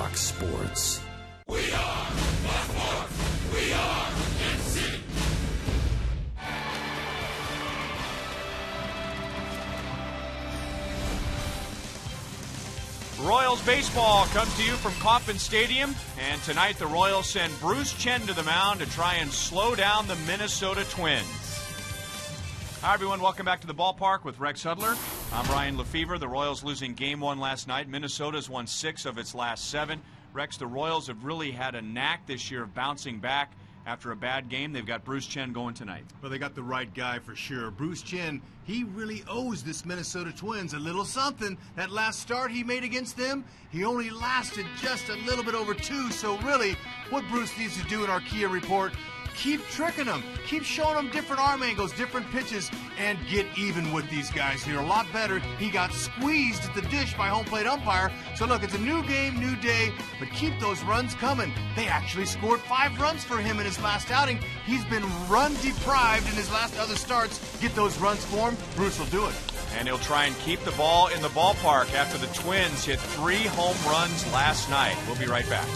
Fox Sports. We are Fox Sports. We are NC. Royals baseball comes to you from Kauffman Stadium, and tonight the Royals send Bruce Chen to the mound to try and slow down the Minnesota Twins. Hi, everyone. Welcome back to the ballpark with Rex Hudler. I'm Brian Lefevre. The Royals losing Game 1 last night. Minnesota's won 6 of its last 7. Rex, the Royals have really had a knack this year of bouncing back after a bad game. They've got Bruce Chen going tonight. Well, they got the right guy for sure. Bruce Chen, he really owes this Minnesota Twins a little something. That last start he made against them, he only lasted just a little bit over 2. So really, what Bruce needs to do in our Kia report, keep tricking them. Keep showing them different arm angles, different pitches, and get even with these guys here. A lot better. He got squeezed at the dish by home plate umpire. So look, it's a new game, new day, but keep those runs coming. They actually scored 5 runs for him in his last outing. He's been run deprived in his last other starts. Get those runs for him. Bruce will do it. And he'll try and keep the ball in the ballpark after the Twins hit 3 home runs last night. We'll be right back.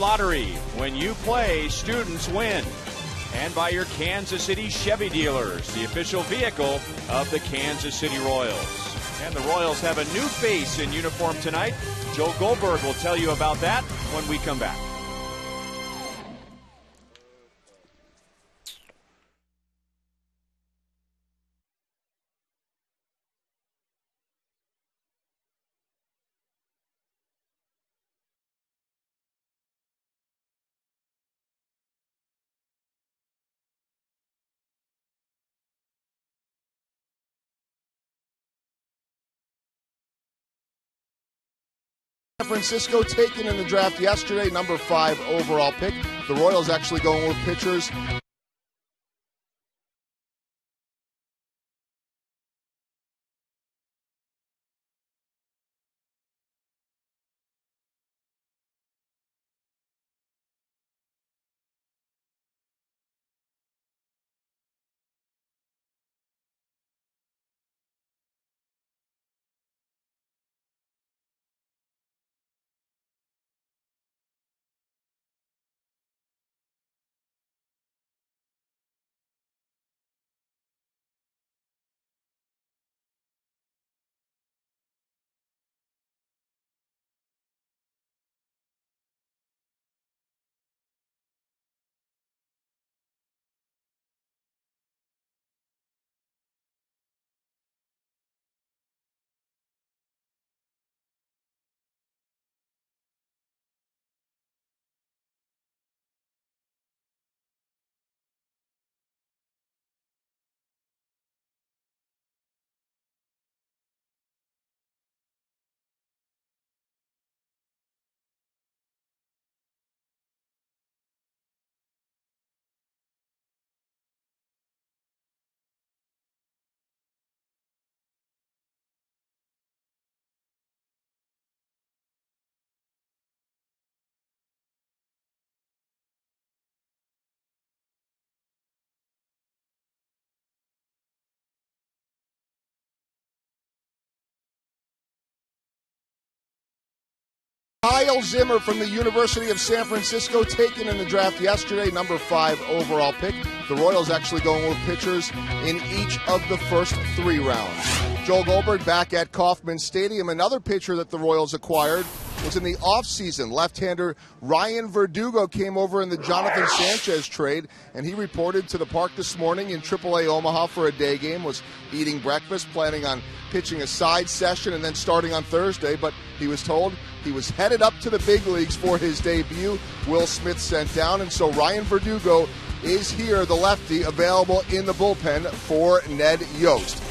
Lottery. When you play, students win. And by your Kansas City Chevy dealers, the official vehicle of the Kansas City Royals. And the Royals have a new face in uniform tonight. Joe Goldberg will tell you about that when we come back. San Francisco taken in the draft yesterday, number 5 overall pick. The Royals actually going with pitchers. Kyle Zimmer from the University of San Francisco, taken in the draft yesterday, number 5 overall pick. The Royals actually going with pitchers in each of the first 3 rounds. Joel Goldberg back at Kauffman Stadium. Another pitcher that the Royals acquired was in the offseason. Left-hander Ryan Verdugo came over in the Jonathan Sanchez trade, and he reported to the park this morning in AAA Omaha for a day game, was eating breakfast, planning on pitching a side session and then starting on Thursday, but he was told he was headed up to the big leagues for his debut. Will Smith sent down, and so Ryan Verdugo is here, the lefty, available in the bullpen for Ned Yost.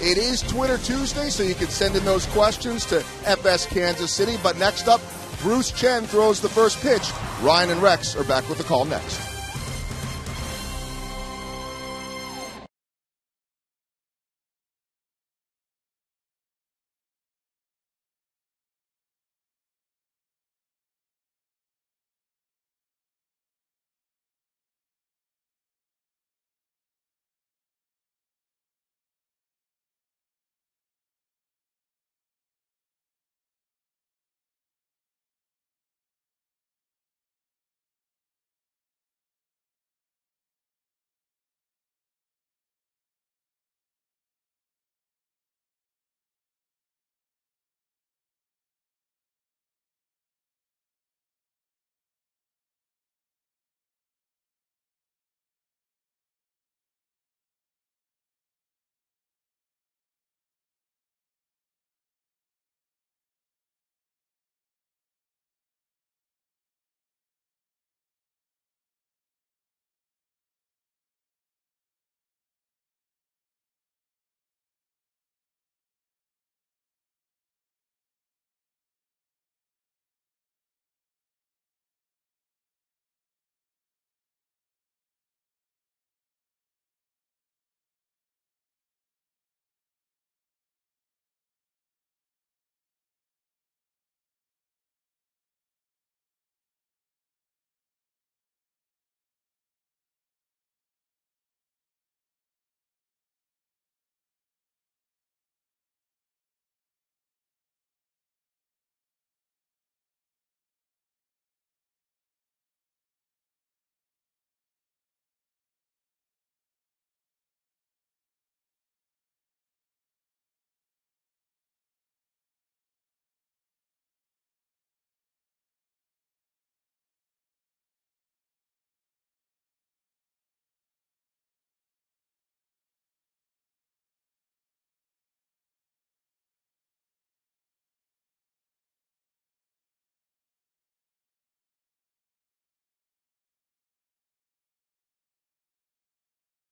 It is Twitter Tuesday, so you can send in those questions to FS Kansas City. But next up, Bruce Chen throws the first pitch. Ryan and Rex are back with the call next.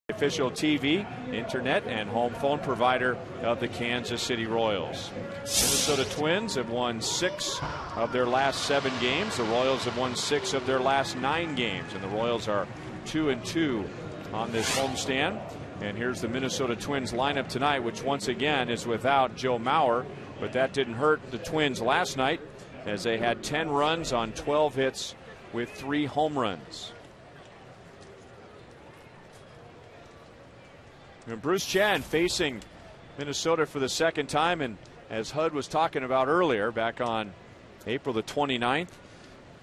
Official TV, internet, and home phone provider of the Kansas City Royals. Minnesota Twins have won 6 of their last 7 games. The Royals have won 6 of their last 9 games, and the Royals are 2-2 on this homestand. And here's the Minnesota Twins lineup tonight, which once again is without Joe Mauer, but that didn't hurt the Twins last night as they had 10 runs on 12 hits with 3 home runs. And Bruce Chen facing Minnesota for the second time, and as Hud was talking about earlier, back on April the 29th,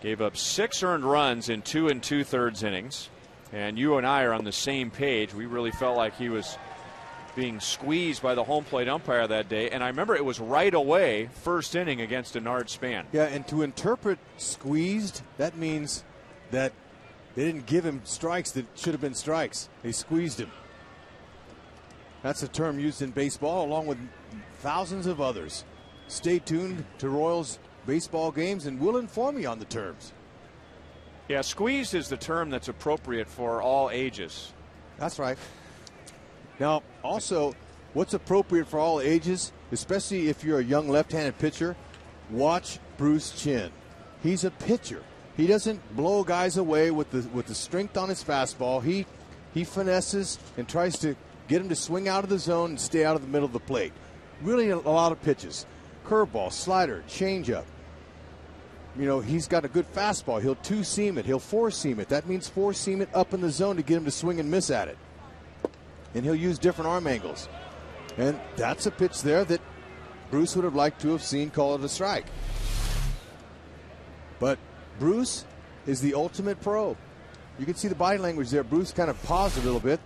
gave up 6 earned runs in 2 2/3 innings. And you and I are on the same page. We really felt like he was being squeezed by the home plate umpire that day. And I remember it was right away, first inning against Denard Span. Yeah, and to interpret squeezed, that means that they didn't give him strikes that should have been strikes. They squeezed him. That's a term used in baseball along with thousands of others. Stay tuned to Royals baseball games and we'll inform you on the terms. Yeah, squeezed is the term that's appropriate for all ages. That's right. Now, also, what's appropriate for all ages, especially if you're a young left-handed pitcher, watch Bruce Chen. He's a pitcher. He doesn't blow guys away with the strength on his fastball. He finesses and tries to get him to swing out of the zone and stay out of the middle of the plate. Really a lot of pitches. Curveball, slider, changeup. You know, he's got a good fastball. He'll 2-seam it. He'll 4-seam it. That means 4-seam it up in the zone to get him to swing and miss at it. And he'll use different arm angles. And that's a pitch there that Bruce would have liked to have seen call it a strike. But Bruce is the ultimate pro. You can see the body language there. Bruce kind of paused a little bit.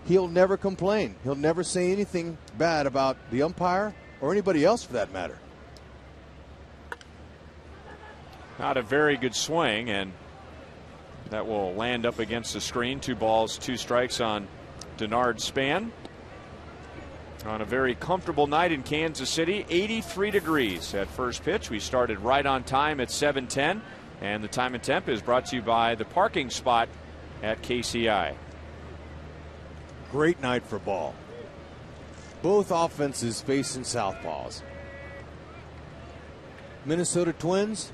He'll never complain. He'll never say anything bad about the umpire or anybody else for that matter. Not a very good swing, and that will land up against the screen. 2 balls, 2 strikes on Denard Span. On a very comfortable night in Kansas City, 83 degrees at first pitch. We started right on time at 7:10, and the time and temp is brought to you by the parking spot at KCI. Great night for ball. Both offenses facing southpaws. Minnesota Twins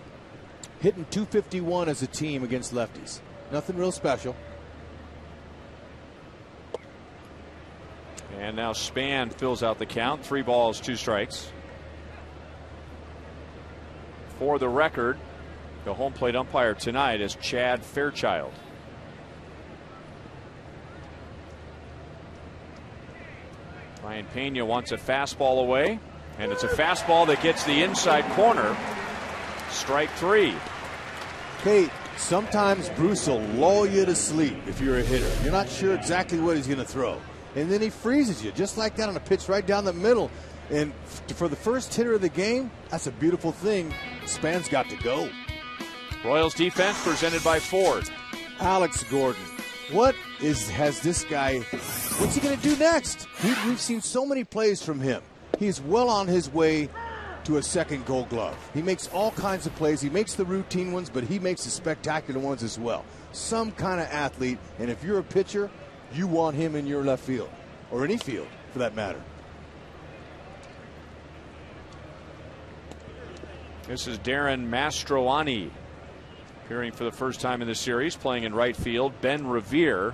hitting .251 as a team against lefties. Nothing real special. And now Span fills out the count. 3 balls, 2 strikes. For the record, the home plate umpire tonight is Chad Fairchild. Ryan Peña wants a fastball away, and it's a fastball that gets the inside corner. Strike 3. Hey, sometimes Bruce will lull you to sleep if you're a hitter. You're not sure exactly what he's going to throw. And then he freezes you just like that on a pitch right down the middle. And for the first hitter of the game, that's a beautiful thing. Span's got to go. Royals defense presented by Ford. Alex Gordon. Has this guy, what's he going to do next? We've seen so many plays from him. He's well on his way to a second Gold Glove. He makes all kinds of plays. He makes the routine ones, but he makes the spectacular ones as well. Some kind of athlete, and if you're a pitcher, you want him in your left field, or any field for that matter. This is Darren Mastroianni appearing for the first time in the series, playing in right field. Ben Revere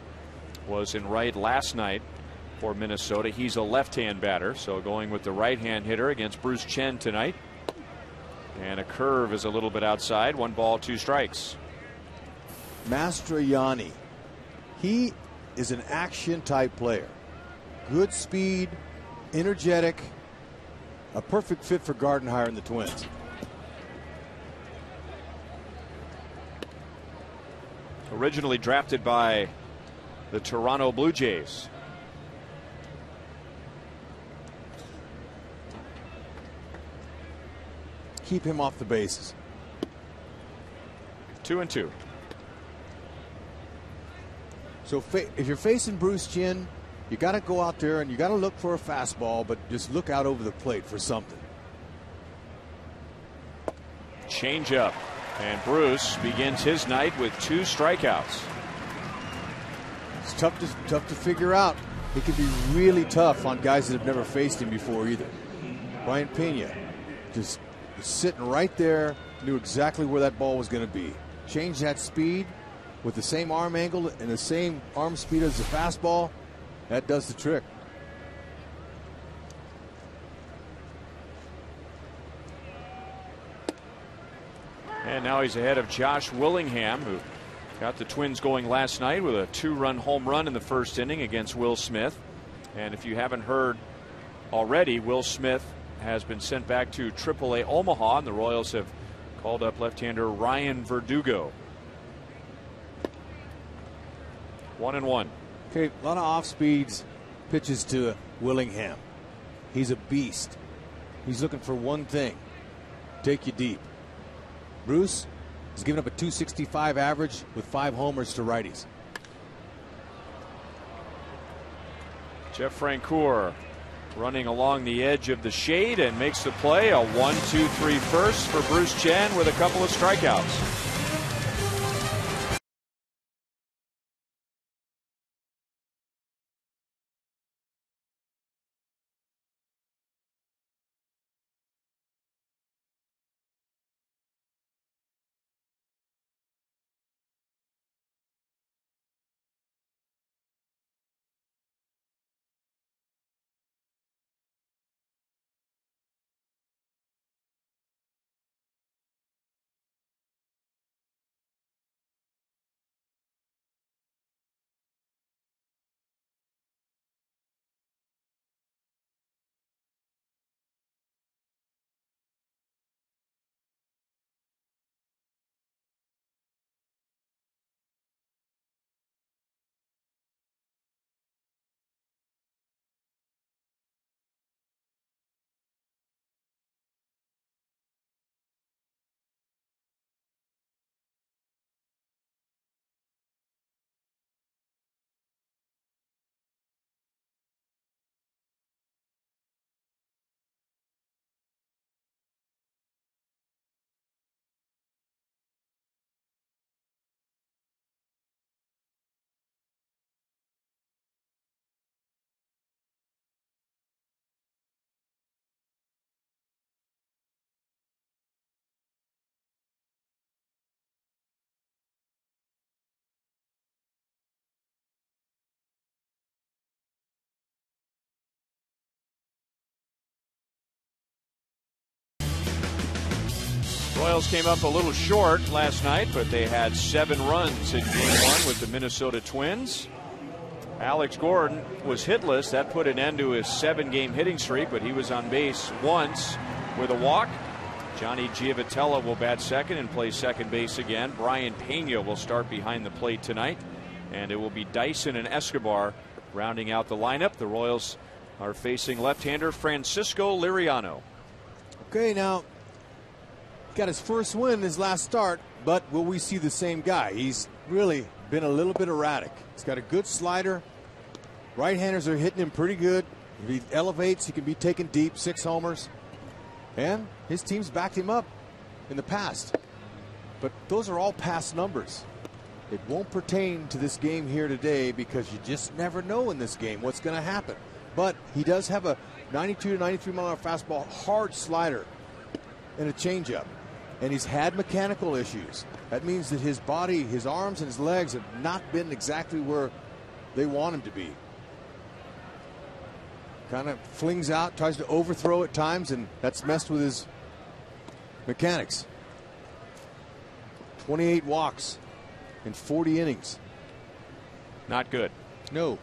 was in right last night for Minnesota. He's a left-hand batter, so going with the right-hand hitter against Bruce Chen tonight. And a curve is a little bit outside. 1 ball, 2 strikes. Mastroianni. He is an action-type player. Good speed, energetic, a perfect fit for Gardenhire and the Twins. Originally drafted by the Toronto Blue Jays. Keep him off the bases. 2-2. So if you're facing Bruce Chen, you got to go out there and you got to look for a fastball, but just look out over the plate for something. Change up, and Bruce begins his night with 2 strikeouts. It's tough to figure out. He can be really tough on guys that have never faced him before either. Ryan Peña just sitting right there, knew exactly where that ball was going to be. Change that speed with the same arm angle and the same arm speed as the fastball. That does the trick. And now he's ahead of Josh Willingham, who got the Twins going last night with a 2-run home run in the first inning against Will Smith. And if you haven't heard already, Will Smith has been sent back to AAA Omaha, and the Royals have called up left-hander Ryan Verdugo. 1-1. Okay, a lot of off speeds pitches to Willingham. He's a beast. He's looking for one thing: take you deep. Bruce has given up a .265 average with 5 homers to righties. Jeff Francoeur running along the edge of the shade and makes the play. A 1-2-3 first for Bruce Chen with a couple of strikeouts. Royals came up a little short last night, but they had 7 runs in Game 1 with the Minnesota Twins. Alex Gordon was hitless. That put an end to his 7-game hitting streak, but he was on base once with a walk. Johnny Giavotella will bat second and play second base again. Brian Peña will start behind the plate tonight, and it will be Dyson and Escobar rounding out the lineup. The Royals are facing left-hander Francisco Liriano. Okay, now got his first win in his last start, but will we see the same guy? He's really been a little bit erratic. He's got a good slider. Right-handers are hitting him pretty good. If he elevates, he can be taken deep. 6 homers. And his team's backed him up in the past. But those are all past numbers. It won't pertain to this game here today because you just never know in this game what's going to happen. But he does have a 92 to 93 mile an hour fastball, hard slider, and a changeup. And he's had mechanical issues. That means that his body, his arms and his legs have not been exactly where they want him to be. Kind of flings out, tries to overthrow at times, and that's messed with his mechanics. 28 walks in 40 innings. Not good. No.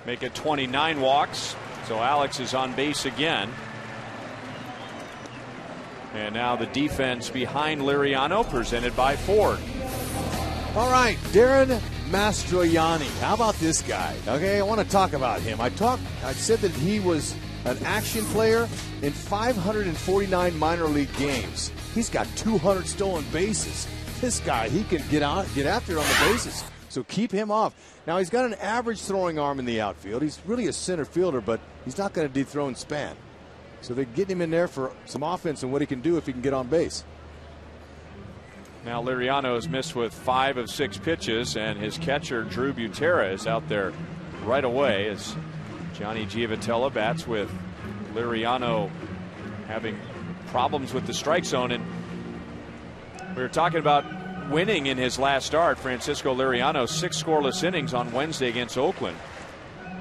Make it 29 walks. So Alex is on base again. And now the defense behind Liriano, presented by Ford. All right, Darren Mastroianni. How about this guy? Okay, I want to talk about him. I said that he was an action player in 549 minor league games. He's got 200 stolen bases. This guy, he can get after it on the bases. So keep him off. Now, he's got an average throwing arm in the outfield. He's really a center fielder, but he's not going to dethrone Span. So they're getting him in there for some offense and what he can do if he can get on base. Now Liriano has missed with 5 of 6 pitches, and his catcher Drew Butera is out there right away as Johnny Giavotella bats with Liriano having problems with the strike zone. And we were talking about winning in his last start. Francisco Liriano, 6 scoreless innings on Wednesday against Oakland,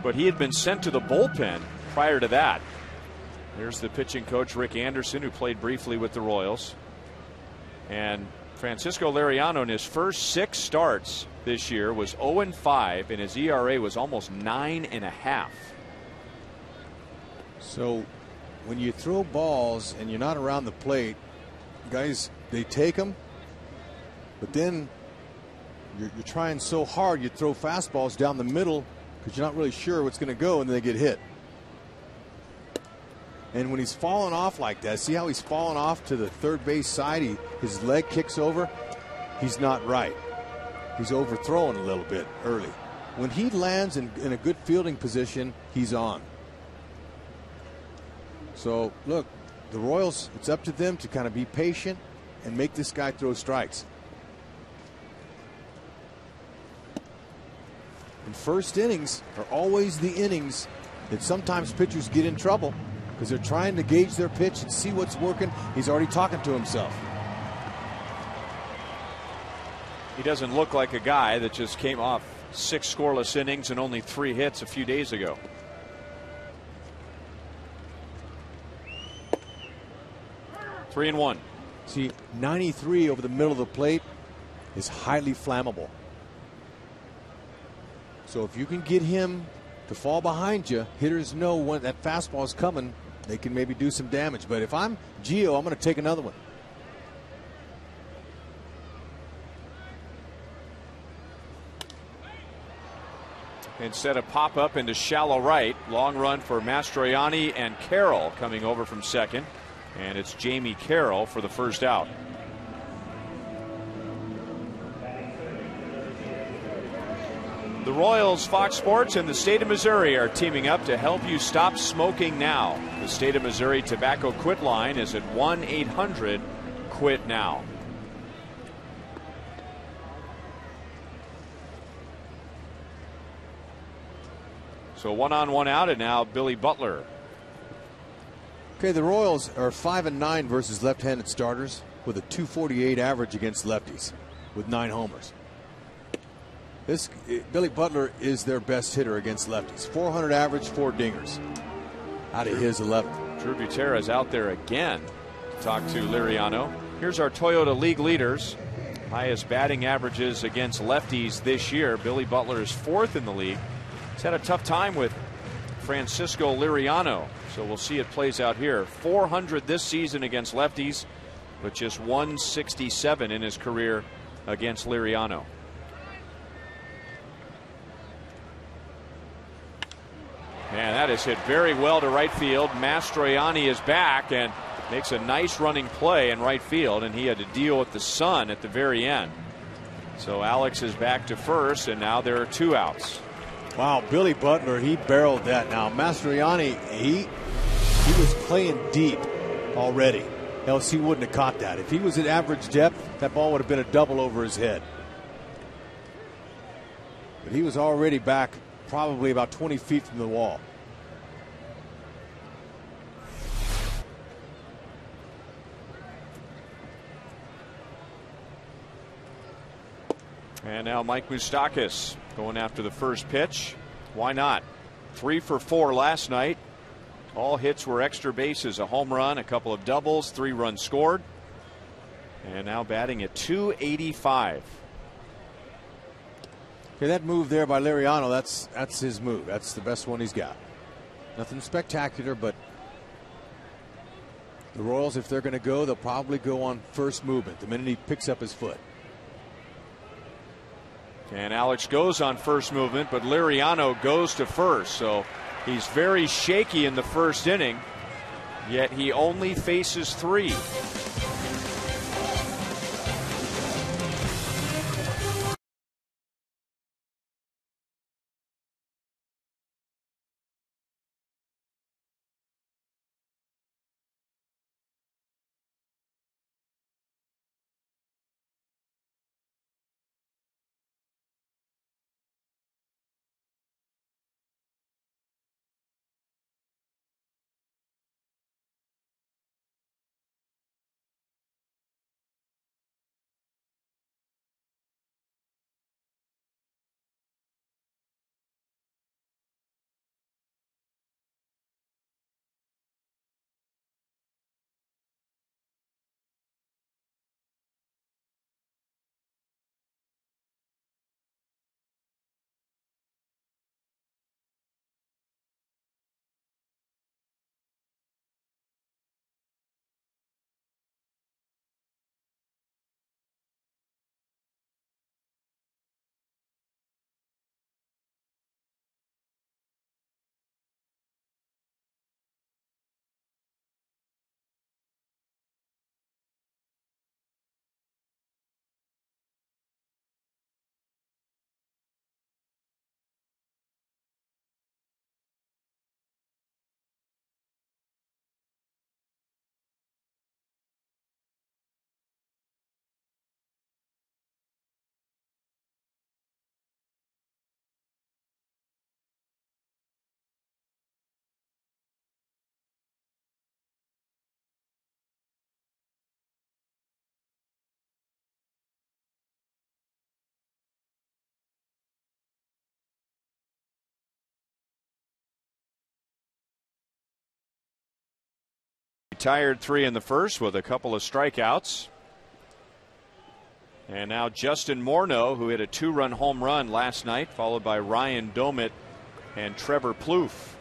but he had been sent to the bullpen prior to that. There's the pitching coach Rick Anderson, who played briefly with the Royals. And Francisco Liriano in his first 6 starts this year was 0-5, and his ERA was almost 9.5. So when you throw balls and you're not around the plate, guys, they take them, but then you're trying so hard you throw fastballs down the middle because you're not really sure what's going to go, and then they get hit. And when he's falling off like that, see how he's falling off to the third base side? His leg kicks over. He's not right. He's overthrowing a little bit early. When he lands in a good fielding position, he's on. So, look, the Royals, it's up to them to kind of be patient and make this guy throw strikes. And first innings are always the innings that sometimes pitchers get in trouble, because they're trying to gauge their pitch and see what's working. He's already talking to himself. He doesn't look like a guy that just came off 6 scoreless innings and only 3 hits a few days ago. Three and 1. See, 93 over the middle of the plate is highly flammable. So if you can get him to fall behind you, hitters know when that fastball is coming, they can maybe do some damage. But if I'm Gio, I'm going to take another one. Instead of pop up into shallow right, long run for Mastroianni and Carroll coming over from second, and it's Jamie Carroll for the first out. The Royals, Fox Sports, and the state of Missouri are teaming up to help you stop smoking now. The state of Missouri tobacco quit line is at 1-800-QUIT-NOW. So 1 on 1 out, and now Billy Butler. Okay, the Royals are 5-9 versus left-handed starters with a .248 average against lefties with 9 homers. Billy Butler is their best hitter against lefties. .400 average, 4 dingers out of his 11. Drew Gutierrez out there again to talk to Liriano. Here's our Toyota League leaders. Highest batting averages against lefties this year. Billy Butler is 4th in the league. He's had a tough time with Francisco Liriano, so we'll see it plays out here. 400 this season against lefties, but just 167 in his career against Liriano. And that is hit very well to right field. Mastroianni is back and makes a nice running play in right field, and he had to deal with the sun at the very end. So Alex is back to first, and now there are 2 outs. Wow, Billy Butler, he barreled that. Now Mastroianni, he was playing deep already, else he wouldn't have caught that. If he was at average depth, that ball would have been a double over his head. But he was already back probably about 20 feet from the wall. And now Mike Moustakas going after the first pitch. Why not? 3 for 4 last night. All hits were extra bases, a home run, a couple of doubles, 3 runs scored. And now batting at .285. Okay, that move there by Liriano, that's his move. That's the best one he's got. Nothing spectacular, but the Royals, if they're going to go, they'll probably go on first movement the minute he picks up his foot. And Alex goes on first movement, but Liriano goes to first. So he's very shaky in the first inning, yet he only faces 3. Retired 3 in the first with a couple of strikeouts. And now Justin Morneau, who hit a 2-run home run last night, followed by Ryan Domit and Trevor Plouffe.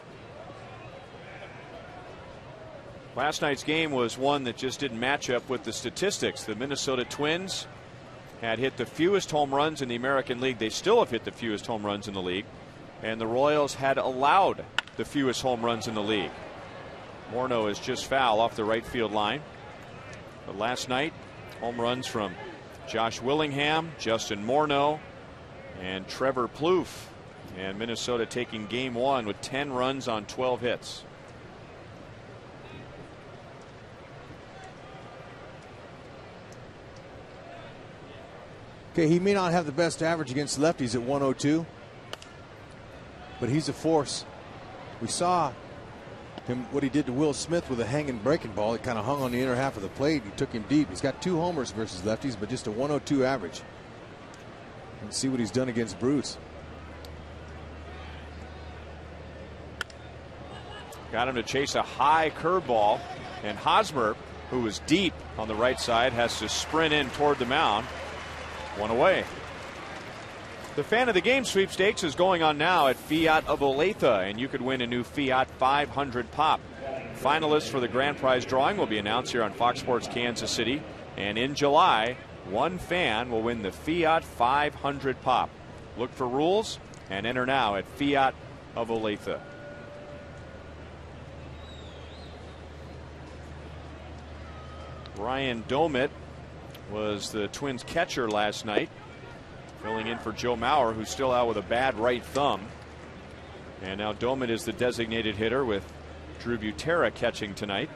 Last night's game was one that just didn't match up with the statistics. The Minnesota Twins had hit the fewest home runs in the American League. They still have hit the fewest home runs in the league. And the Royals had allowed the fewest home runs in the league. Morneau is just foul off the right field line. But last night, home runs from Josh Willingham, Justin Morneau, and Trevor Plouffe. And Minnesota taking game 1 with 10 runs on 12 hits. Okay, he may not have the best average against lefties at 102, but he's a force. We saw him, what he did to Will Smith with a hanging breaking ball. It kind of hung on the inner half of the plate. He took him deep. He's got 2 homers versus lefties, but just a 102 average. Let's see what he's done against Bruce. got him to chase a high curveball, and Hosmer, who was deep on the right side, has to sprint in toward the mound. One away. The Fan of the Game sweepstakes is going on now at Fiat of Olathe, and you could win a new Fiat 500 Pop. Finalists for the grand prize drawing will be announced here on Fox Sports Kansas City, and in July, one fan will win the Fiat 500 Pop. Look for rules and enter now at Fiat of Olathe. Ryan Domit was the Twins catcher last night, filling in for Joe Mauer, who's still out with a bad right thumb. And now Domit is the designated hitter with Drew Butera catching tonight.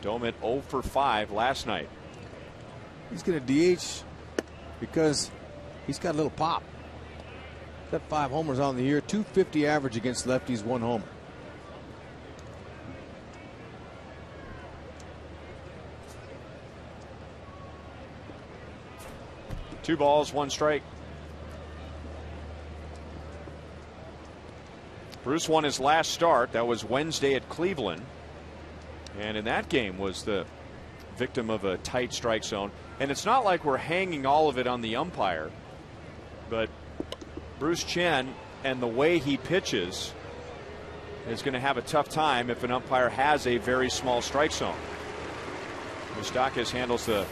Domit 0 for 5 last night. He's going to DH because he's got a little pop. Got 5 homers on the year, .250 average against lefties, 1 homer. Two balls, 1 strike. Bruce won his last start. That was Wednesday at Cleveland. And in that game was the victim of a tight strike zone. And it's not like we're hanging all of it on the umpire. But Bruce Chen and the way he pitches is going to have a tough time if an umpire has a very small strike zone. Moustakis handles the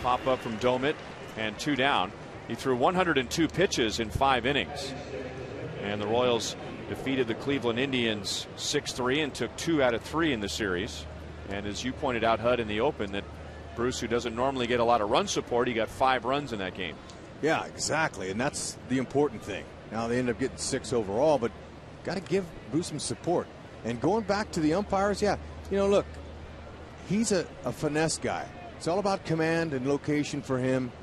pop up from Domit. And 2 down. He threw 102 pitches in 5 innings. And the Royals defeated the Cleveland Indians 6-3 and took 2 out of 3 in the series. And as you pointed out, Hud, in the open, that Bruce, who doesn't normally get a lot of run support, he got 5 runs in that game. Yeah, exactly. And that's the important thing. Now they end up getting 6 overall, but got to give Bruce some support. And going back to the umpires, yeah, you know, look, he's a finesse guy. It's all about command and location for him,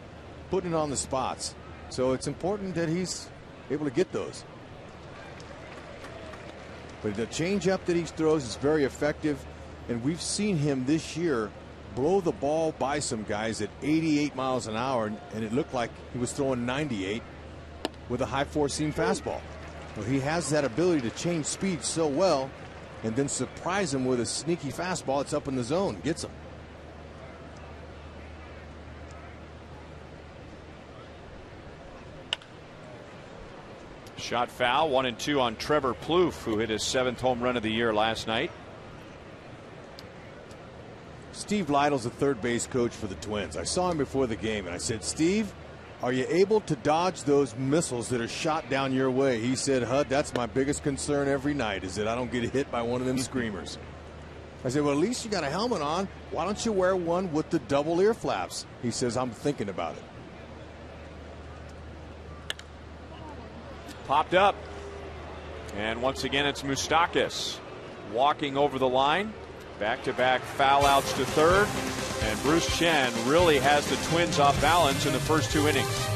putting it on the spots. So it's important that he's able to get those. But the changeup that he throws is very effective, and we've seen him this year blow the ball by some guys at 88 miles an hour, and it looked like he was throwing 98 with a high 4-seam fastball. Well, he has that ability to change speed so well and then surprise him with a sneaky fastball. It's up in the zone, gets him. Shot foul, 1-2 on Trevor Plouffe, who hit his 7th home run of the year last night. Steve Lytle's the third base coach for the Twins. I saw him before the game and I said, Steve, are you able to dodge those missiles that are shot down your way? He said, Hud, that's my biggest concern every night, is that I don't get hit by one of them screamers. I said, well, at least you got a helmet on. Why don't you wear one with the double ear flaps? He says, I'm thinking about it. Popped up. And once again, it's Moustakis walking over the line. Back-to-back foul outs to third. And Bruce Chen really has the Twins off balance in the first 2 innings.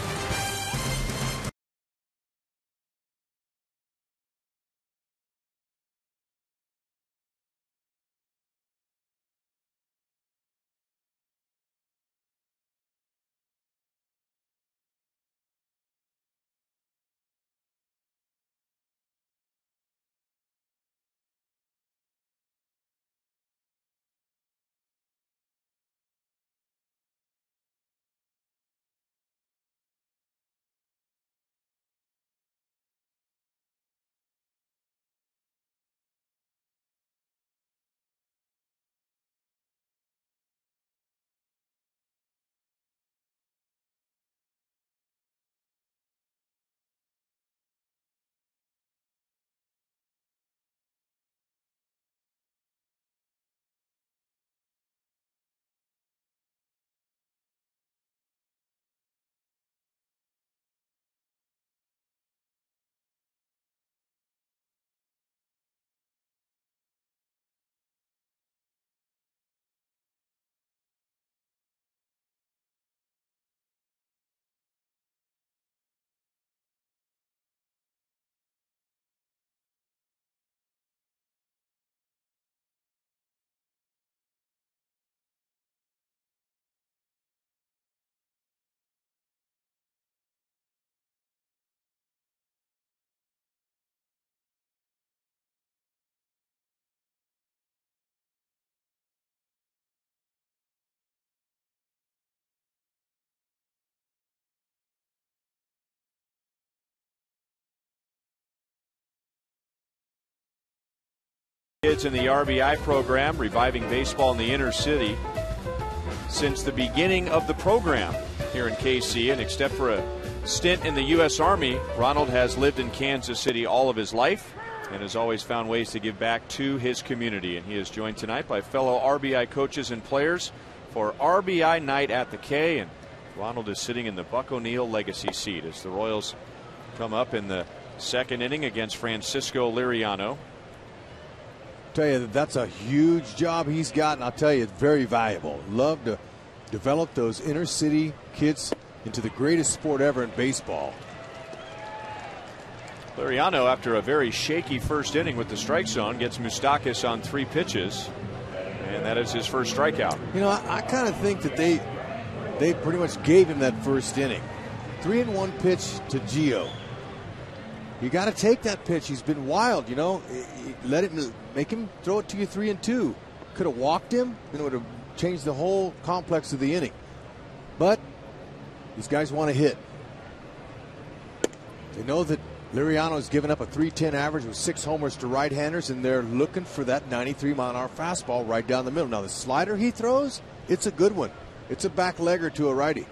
Kids in the RBI program, reviving baseball in the inner city since the beginning of the program here in KC. And except for a stint in the U.S. Army, Ronald has lived in Kansas City all of his life and has always found ways to give back to his community. And he is joined tonight by fellow RBI coaches and players for RBI night at the K. And Ronald is sitting in the Buck O'Neill legacy seat as the Royals come up in the second inning against Francisco Liriano. Tell you that's a huge job he's got, and I'll tell you it's very valuable. Love to develop those inner city kids into the greatest sport ever in baseball. Liriano, after a very shaky first inning with the strike zone, gets Moustakas on 3 pitches, and that is his first strikeout. You know, I kind of think that they pretty much gave him that first inning. 3-1 pitch to Gio. You got to take that pitch. He's been wild, you know. Make him throw it to you 3-2. Could have walked him, and it would have changed the whole complex of the inning. But these guys want to hit. They know that Liriano's given up a .310 average with 6 homers to right-handers, and they're looking for that 93-mile-an-hour fastball right down the middle. Now, the slider he throws, it's a good one. It's a back legger to a righty.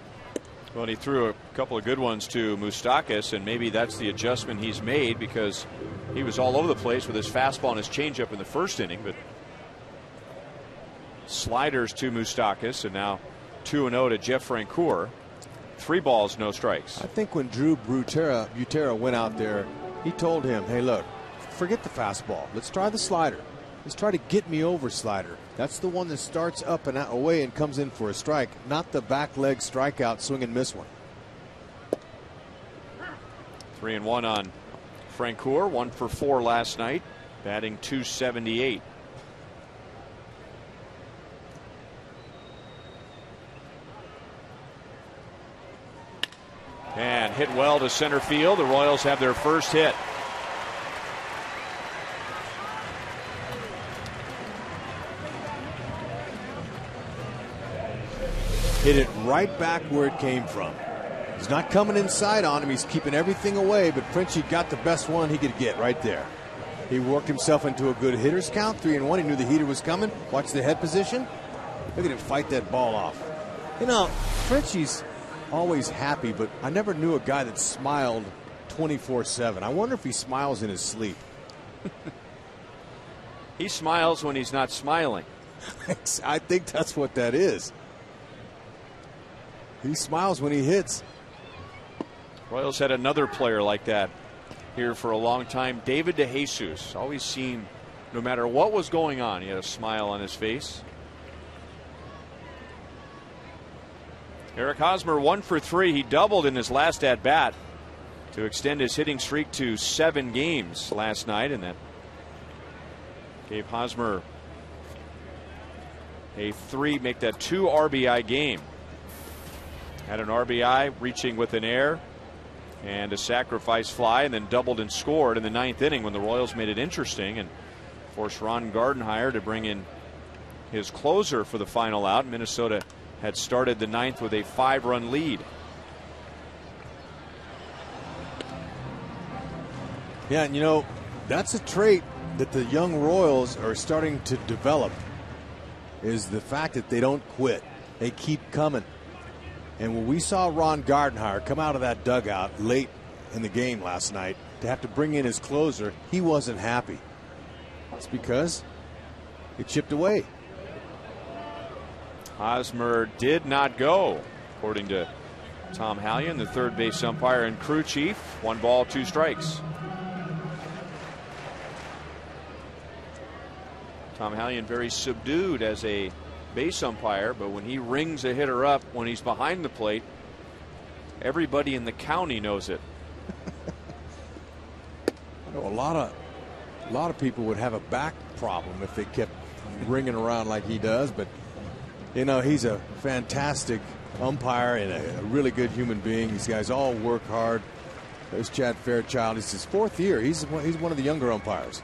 Well, he threw a couple of good ones to Moustakas, and maybe that's the adjustment he's made because he was all over the place with his fastball and his changeup in the first inning. But sliders to Moustakas, and now 2-0 to Jeff Francoeur. 3 balls, no strikes. I think when Drew Butera went out there, he told him, hey, look, forget the fastball. Let's try the slider. Let's try to get me over slider. That's the one that starts up and out away and comes in for a strike, not the back leg strikeout swing and miss one. 3-1 on Francoeur, 1 for 4 last night, batting .278. And hit well to center field. The Royals have their first hit. Hit it right back where it came from. He's not coming inside on him. He's keeping everything away, but Frenchie got the best one he could get right there. He worked himself into a good hitter's count, 3-1. He knew the heater was coming. Watch the head position. Look at him fight that ball off. You know, Frenchie's always happy, but I never knew a guy that smiled 24/7. I wonder if he smiles in his sleep. He smiles when he's not smiling. I think that's what that is. He smiles when he hits. Royals had another player like that here for a long time. David DeJesus always seemed, no matter what was going on, he had a smile on his face. Eric Hosmer 1 for 3. He doubled in his last at bat to extend his hitting streak to 7 games last night, and that gave Hosmer a 2 RBI game. Had an RBI reaching with an error and a sacrifice fly, and then doubled and scored in the 9th inning when the Royals made it interesting and forced Ron Gardenhire to bring in his closer for the final out. Minnesota had started the 9th with a 5-run lead. Yeah, and you know, that's a trait that the young Royals are starting to develop, is the fact that they don't quit. They keep coming. And when we saw Ron Gardenhire come out of that dugout late in the game last night to have to bring in his closer, he wasn't happy. It's because it chipped away. Hosmer did not go, according to Tom Hallion, the third base umpire and crew chief. 1 ball, 2 strikes. Tom Hallion very subdued as a base umpire, but when he rings a hitter up when he's behind the plate, everybody in the county knows it. A lot of people would have a back problem if they kept ringing around like he does, but you know, he's a fantastic umpire and a really good human being. These guys all work hard. There's Chad Fairchild. It's his 4th year. He's one of the younger umpires.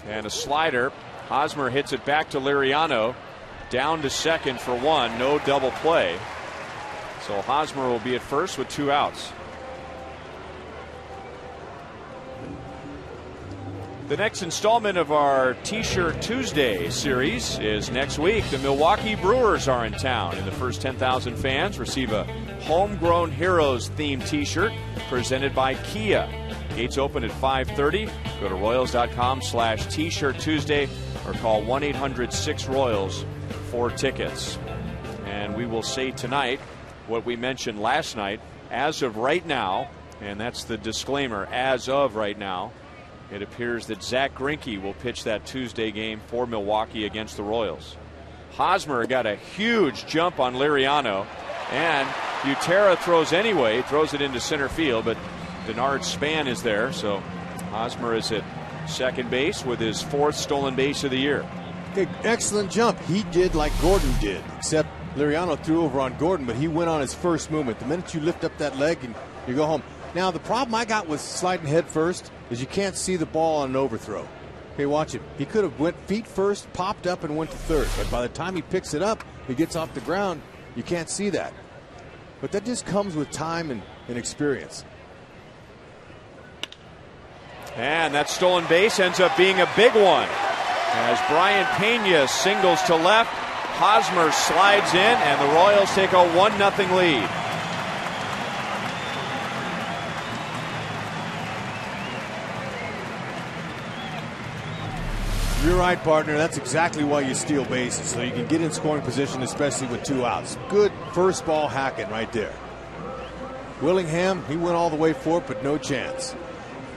And a slider. Hosmer hits it back to Liriano. Down to second for 1. No double play. So Hosmer will be at first with 2 outs. The next installment of our T-Shirt Tuesday series is next week. The Milwaukee Brewers are in town, and the first 10,000 fans receive a Homegrown Heroes themed T-shirt presented by Kia. Gates open at 5:30. Go to Royals.com/T-Shirt Tuesday or call 1-800-6-ROYALS for tickets. And we will say tonight what we mentioned last night. As of right now, and that's the disclaimer, as of right now, it appears that Zach Greinke will pitch that Tuesday game for Milwaukee against the Royals. Hosmer got a huge jump on Liriano, and Butera throws anyway, throws it into center field, but Denard Span is there, so Hosmer is at second base with his 4th stolen base of the year. Okay, excellent jump. He did like Gordon did, except Liriano threw over on Gordon, but he went on his first movement. The minute you lift up that leg and you go home. Now, the problem I got with sliding head first is you can't see the ball on an overthrow. Okay, watch him. He could have went feet first, popped up, and went to third. But by the time he picks it up, he gets off the ground, you can't see that. But that just comes with time and experience. And that stolen base ends up being a big one. As Brian Peña singles to left, Hosmer slides in, and the Royals take a 1-0 lead. You're right, partner. That's exactly why you steal bases, so you can get in scoring position, especially with 2 outs. Good first ball hacking right there. Willingham, he went all the way for it, but no chance.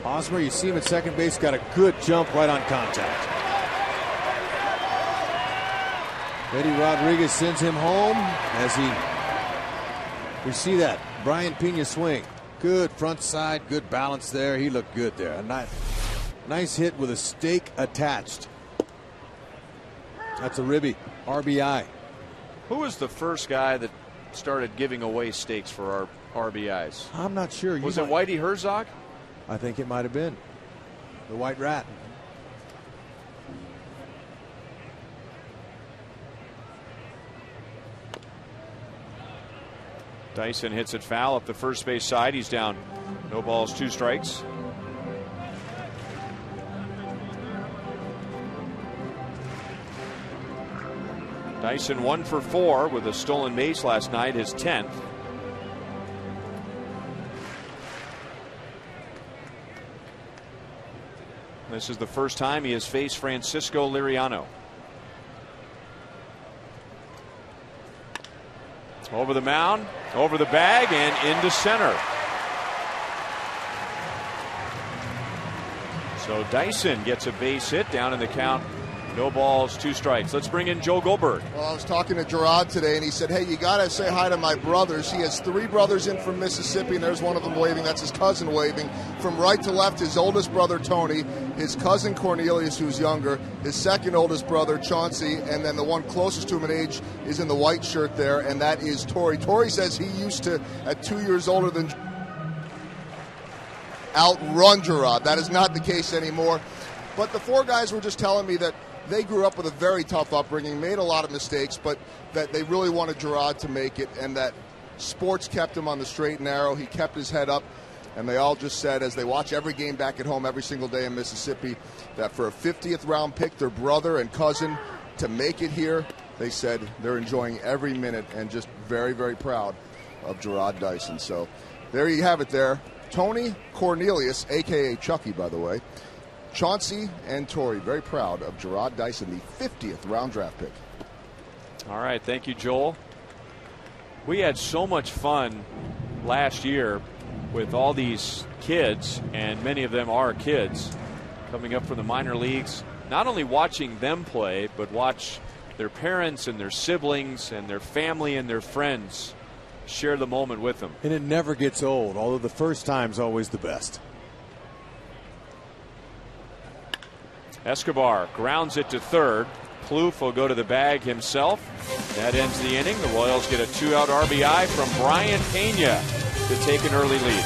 Hosmer, you see him at second base, got a good jump right on contact. Eddie Rodriguez sends him home as we see that Brian Peña swing. Good front side, good balance there. He looked good there. A nice hit with a stake attached. That's a ribby RBI. Who was the first guy that started giving away stakes for our RBIs? I'm not sure. Was it Whitey Herzog? I think it might have been the White Rat. Dyson hits it foul up the first base side. He's down. No balls, 2 strikes. Dyson 1 for 4 with a stolen base last night, his 10th. This is the first time he has faced Francisco Liriano. Over the mound, over the bag, and into center. So Dyson gets a base hit down in the count. No balls, 2 strikes. Let's bring in Joe Goldberg. Well, I was talking to Gerard today, and he said, hey, you got to say hi to my brothers. He has 3 brothers in from Mississippi, and there's one of them waving. That's his cousin waving. From right to left, his oldest brother, Tony, his cousin, Cornelius, who's younger, his second oldest brother, Chauncey, and then the one closest to him in age is in the white shirt there, and that is Tori. Tori says he used to, at 2 years older than outrun Gerard. That is not the case anymore. But the 4 guys were just telling me that they grew up with a very tough upbringing, made a lot of mistakes, but that they really wanted Gerard to make it, and that sports kept him on the straight and narrow. He kept his head up, and they all just said, as they watch every game back at home every single day in Mississippi, that for a 50th round pick, their brother and cousin, to make it here, they said they're enjoying every minute and just very, very proud of Gerard Dyson. So there you have it there. Tony Cornelius, a.k.a. Chucky, by the way, Chauncey and Tori, very proud of Gerard Dyson, the 50th round draft pick. All right, thank you, Joel. We had so much fun last year with all these kids, and many of them are kids, coming up from the minor leagues. Not only watching them play, but watch their parents and their siblings and their family and their friends share the moment with them. And it never gets old, although the first time's always the best. Escobar grounds it to third. Plouffe will go to the bag himself. That ends the inning. The Royals get a 2-out RBI from Brian Peña to take an early lead.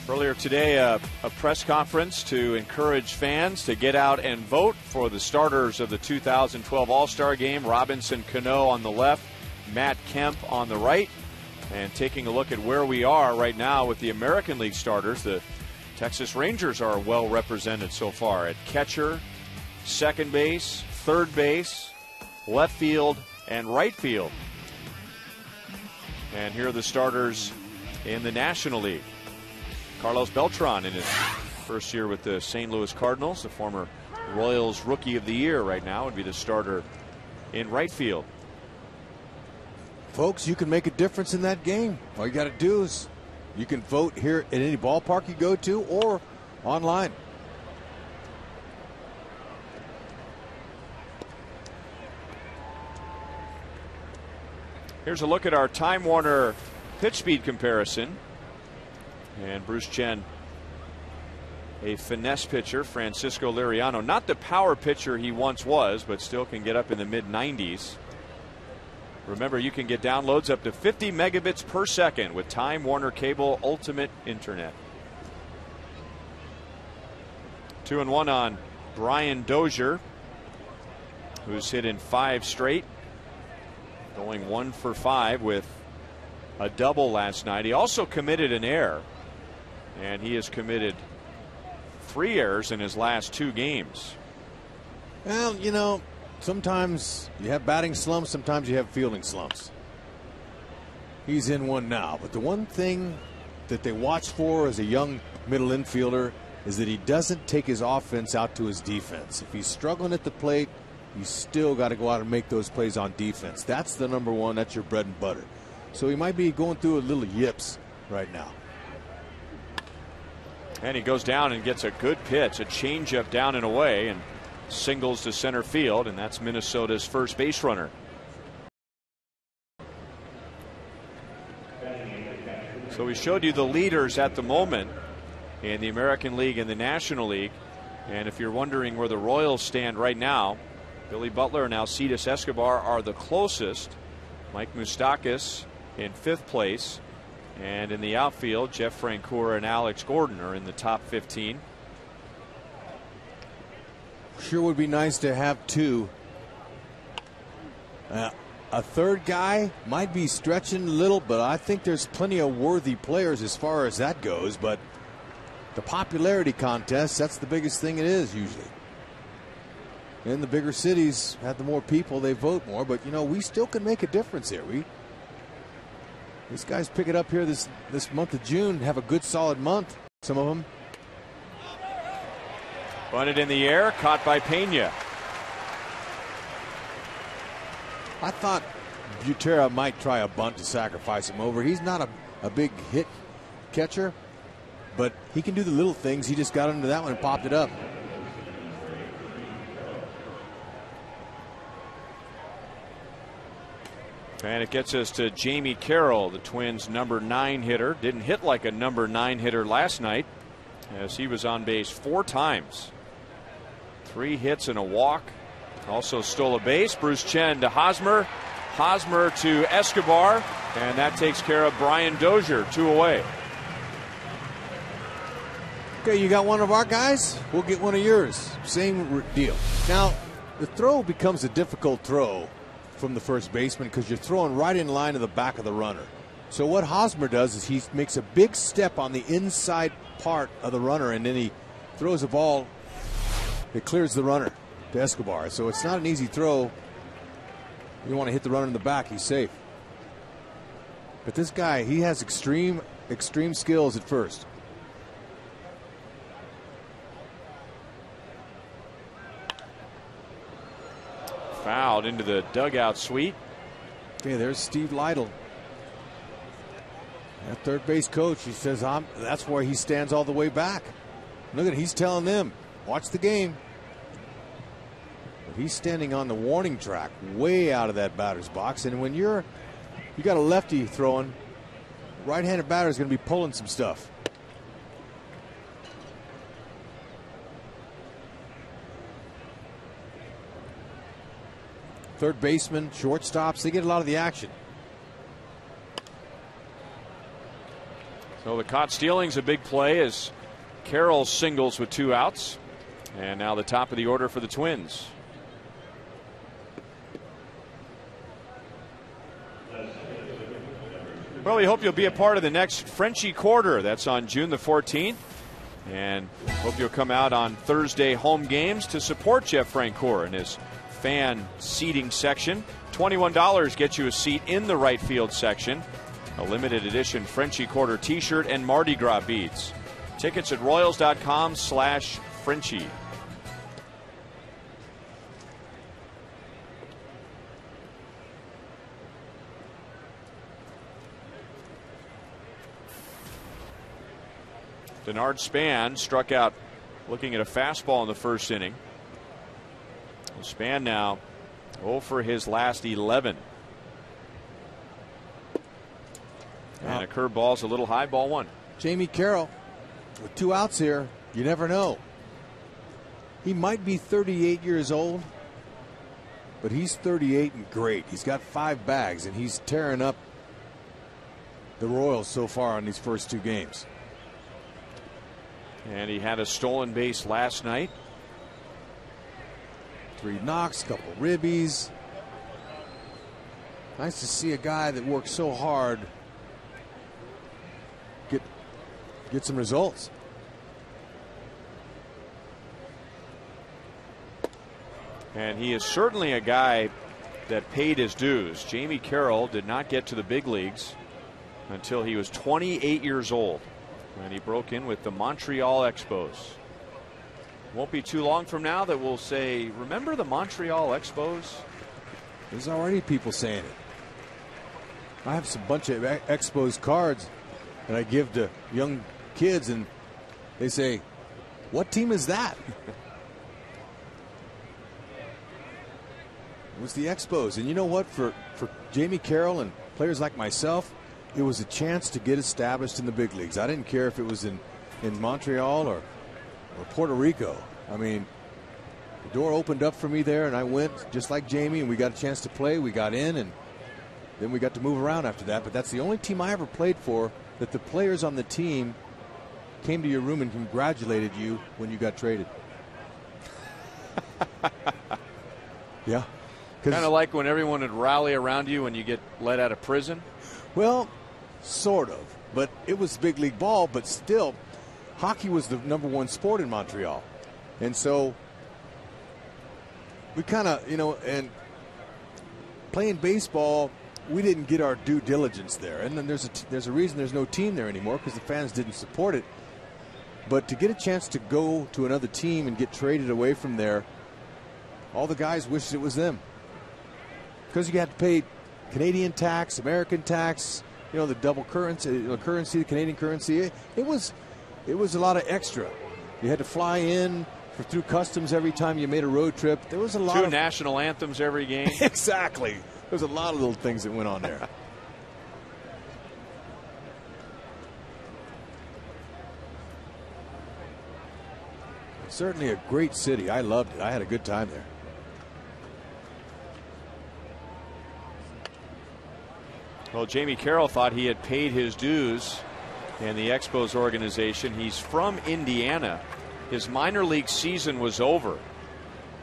Earlier today, a press conference to encourage fans to get out and vote for the starters of the 2012 All-Star Game. Robinson Cano on the left, Matt Kemp on the right. And taking a look at where we are right now with the American League starters, the Texas Rangers are well represented so far at catcher, second base, third base, left field, and right field. And here are the starters in the National League. Carlos Beltran in his first year with the St. Louis Cardinals, the former Royals Rookie of the Year right now, would be the starter in right field. Folks, you can make a difference in that game. All you got to do is you can vote here at any ballpark you go to or online. Here's a look at our Time Warner pitch speed comparison. And Bruce Chen, a finesse pitcher, Francisco Liriano, not the power pitcher he once was, but still can get up in the mid-90s. Remember, you can get downloads up to 50 megabits per second with Time Warner Cable Ultimate Internet. 2-1 on Brian Dozier, who's hit in 5 straight, going 1 for 5 with a double last night. He also committed an error, and he has committed 3 errors in his last 2 games. Well, you know, sometimes you have batting slumps, sometimes you have fielding slumps. He's in one now, but the one thing that they watch for as a young middle infielder is that he doesn't take his offense out to his defense. If he's struggling at the plate, you still got to go out and make those plays on defense. That's the number one. That's your bread and butter. So he might be going through a little yips right now. And he goes down and gets a good pitch, a changeup down and away, and singles to center field, and that's Minnesota's first base runner. So we showed you the leaders at the moment in the American League and the National League. And if you're wondering where the Royals stand right now, Billy Butler and Alcides Escobar are the closest. Mike Moustakas in 5th place. And in the outfield, Jeff Francoeur and Alex Gordon are in the top 15. Sure would be nice to have 2. A third guy might be stretching a little, but I think there's plenty of worthy players as far as that goes. But the popularity contest, that's the biggest thing it is usually. In the bigger cities, have the more people, they vote more. But, you know, we still can make a difference here. These guys pick it up here this month of June, have a good solid month, some of them. Bunted in the air, caught by Peña. I thought Butera might try a bunt to sacrifice him over. He's not a big hit catcher, but he can do the little things. He just got into that one and popped it up. And it gets us to Jamie Carroll, the Twins' number 9 hitter. Didn't hit like a number 9 hitter last night, as he was on base 4 times. 3 hits and a walk. Also stole a base. Bruce Chen to Hosmer. Hosmer to Escobar. And that takes care of Brian Dozier. 2 away. Okay, you got one of our guys, we'll get one of yours. Same deal. Now, the throw becomes a difficult throw from the first baseman because you're throwing right in line to the back of the runner. So what Hosmer does is he makes a big step on the inside part of the runner, and then he throws a ball that clears the runner to Escobar. So it's not an easy throw. You want to hit the runner in the back, he's safe. But this guy, he has extreme skills at first. Fouled into the dugout suite. Okay, there's Steve Lytle. That third base coach, he says that's where he stands all the way back. Look at it, he's telling them, watch the game. But he's standing on the warning track, way out of that batter's box. And when you got a lefty throwing, right-handed batter is going to be pulling some stuff. Third baseman, shortstops, they get a lot of the action. So the caught stealing's a big play as Carroll singles with 2 outs. And now the top of the order for the Twins. Well, we hope you'll be a part of the next Frenchie Quarter. That's on June the 14th. And hope you'll come out on Thursday home games to support Jeff Francoeur in his fan seating section. $21 gets you a seat in the right field section. A limited edition Frenchie Quarter t-shirt and Mardi Gras beads. Tickets at Royals.com/Frenchie. Denard Span struck out looking at a fastball in the first inning. Span now 0 for his last 11. And a curveball's a little high, ball 1. Jamie Carroll with 2 outs here. You never know. He might be 38 years old, but he's 38 and great. He's got 5 bags, and he's tearing up the Royals so far in these first 2 games. And he had a stolen base last night. 3 knocks, couple ribbies. Nice to see a guy that works so hard get some results. And he is certainly a guy that paid his dues. Jamie Carroll did not get to the big leagues until he was 28 years old. And he broke in with the Montreal Expos. Won't be too long from now that we'll say, remember the Montreal Expos? There's already people saying it. I have some bunch of Expos cards that I give to young kids, and they say, what team is that? It was the Expos. And you know what? For Jamie Carroll and players like myself, it was a chance to get established in the big leagues. I didn't care if it was in Montreal or Puerto Rico. I mean, the door opened up for me there, and I went just like Jamie, and we got a chance to play. We got in, and then we got to move around after that. But that's the only team I ever played for that the players on the team came to your room and congratulated you when you got traded. Yeah. Kind of like when everyone would rally around you when you get let out of prison. Well, sort of, but it was big league ball, but still hockey was the #1 sport in Montreal. And so we kind of, and playing baseball, we didn't get our due diligence there. And then there's a reason there's no team there anymore, because the fans didn't support it. But to get a chance to go to another team and get traded away from there, all the guys wished it was them. Because you had to pay Canadian tax, American tax, the double currency, the Canadian currency. It was a lot of extra. You had to fly in through customs every time you made a road trip. There was a lot 2 of national anthems every game. Exactly. There's a lot of little things that went on there. Certainly a great city. I loved it. I had a good time there. Well, Jamie Carroll thought he had paid his dues in the Expos organization. He's from Indiana. His minor league season was over,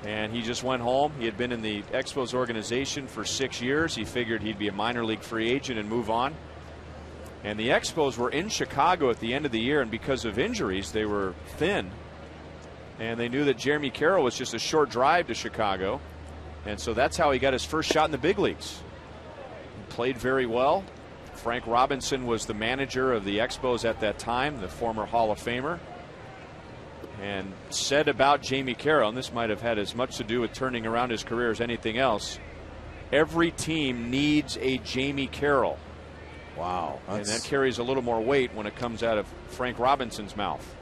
and he just went home. He had been in the Expos organization for 6 years. He figured he'd be a minor league free agent and move on. And the Expos were in Chicago at the end of the year, and because of injuries, they were thin. And they knew that Jeremy Carroll was just a short drive to Chicago. And so that's how he got his first shot in the big leagues. He played very well. Frank Robinson was the manager of the Expos at that time, the former Hall of Famer. And said about Jamie Carroll, and this might have had as much to do with turning around his career as anything else, every team needs a Jamie Carroll. Wow. And that carries a little more weight when it comes out of Frank Robinson's mouth.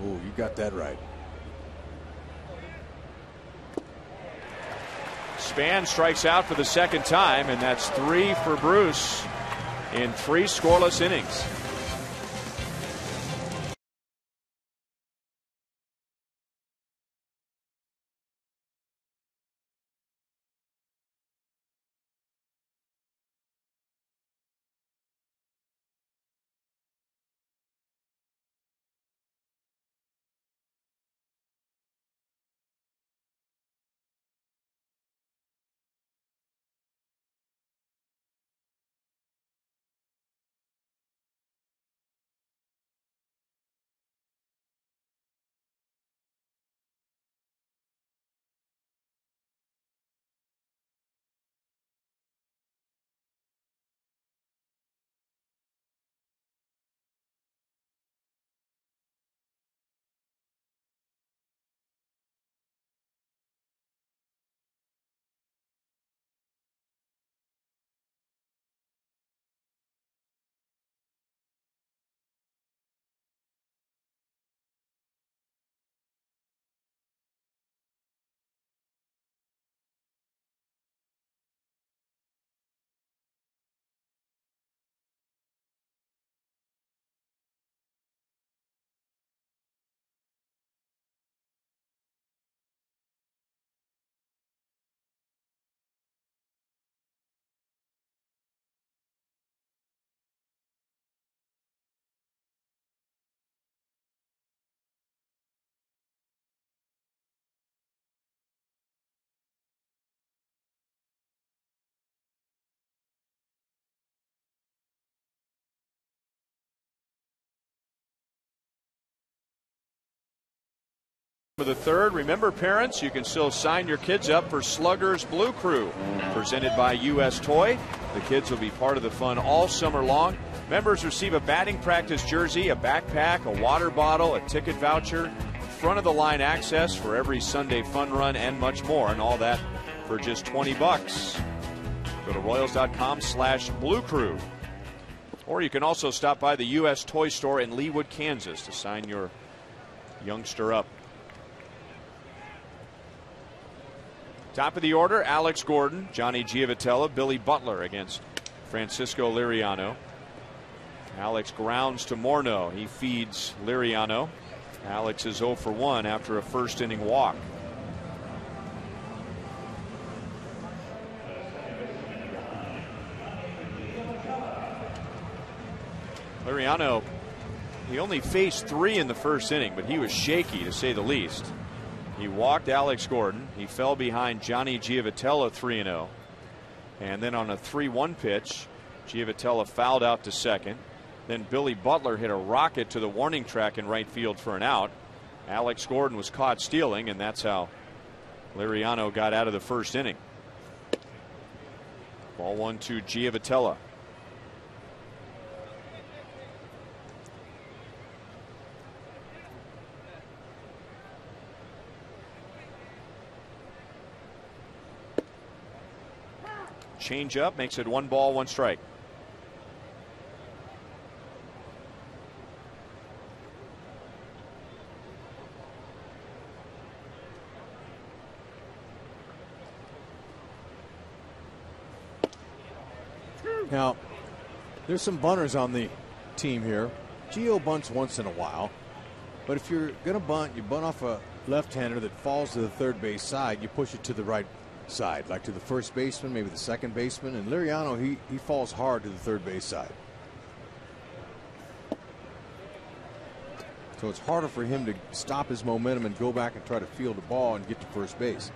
Oh, you got that right. Span strikes out for the second time, and that's 3 for Bruce in 3 scoreless innings. For the third, remember parents, you can still sign your kids up for Slugger's Blue Crew, presented by U.S. Toy. The kids will be part of the fun all summer long. Members receive a batting practice jersey, a backpack, a water bottle, a ticket voucher, front of the line access for every Sunday fun run, and much more, and all that for just $20. Go to Royals.com/Blue Crew. Or you can also stop by the U.S. Toy Store in Leawood, Kansas to sign your youngster up. Top of the order, Alex Gordon, Johnny Giavotella, Billy Butler against Francisco Liriano. Alex grounds to Morneau. He feeds Liriano. Alex is 0 for 1 after a first inning walk. Liriano, he only faced 3 in the first inning, but he was shaky to say the least. He walked Alex Gordon. He fell behind Johnny Giavotella 3-0. And then on a 3-1 pitch, Giavotella fouled out to second. Then Billy Butler hit a rocket to the warning track in right field for an out. Alex Gordon was caught stealing, and that's how Liriano got out of the first inning. Ball 1 to Giavotella. Change up makes it 1 ball, 1 strike. Now, there's some bunters on the team here. Gio bunts once in a while, but if you're going to bunt, you bunt off a left-hander that falls to the third base side, you push it to the right side, like to the first baseman, maybe the second baseman. And Liriano, he falls hard to the third base side. So it's harder for him to stop his momentum and go back and try to field the ball and get to first base.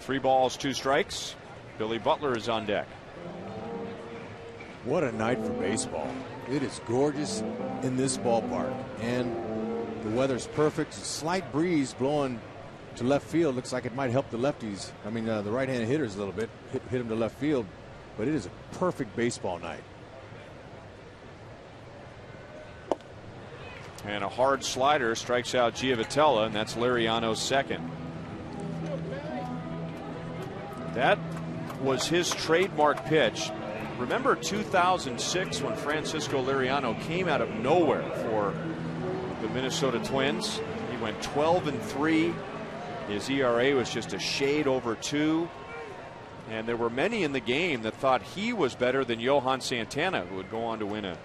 Three balls, 2 strikes. Billy Butler is on deck. What a night for baseball. It is gorgeous in this ballpark, and the weather's perfect. A slight breeze blowing to left field. Looks like it might help the lefties. I mean, the right-handed hitters a little bit. Hit them to left field, but it is a perfect baseball night. And a hard slider strikes out Giavotella, and that's Liriano's second. That was his trademark pitch. Remember 2006 when Francisco Liriano came out of nowhere for the Minnesota Twins? He went 12-3. His ERA was just a shade over 2. And there were many in the game that thought he was better than Johan Santana, who would go on to win a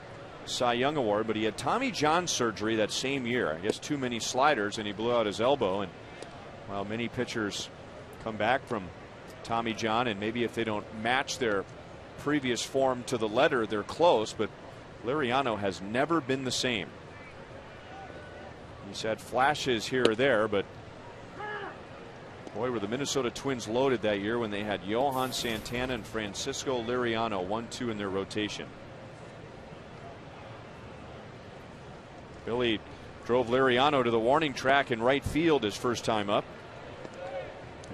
Cy Young Award. But he had Tommy John surgery that same year. I guess too many sliders, and he blew out his elbow. And while many pitchers come back from Tommy John, and maybe if they don't match their previous form to the letter, they're close, but Liriano has never been the same. He's had flashes here or there, but boy, were the Minnesota Twins loaded that year when they had Johan Santana and Francisco Liriano 1-2 in their rotation. Billy drove Liriano to the warning track in right field his first time up.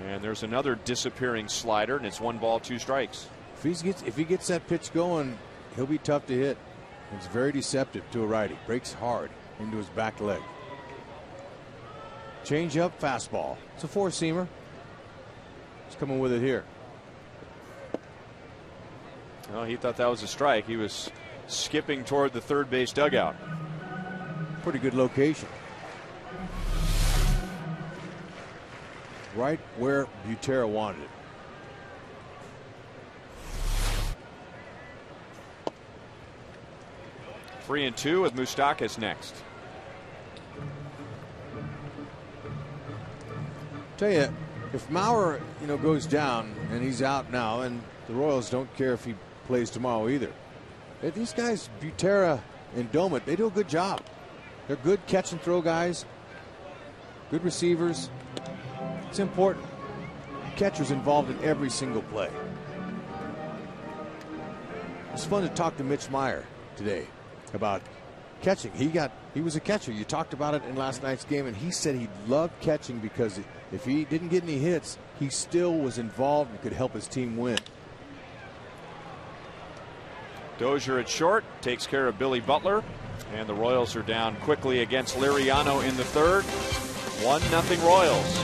And there's another disappearing slider, and it's 1 ball, 2 strikes. If he gets that pitch going, he'll be tough to hit. It's very deceptive to a righty. Breaks hard into his back leg. Change up, fastball. It's a 4-seamer. He's coming with it here. Well, he thought that was a strike. He was skipping toward the third base dugout. Pretty good location. Right where Butera wanted it. Three and 2 with Moustakas next. Tell you, if Maurer, goes down and he's out now, and the Royals don't care if he plays tomorrow either. These guys, Butera and Domet, they do a good job. They're good catch and throw guys, good receivers. It's important. catchers involved in every single play. It's fun to talk to Mitch Meyer today about catching. He was a catcher. You talked about it in last night's game, and he said he loved catching because if he didn't get any hits, he still was involved and could help his team win. Dozier at short takes care of Billy Butler, and the Royals are down quickly against Liriano in the third. 1-0 Royals.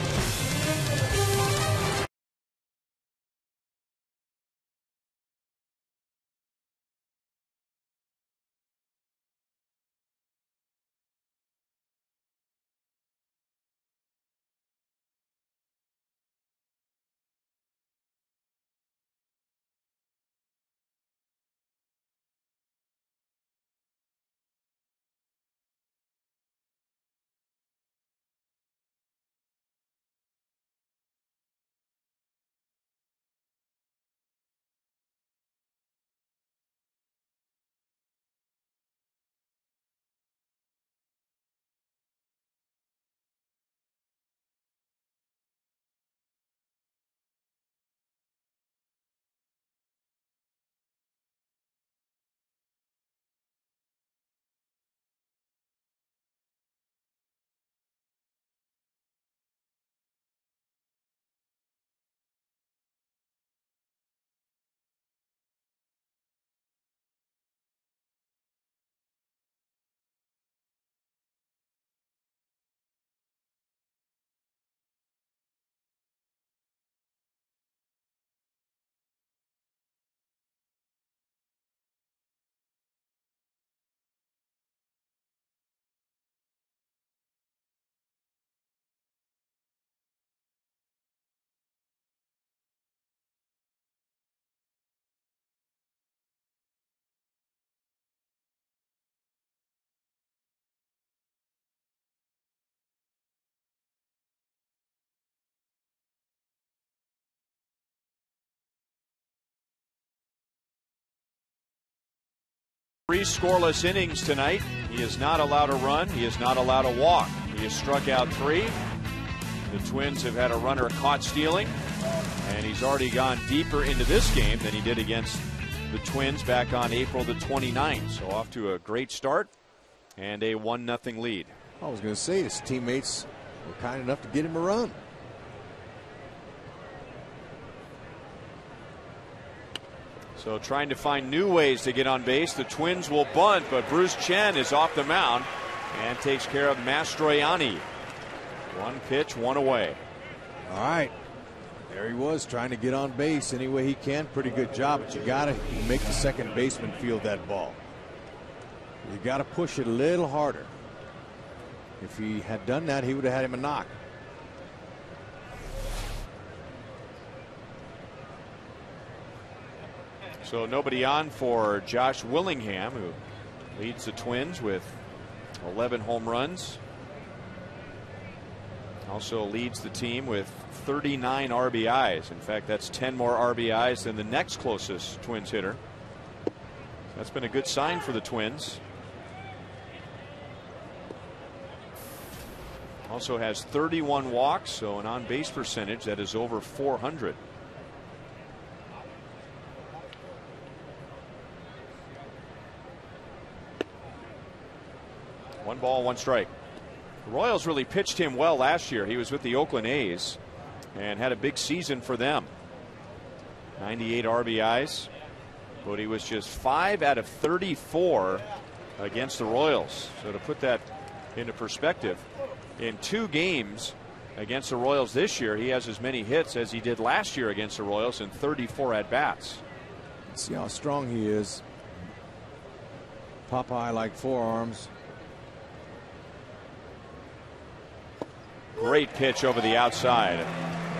Three scoreless innings tonight. He is not allowed to run. He is not allowed to walk. He has struck out 3. The Twins have had a runner caught stealing, and he's already gone deeper into this game than he did against the Twins back on April the 29th. So off to a great start and a 1-0 lead. I was going to say his teammates were kind enough to get him a run. So trying to find new ways to get on base. The Twins will bunt, but Bruce Chen is off the mound and takes care of Mastroianni. 1 pitch, 1 away. All right. There he was trying to get on base any way he can. Pretty good job, but you got to make the second baseman field that ball. You got to push it a little harder. If he had done that, he would have had him a knock. So nobody on for Josh Willingham, who leads the Twins with 11 home runs. Also leads the team with 39 RBIs. In fact, that's 10 more RBIs than the next closest Twins hitter. That's been a good sign for the Twins. Also has 31 walks, so an on-base percentage that is over 400. One ball, 1 strike. The Royals really pitched him well last year. He was with the Oakland A's and had a big season for them. 98 RBIs, but he was just 5 out of 34 against the Royals. So to put that into perspective, in 2 games against the Royals this year, he has as many hits as he did last year against the Royals in 34 at-bats. See how strong he is. Popeye-like forearms. Great pitch over the outside.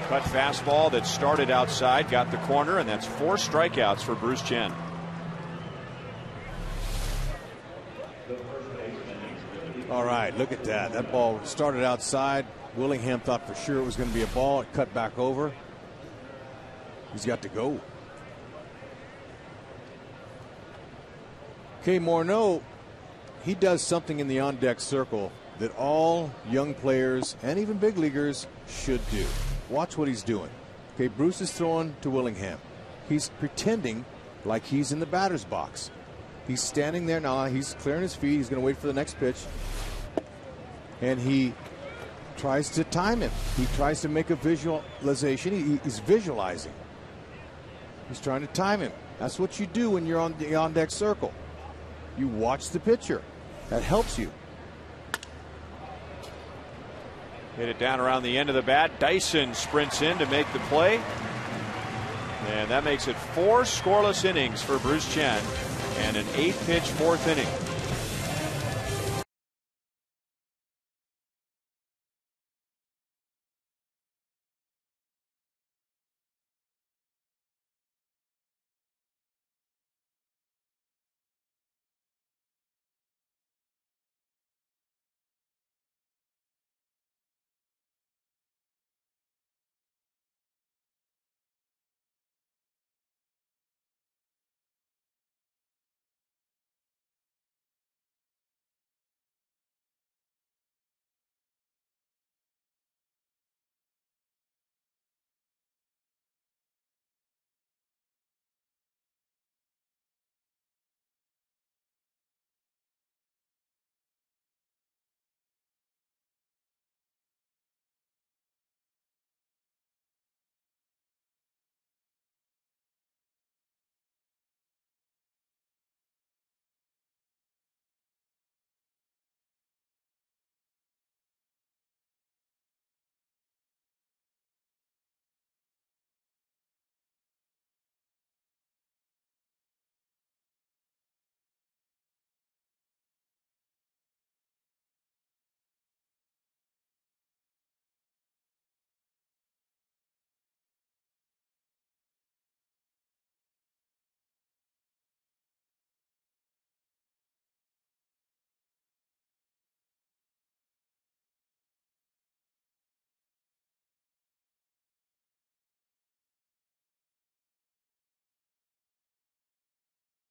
Cut fastball that started outside, got the corner, and that's 4 strikeouts for Bruce Chen. All right, look at that. That ball started outside. Willingham thought for sure it was going to be a ball. It cut back over. He's got to go. Okay, Morneau, he does something in the on-deck circle that all young players and even big leaguers should do. Watch what he's doing. Okay, Bruce is throwing to Willingham. He's pretending like he's in the batter's box. He's standing there now. He's clearing his feet. He's going to wait for the next pitch. And he tries to time him. He tries to make a visualization. He's visualizing. He's trying to time him. That's what you do when you're on the on-deck circle. You watch the pitcher. That helps you. Hit it down around the end of the bat. Dyson sprints in to make the play. And that makes it 4 scoreless innings for Bruce Chen and an 8-pitch 4th inning.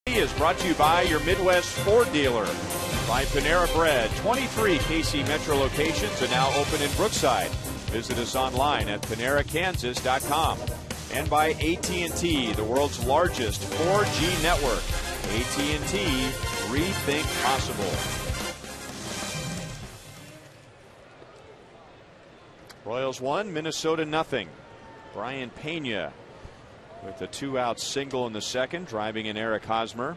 Is brought to you by your Midwest Ford dealer, by Panera Bread. 23 KC Metro locations are now open in Brookside. Visit us online at PaneraKansas.com. And by AT&T, the world's largest 4G network. AT&T, rethink possible. Royals 1, Minnesota nothing. Brian Peña with a 2-out single in the second, driving in Eric Hosmer.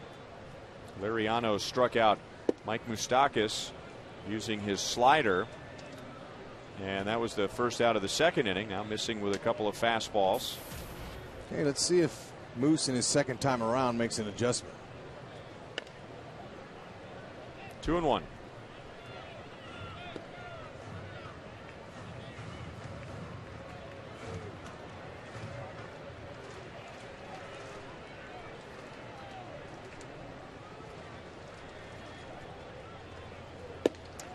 Liriano struck out Mike Moustakas using his slider. And that was the first out of the second inning. Now missing with a couple of fastballs. Okay, let's see if Moose in his second time around makes an adjustment. 2-1.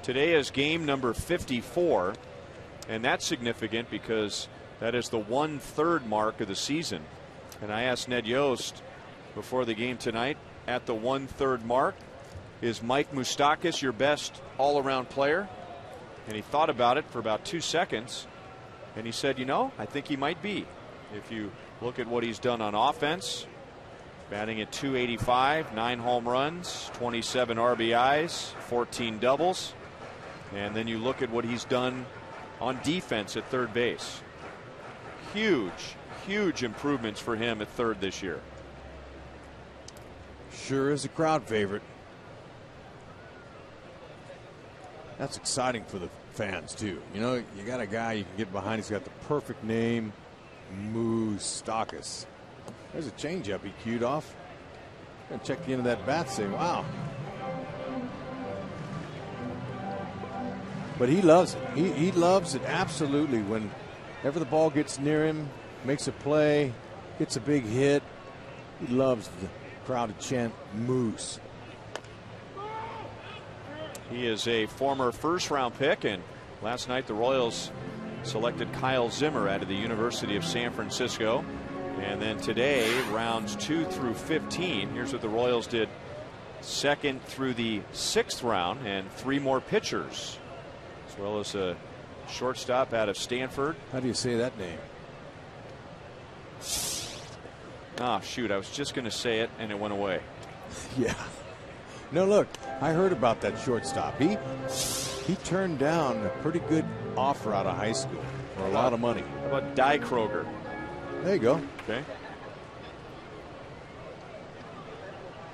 Today is game number 54, and that's significant because that is the 1/3 mark of the season. And I asked Ned Yost before the game tonight, at the 1/3 mark, is Mike Moustakas your best all-around player? And he thought about it for about 2 seconds, and he said, you know, I think he might be. If you look at what he's done on offense, batting at .285, 9 home runs, 27 RBIs, 14 doubles. And then you look at what he's done on defense at third base. Huge improvements for him at third this year. Sure is a crowd favorite. That's exciting for the fans too. You know, you got a guy you can get behind. He's got the perfect name, Moustakas. There's a changeup he cued off. Gonna check the end of that bat, say, wow. But he loves it. He loves it absolutely. Whenever the ball gets near him, makes a play, gets a big hit, he loves the crowd to chant Moose. He is a former first-round pick, and last night the Royals selected Kyle Zimmer out of the University of San Francisco. And then today, rounds 2 through 15. Here's what the Royals did 2nd through the 6th round, and 3 more pitchers, as well as a shortstop out of Stanford. How do you say that name? Oh, shoot. I was just going to say it, and it went away. Yeah. No, look, I heard about that shortstop. He turned down a pretty good offer out of high school for a lot of money. How about Die Kroger? There you go. Okay.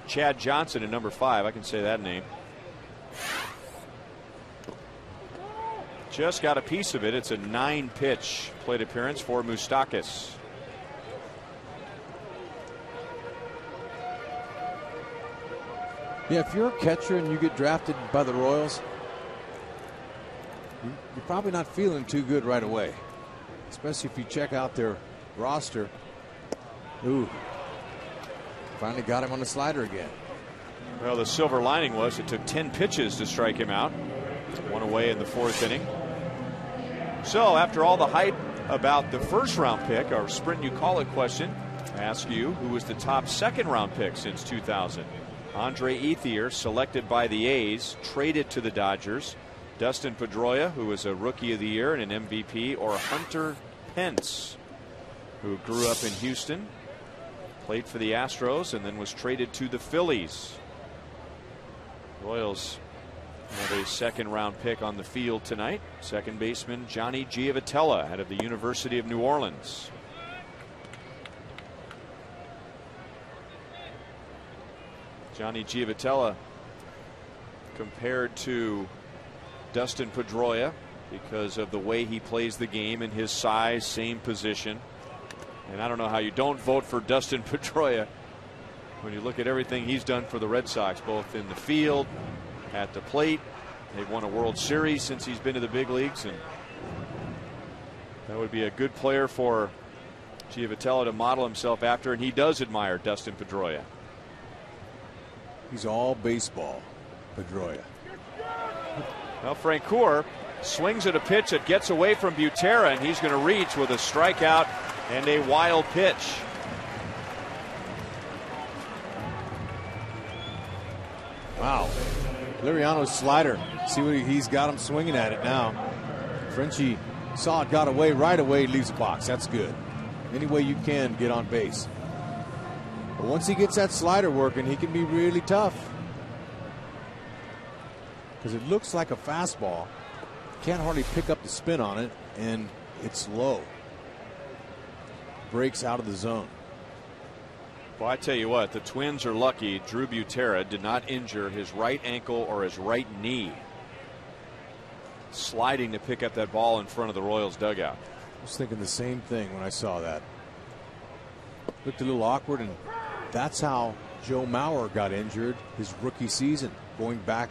Chad Johnson at number 5. I can say that name. Just got a piece of it. It's a 9-pitch plate appearance for Moustakas. Yeah, if you're a catcher and you get drafted by the Royals, you're probably not feeling too good right away, especially if you check out their roster. Ooh, finally got him on the slider again. Well, the silver lining was it took 10 pitches to strike him out. One away in the 4th inning. So after all the hype about the first-round pick, our Sprint You Call It question asks you who was the top second-round pick since 2000. Andre Ethier, selected by the A's, traded to the Dodgers. Dustin Pedroia, who was a Rookie of the Year and an MVP, or Hunter Pence, who grew up in Houston, played for the Astros, and then was traded to the Phillies. Royals have a second-round pick on the field tonight. Second baseman Johnny Giavotella out of the University of New Orleans. Johnny Giavotella compared to Dustin Pedroia because of the way he plays the game and his size, same position. And I don't know how you don't vote for Dustin Pedroia when you look at everything he's done for the Red Sox, both in the field, at the plate. They've won a World Series since he's been to the big leagues, and that would be a good player for Giavotella to model himself after, and he does admire Dustin Pedroia. He's all baseball, Pedroia. Well, Francoeur swings at a pitch that gets away from Butera, and he's going to reach with a strikeout and a wild pitch. Wow. Liriano's slider. See what he's got him swinging at it now. Frenchie saw it, got away right away, leaves the box. That's good. Any way you can get on base. But once he gets that slider working, he can be really tough. Because it looks like a fastball. Can't hardly pick up the spin on it, and it's low. Breaks out of the zone. Well, I tell you what, the Twins are lucky Drew Butera did not injure his right ankle or his right knee sliding to pick up that ball in front of the Royals dugout. I was thinking the same thing when I saw that. Looked a little awkward, and that's how Joe Mauer got injured his rookie season, going back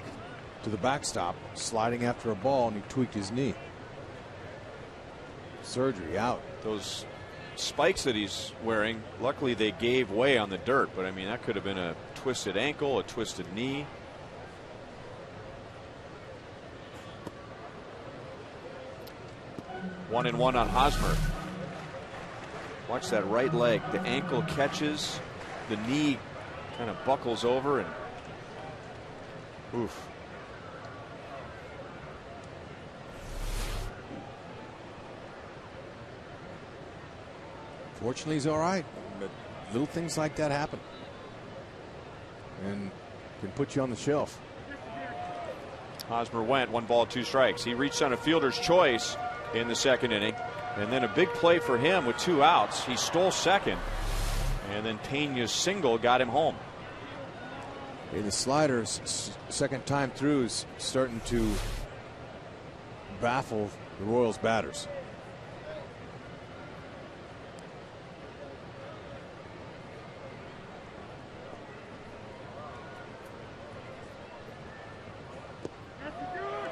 to the backstop, sliding after a ball, and he tweaked his knee. Surgery out. Those spikes that he's wearing, luckily they gave way on the dirt, but I mean that could have been a twisted ankle, a twisted knee. One and one on Hosmer. Watch that right leg. The ankle catches, the knee kind of buckles over, and oof. Fortunately, he's all right, but little things like that happen and can put you on the shelf. Hosmer went 1 ball 2 strikes. He reached on a fielder's choice in the 2nd inning, and then a big play for him with 2 outs. He stole second, and then Peña's single got him home. Hey, the slider, second time through, is starting to baffle the Royals batters.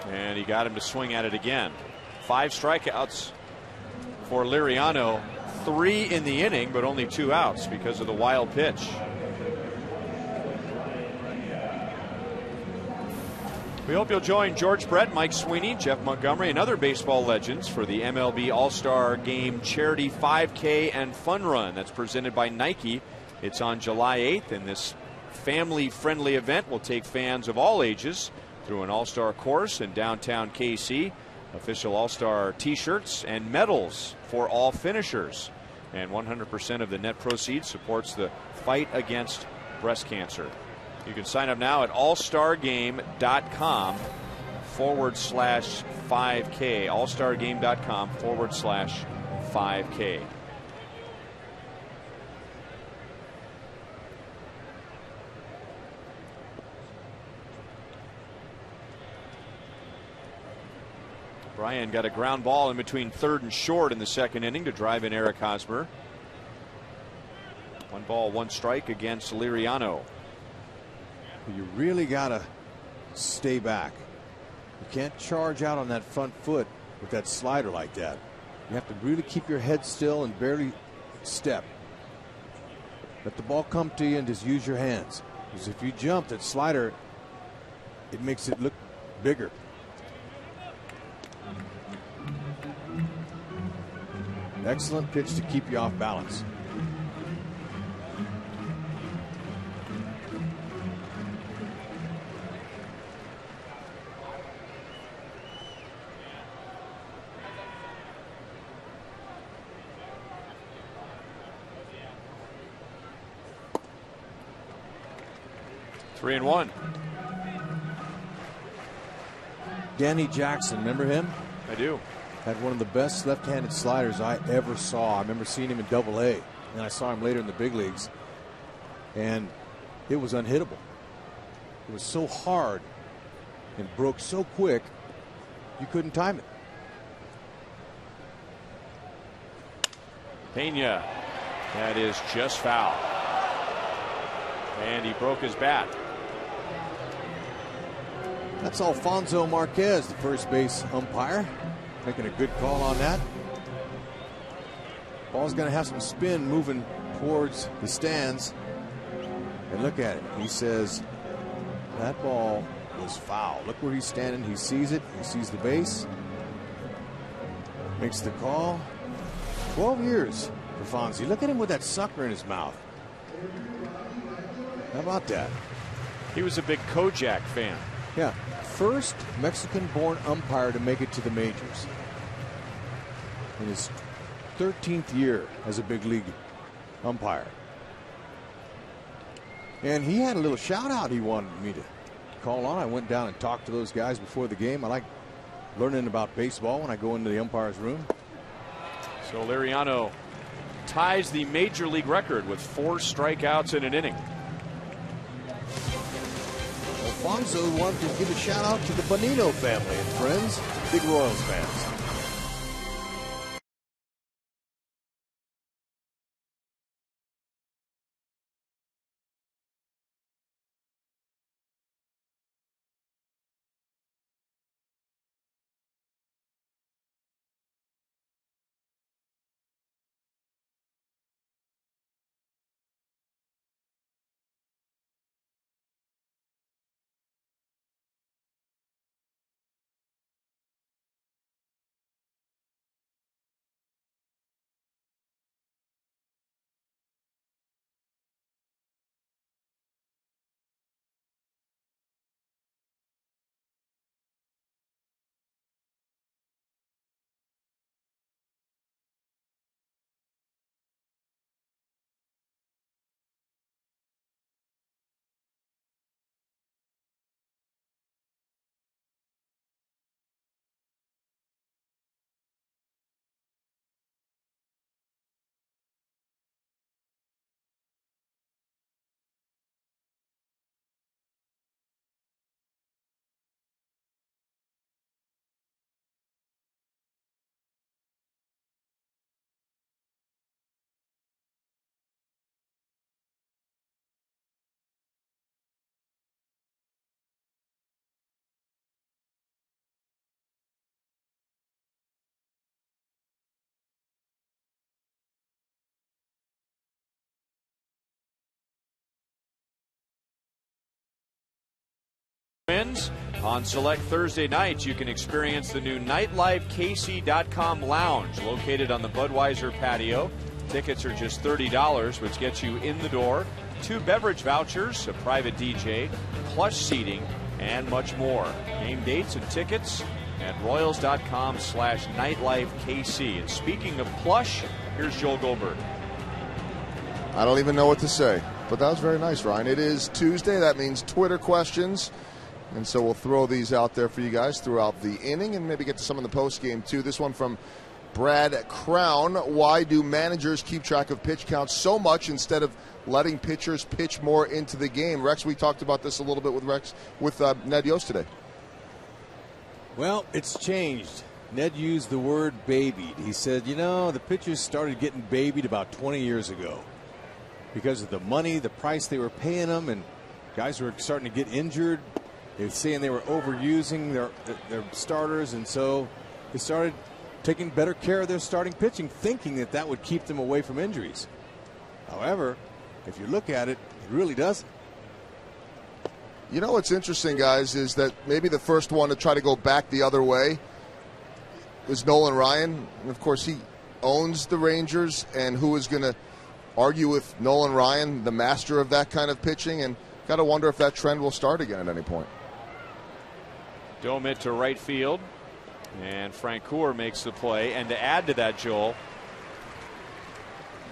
And he got him to swing at it again. 5 strikeouts for Liriano, 3 in the inning, but only 2 outs because of the wild pitch. We hope you'll join George Brett, Mike Sweeney, Jeff Montgomery, and other baseball legends for the MLB All-Star Game Charity 5K and Fun Run. That's presented by Nike. It's on July 8th, and this family-friendly event will take fans of all ages through an all-star course in downtown KC, official all-star t-shirts and medals for all finishers. And 100% of the net proceeds supports the fight against breast cancer. You can sign up now at allstargame.com/5K. allstargame.com/5K. Brian got a ground ball in between third and short in the second inning to drive in Eric Hosmer. 1 ball, 1 strike against Liriano. You really got to stay back. You can't charge out on that front foot with that slider like that. You have to really keep your head still and barely step. Let the ball come to you and just use your hands. Because if you jump that slider, it makes it look bigger. Excellent pitch to keep you off balance. Three and one. Danny Jackson, remember him? I do. Had one of the best left-handed sliders I ever saw. I remember seeing him in Double-A, and I saw him later in the big leagues, and it was unhittable. It was so hard and broke so quick you couldn't time it. Peña, that is just foul, and he broke his bat. That's Alfonso Marquez, the first base umpire, making a good call on that. Ball's going to have some spin moving towards the stands. And look at it. He says that ball was foul. Look where he's standing. He sees it. He sees the base. Makes the call. 12 years for Fonzie. Look at him with that sucker in his mouth. How about that? He was a big Kojak fan. Yeah. First Mexican-born umpire to make it to the majors in his 13th year as a big league umpire. And he had a little shout out he wanted me to call on. I went down and talked to those guys before the game. I like learning about baseball when I go into the umpire's room. So Liriano ties the major league record with 4 strikeouts in an inning. Alfonso wanted to give a shout out to the Bonino family and friends, big Royals fans. On select Thursday nights, you can experience the new NightLifeKC.com lounge located on the Budweiser patio. Tickets are just $30, which gets you in the door. 2 beverage vouchers, a private DJ, plush seating, and much more. Game dates and tickets at Royals.com/NightLifeKC. And speaking of plush, Here's Joel Goldberg. I don't even know what to say, but that was very nice, Ryan. It is Tuesday. That means Twitter questions. And so we'll throw these out there for you guys throughout the inning and maybe get to some in the post game, too. This one from Brad Crown. Why do managers keep track of pitch counts so much instead of letting pitchers pitch more into the game? Rex, we talked about this a little bit with Ned Yost today. Well, it's changed. Ned used the word babied. He said, the pitchers started getting babied about 20 years ago because of the money, the price they were paying them, and guys were starting to get injured. They were saying they were overusing their starters, and so they started taking better care of their starting pitching, thinking that would keep them away from injuries. However, if you look at it, it really doesn't. You know what's interesting, guys, is that maybe the first one to try to go back the other way was Nolan Ryan. And of course, he owns the Rangers, and who is going to argue with Nolan Ryan, the master of that kind of pitching? And got to wonder if that trend will start again at any point. Domit to right field, and Francoeur makes the play. And to add to that, Joel,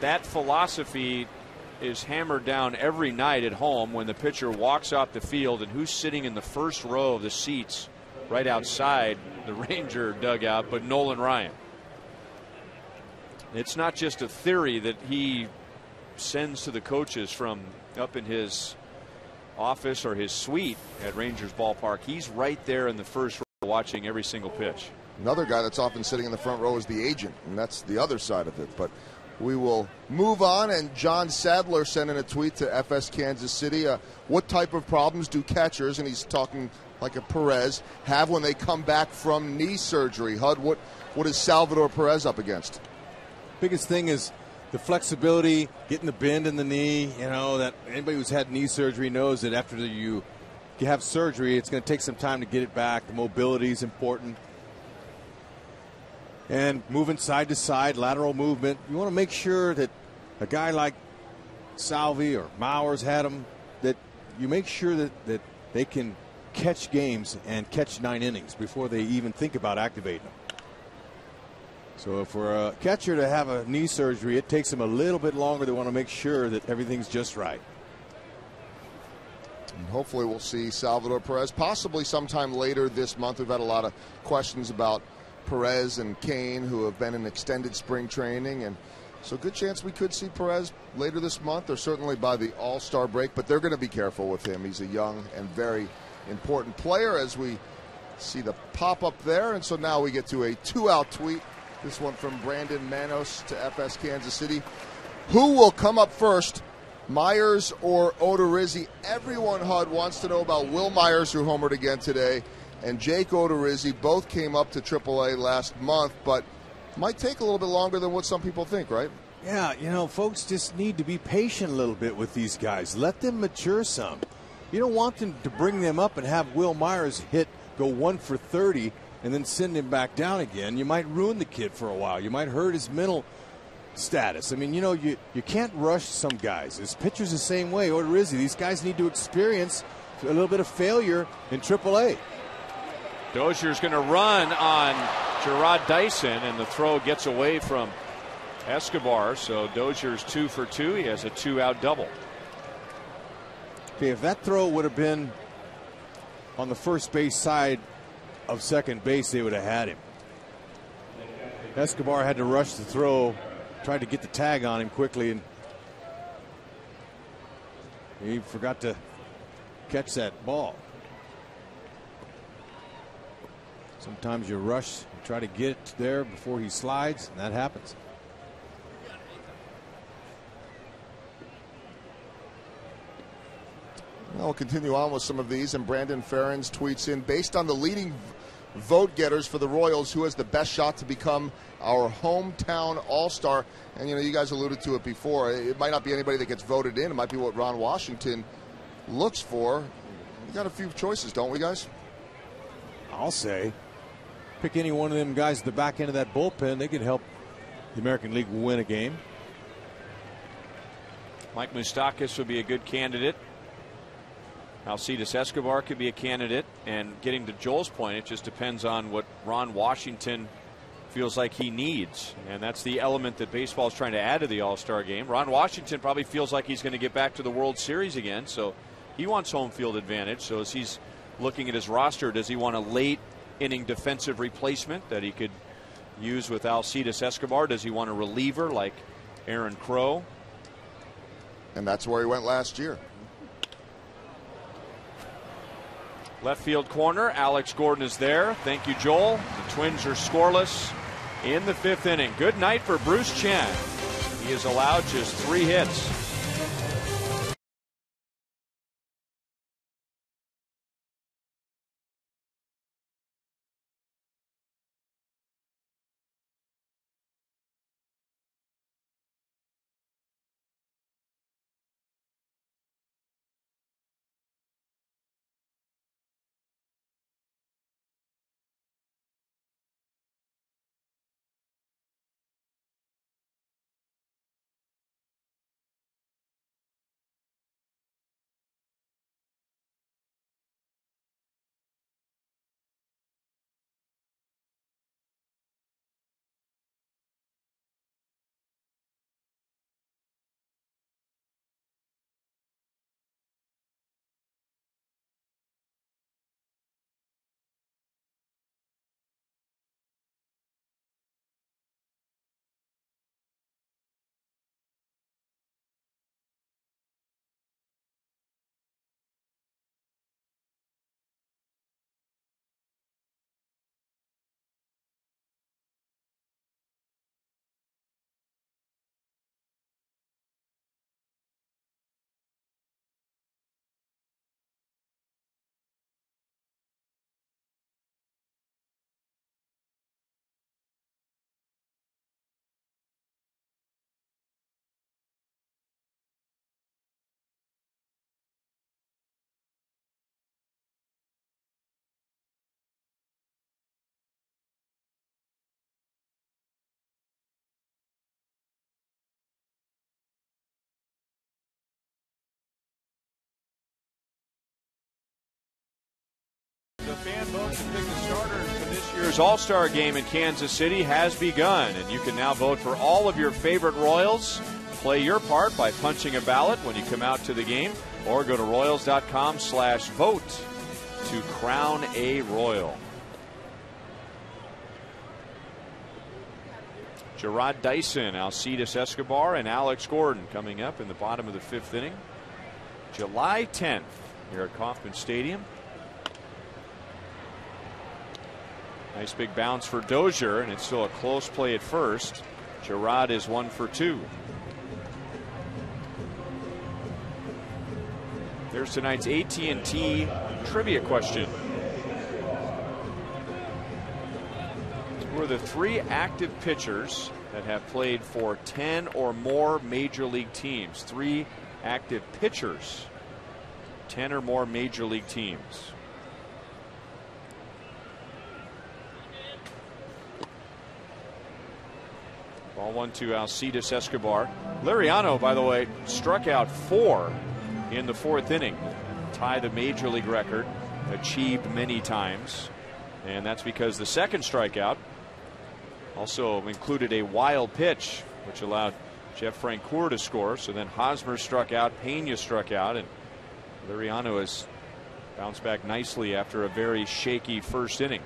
that philosophy is hammered down every night at home when the pitcher walks off the field, and who's sitting in the first row of the seats right outside the Ranger dugout but Nolan Ryan. It's not just a theory that he sends to the coaches from up in his office or his suite at Rangers ballpark. He's right there in the first row watching every single pitch. Another guy that's often sitting in the front row is the agent, and that's the other side of it. But we will move on, and John Sadler sent in a tweet to FS Kansas City. What type of problems do catchers, and he's talking like a Perez, have when they come back from knee surgery? Hud, what is Salvador Perez up against? Biggest thing is the flexibility, getting the bend in the knee. That anybody who's had knee surgery knows that after you have surgery, it's going to take some time to get it back. The mobility is important. And moving side to side, lateral movement. You want to make sure that a guy like Salvi or Mowers had him, that you make sure that they can catch games and catch 9 innings before they even think about activating them. So for a catcher to have a knee surgery, it takes them a little bit longer. They want to make sure that everything's just right. And hopefully we'll see Salvador Perez possibly sometime later this month. We've had a lot of questions about Perez and Kane, who have been in extended spring training, and so good chance we could see Perez later this month or certainly by the All-Star break, but they're going to be careful with him. He's a young and very important player, as we see the pop-up there. And so now we get to a 2-out tweet. This one from Brandon Manos to FS Kansas City. Who will come up first, Myers or Odorizzi? Everyone, Hud, wants to know about Will Myers, who homered again today, and Jake Odorizzi. Both came up to AAA last month, but might take a little bit longer than what some people think, right? Yeah, folks just need to be patient a little bit with these guys. Let them mature some. You don't want them to bring them up and have Will Myers go 1 for 30 and then send him back down again. You might ruin the kid for a while. You might hurt his mental status. I mean, you can't rush some guys. His pitcher's the same way. Odorizzi, these guys need to experience a little bit of failure in AAA. Dozier's going to run on Gerard Dyson, and the throw gets away from Escobar. So Dozier's 2 for 2. He has a 2-out double. Okay, if that throw would have been on the first base side of second base, they would have had him. Escobar had to rush the throw, tried to get the tag on him quickly, and he forgot to catch that ball. Sometimes you rush and try to get it there before he slides, and that happens. We'll continue on with some of these, and Brandon Ferens tweets in, based on the leading vote getters for the Royals, who has the best shot to become our hometown All-Star? And you guys alluded to it before. It might not be anybody that gets voted in. It might be what Ron Washington looks for. We got a few choices, don't we, guys? I'll say pick any one of them guys at the back end of that bullpen. They could help the American League win a game. Mike Moustakas would be a good candidate. Alcides Escobar could be a candidate. And getting to Joel's point, it just depends on what Ron Washington feels like he needs, and that's the element that baseball is trying to add to the All-Star game. Ron Washington probably feels like he's going to get back to the World Series again, so he wants home field advantage. So as he's looking at his roster, does he want a late inning defensive replacement that he could use with Alcides Escobar? Does he want a reliever like Aaron Crow? And that's where he went last year. Left field corner, Alex Gordon is there. Thank you, Joel. The Twins are scoreless in the 5th inning. Good night for Bruce Chen. He has allowed just 3 hits. The fan vote to pick the starters for this year's All-Star game in Kansas City has begun, and you can now vote for all of your favorite Royals. Play your part by punching a ballot when you come out to the game, or go to Royals.com/vote to crown a Royal. Gerard Dyson, Alcides Escobar, and Alex Gordon coming up in the bottom of the 5th inning. July 10th here at Kauffman Stadium. Nice big bounce for Dozier, and it's still a close play at first. Gerard is 1 for 2. There's tonight's AT&T trivia question. Who are the 3 active pitchers that have played for 10 or more major league teams? 3 active pitchers, 10 or more major league teams. Ball 1 to Alcides Escobar. Liriano, by the way, struck out 4 in the 4th inning. Tie the major league record, achieved many times. And that's because the second strikeout also included a wild pitch, which allowed Jeff Francoeur to score. So then Hosmer struck out, Peña struck out, and Liriano has bounced back nicely after a very shaky first inning.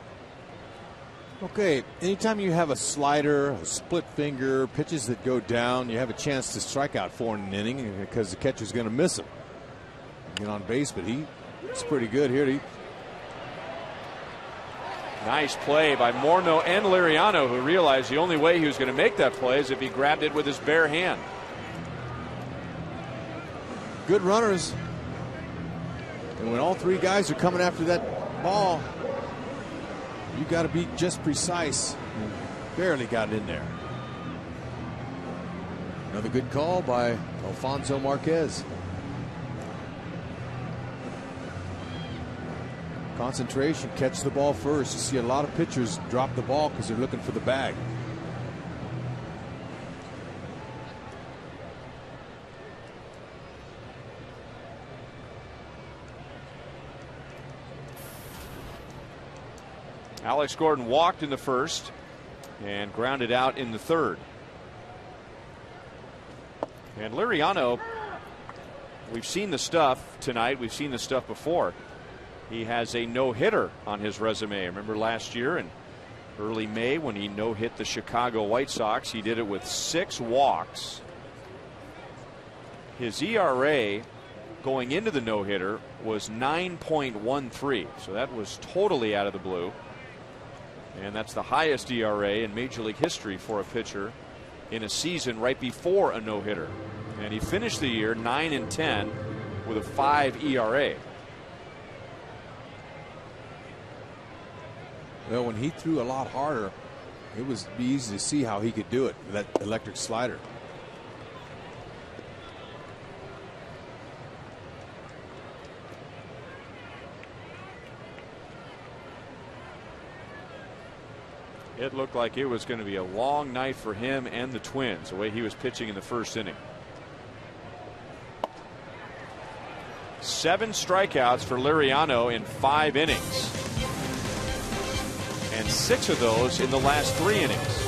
Okay, anytime you have a slider, a split finger, pitches that go down, you have a chance to strike out 4 in an inning because the catcher's going to miss him. Get on base, but he's pretty good here. Nice play by Morneau and Liriano, who realized the only way he was going to make that play is if he grabbed it with his bare hand. Good runners. And when all 3 guys are coming after that ball, you got to be just precise. Barely got it in there. Another good call by Alfonso Marquez. Concentration, catch the ball first. You see a lot of pitchers drop the ball because they're looking for the bag. Alex Gordon walked in the first. and grounded out in the third. And Liriano, we've seen the stuff tonight. We've seen the stuff before. He has a no-hitter on his resume. Remember last year in early May when he no-hit the Chicago White Sox? He did it with 6 walks. His ERA going into the no-hitter was 9.13, so that was totally out of the blue. And that's the highest ERA in Major League history for a pitcher in a season right before a no-hitter. And he finished the year 9-10 with a 5 ERA. Well, when he threw a lot harder, it was easy to see how he could do it with that electric slider. It looked like it was going to be a long night for him and the Twins, the way he was pitching in the first inning. 7 strikeouts for Liriano in 5 innings. And 6 of those in the last 3 innings.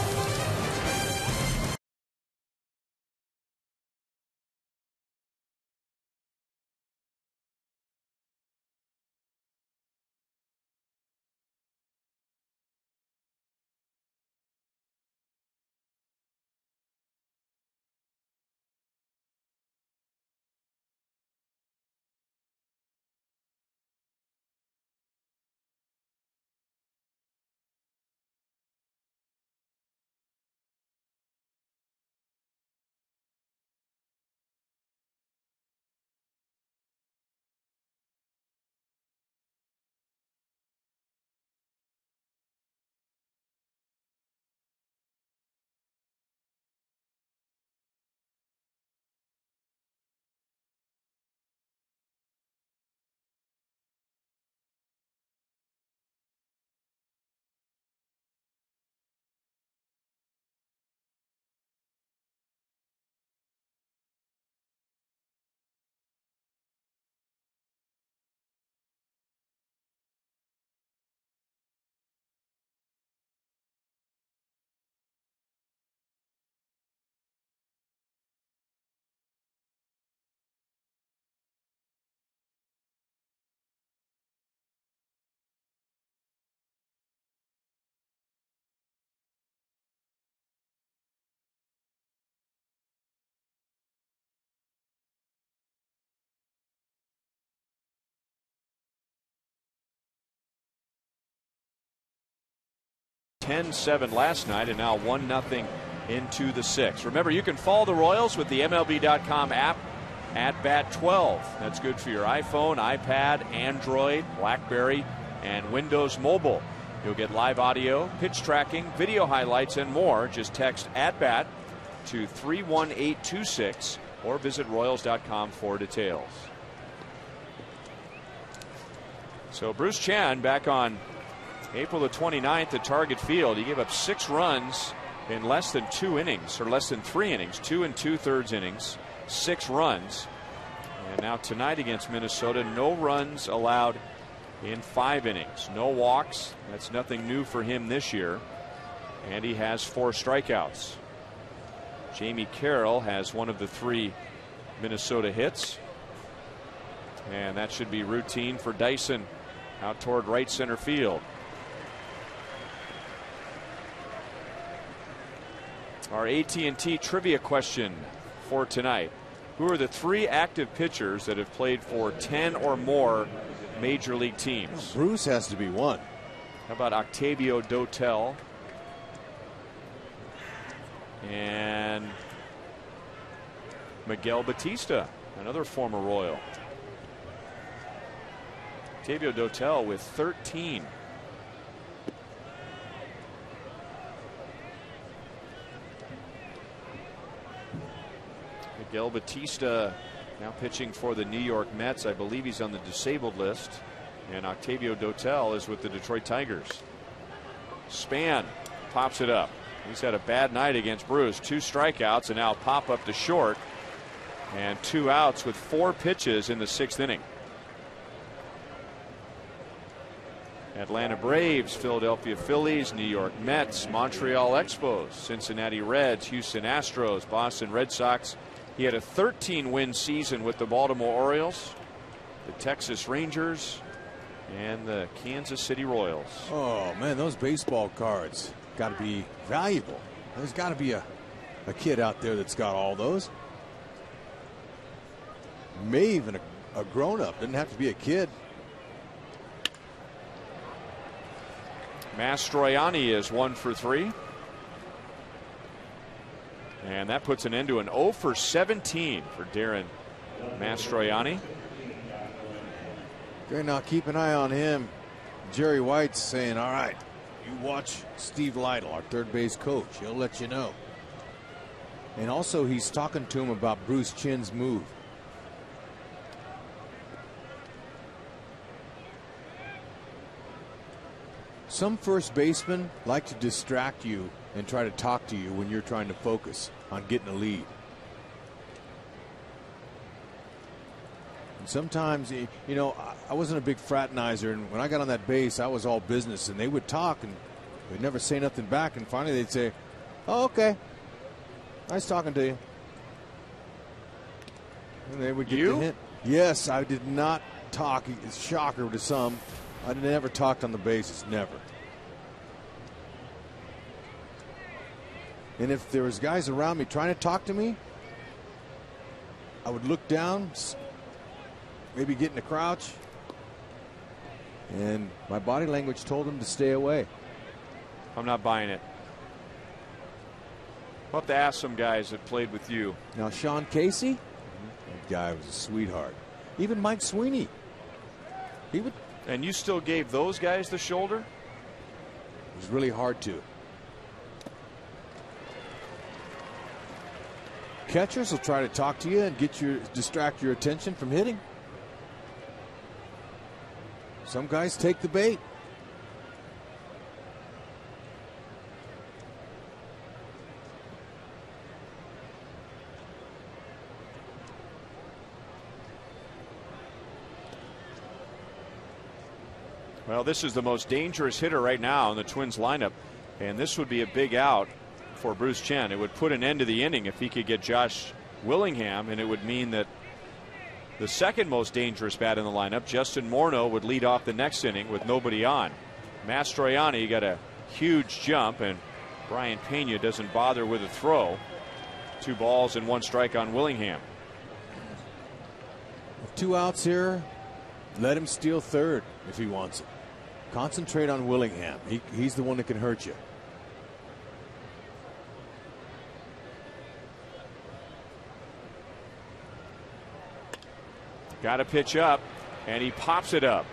(10-7) last night, and now 1-0 into the 6th. Remember, you can follow the Royals with the MLB.com app at @BAT12. That's good for your iPhone, iPad, Android, BlackBerry, and Windows Mobile. You'll get live audio, pitch tracking, video highlights, and more. Just text @BAT to 31826 or visit Royals.com for details. So Bruce Chen back on April the 29th at Target Field. He gave up 6 runs in less than 2 innings, or less than 3 innings, 2 2/3 innings, 6 runs. And now tonight against Minnesota, no runs allowed in 5 innings, no walks. That's nothing new for him this year. And he has 4 strikeouts. Jamie Carroll has one of the 3 Minnesota hits. And that should be routine for Dyson out toward right center field. Our AT&T trivia question for tonight. Who are the 3 active pitchers that have played for 10 or more major league teams? Bruce has to be one. How about Octavio Dotel and Miguel Batista, another former Royal? Octavio Dotel with 13. Miguel Batista now pitching for the New York Mets. I believe he's on the disabled list. And Octavio Dotel is with the Detroit Tigers. Span pops it up. He's had a bad night against Bruce. 2 strikeouts and now pop up to short. And 2 outs with 4 pitches in the 6th inning. Atlanta Braves, Philadelphia Phillies, New York Mets, Montreal Expos, Cincinnati Reds, Houston Astros, Boston Red Sox. He had a 13-win season with the Baltimore Orioles, the Texas Rangers, and the Kansas City Royals. Oh, man, those baseball cards got to be valuable. There's got to be a kid out there that's got all those. Maybe even a grown-up. Doesn't have to be a kid. Mastroianni is 1 for 3. And that puts an end to an 0 for 17 for Darren Mastroianni. Okay, now keep an eye on him. Jerry White's saying, all right, you watch Steve Lytle, our third base coach. He'll let you know. And also he's talking to him about Bruce Chin's move. Some first basemen like to distract you and try to talk to you when you're trying to focus on getting a lead. And sometimes, you know, I wasn't a big fraternizer, and when I got on that base, I was all business, and they would talk and they'd never say nothing back, and finally they'd say, oh, okay, nice talking to you. And they would get the hint. Yes, I did not talk. It's a shocker to some. I never talked on the bases, never. And if there was guys around me trying to talk to me, I would look down, maybe get in a crouch, and my body language told them to stay away. I'm not buying it. I'll have to ask some guys that played with you. Now, Sean Casey, that guy was a sweetheart. Even Mike Sweeney, he would. And you still gave those guys the shoulder? It was really hard to. Catchers will try to talk to you and distract your attention from hitting. Some guys take the bait. Well, this is the most dangerous hitter right now in the Twins lineup, and this would be a big out for Bruce Chen. It would put an end to the inning if he could get Josh Willingham, and it would mean that the second most dangerous bat in the lineup, Justin Morneau, would lead off the next inning with nobody on. Mastroianni got a huge jump, and Brian Peña doesn't bother with a throw. 2 balls and 1 strike on Willingham. With 2 outs here, let him steal third if he wants it. Concentrate on Willingham. He's the one that can hurt you. Got to pitch up, and he pops it up.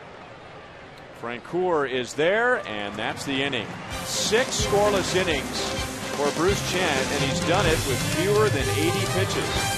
Francoeur is there, and that's the inning. 6 scoreless innings for Bruce Chen, and he's done it with fewer than 80 pitches.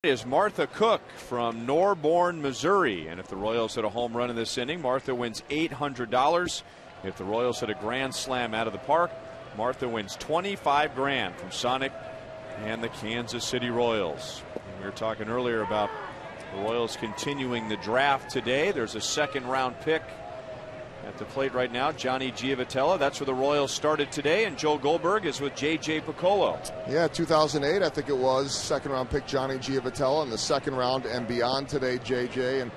Is Martha Cook from Norborn, Missouri. And if the Royals hit a home run in this inning, Martha wins $800. If the Royals hit a grand slam out of the park, Martha wins $25,000 from Sonic and the Kansas City Royals. And we were talking earlier about the Royals continuing the draft today. There's a second-round pick at the plate right now, Johnny Giavotella. That's where the Royals started today, and Joe Goldberg is with J.J. Piccolo. Yeah, 2008, I think it was, second-round pick Johnny Giavotella in the second round and beyond today, J.J. And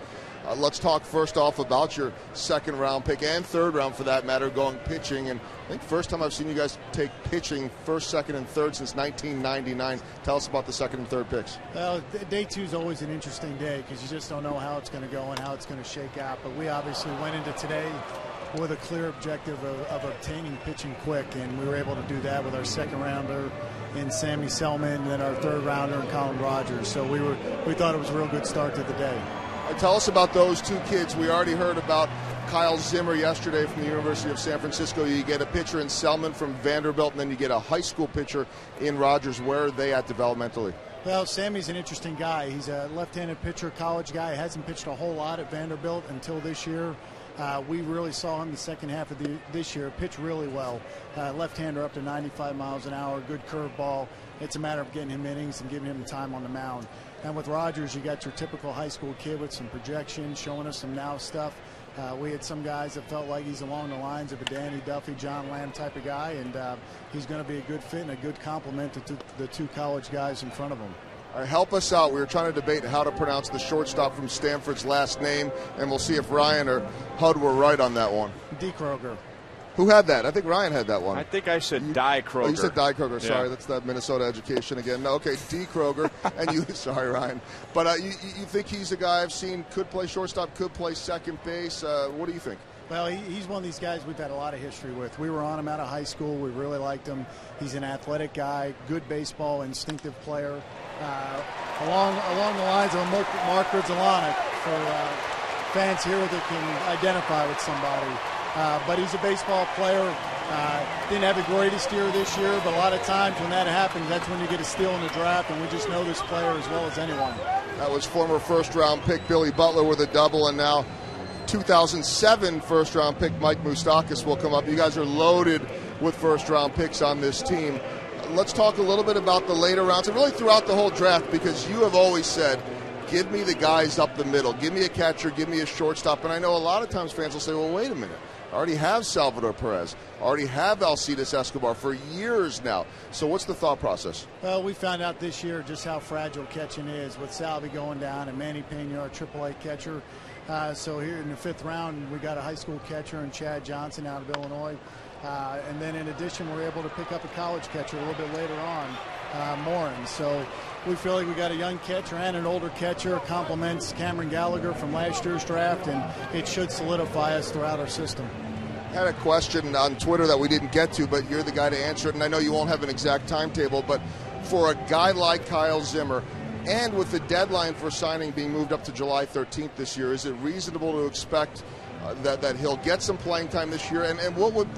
let's talk first off about your second-round pick and third round, for that matter, going pitching. And I think first time I've seen you guys take pitching first, second, and third since 1999. Tell us about the second and third picks. Well, day two is always an interesting day because you just don't know how it's going to go and how it's going to shake out. But we obviously went into today with a clear objective of obtaining pitching quick, and we were able to do that with our second rounder in Sammy Selman, and then our third rounder in Colin Rogers. So we thought it was a real good start to the day. Tell us about those two kids. We already heard about Kyle Zimmer yesterday from the University of San Francisco. You get a pitcher in Selman from Vanderbilt, and then you get a high school pitcher in Rogers. Where are they at developmentally? Well, Sammy's an interesting guy. He's a left-handed pitcher, college guy. He hasn't pitched a whole lot at Vanderbilt until this year. We really saw him the second half of this year pitch really well. Left-hander up to 95 miles an hour, good curveball. It's a matter of getting him innings and giving him time on the mound. And with Rogers, you got your typical high school kid with some projection, showing us some now stuff. We had some guys that felt like he's along the lines of a Danny Duffy, John Lamb type of guy, and he's going to be a good fit and a good complement to the two college guys in front of him. All right, help us out. We were trying to debate how to pronounce the shortstop from Stanford's last name, and we'll see if Ryan or Hud were right on that one. D. Kroger. Who had that? I think Ryan had that one. I think I said Die Kroger. Oh, you said Die Kroger. Yeah. Sorry, that's that Minnesota education again. No, okay, D. Kroger. And you, sorry, Ryan. But you think he's a guy I've seen could play shortstop, could play second base. What do you think? Well, he's one of these guys we've had a lot of history with. We were on him out of high school. We really liked him. He's an athletic guy, good baseball, instinctive player. Along the lines of Mark Rizalonic for fans here that can identify with somebody. But he's a baseball player. Didn't have the greatest year this year, but a lot of times when that happens, that's when you get a steal in the draft, and we just know this player as well as anyone. That was former first-round pick Billy Butler with a double, and now 2007 first-round pick Mike Moustakas will come up. You guys are loaded with first-round picks on this team. Let's talk a little bit about the later rounds, and really throughout the whole draft, because you have always said, give me the guys up the middle. Give me a catcher, give me a shortstop. And I know a lot of times fans will say, well, wait a minute. I already have Salvador Perez. I already have Alcides Escobar for years now. So what's the thought process? Well, we found out this year just how fragile catching is with Salvi going down and Manny Peña, our AAA catcher. So here in the fifth round, we got a high school catcher and Chad Johnson out of Illinois. And then in addition, we're able to pick up a college catcher a little bit later on, Morin. So we feel like we got a young catcher and an older catcher, complements Cameron Gallagher from last year's draft, and it should solidify us throughout our system. I had a question on Twitter that we didn't get to, but you're the guy to answer it, and I know you won't have an exact timetable, but for a guy like Kyle Zimmer, and with the deadline for signing being moved up to July 13th this year, is it reasonable to expect that he'll get some playing time this year? And what would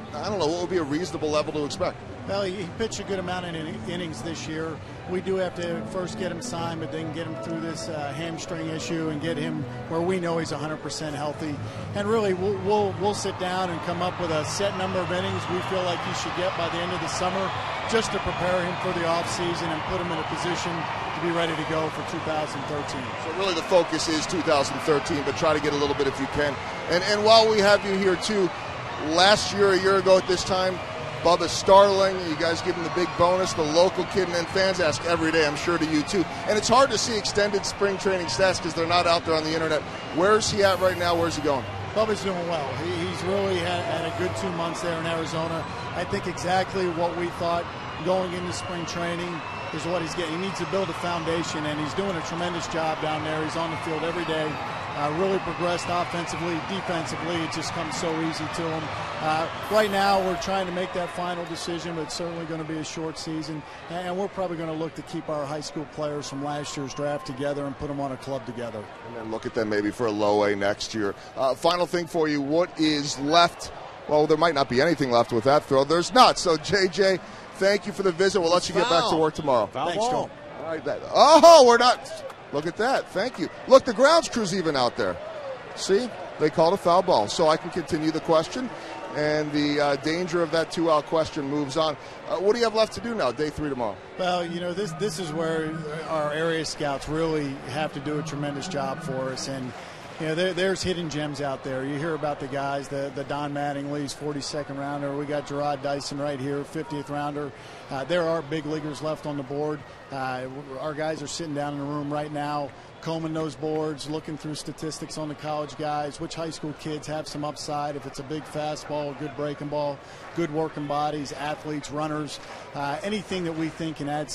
be a reasonable level to expect? Well, he pitched a good amount of innings this year. We do have to first get him signed, but then get him through this hamstring issue and get him where we know he's 100% healthy. And really, we'll sit down and come up with a set number of innings we feel like he should get by the end of the summer, just to prepare him for the offseason and put him in a position to be ready to go for 2013. So really the focus is 2013, but try to get a little bit if you can. And while we have you here too, last year, a year ago at this time, Bubba Starling, you guys give him the big bonus, the local kid, and then fans ask every day, I'm sure to you too. And it's hard to see extended spring training stats because they're not out there on the internet. Where's he at right now? Where's he going? Bubba's doing well. He's really had a good 2 months there in Arizona. I think exactly what we thought going into spring training is what he's getting. He needs to build a foundation, and he's doing a tremendous job down there. He's on the field every day. Really progressed offensively, defensively. It just comes so easy to him. Right now, we're trying to make that final decision, but it's certainly going to be a short season. And we're probably going to look to keep our high school players from last year's draft together and put them on a club together. And then look at them maybe for a low A next year. Final thing for you, what is left? Well, there might not be anything left with that throw. There's not. So, JJ, thank you for the visit. We'll let you get back to work tomorrow. Thanks, Joel. All right. We're not. Look at that. Thank you. Look, the grounds crew's even out there. See? They called a foul ball. So I can continue the question, and the danger of that 2-out question moves on. What do you have left to do now, day 3 tomorrow? Well, this is where our area scouts really have to do a tremendous job for us. And, there's hidden gems out there. You hear about the guys, the Don Mattingly's 42nd rounder. We got Gerard Dyson right here, 50th rounder. There are big leaguers left on the board. Our guys are sitting down in the room right now, combing those boards, looking through statistics on the college guys, which high school kids have some upside. If it's a big fastball, good breaking ball, good working bodies, athletes, runners, anything that we think can add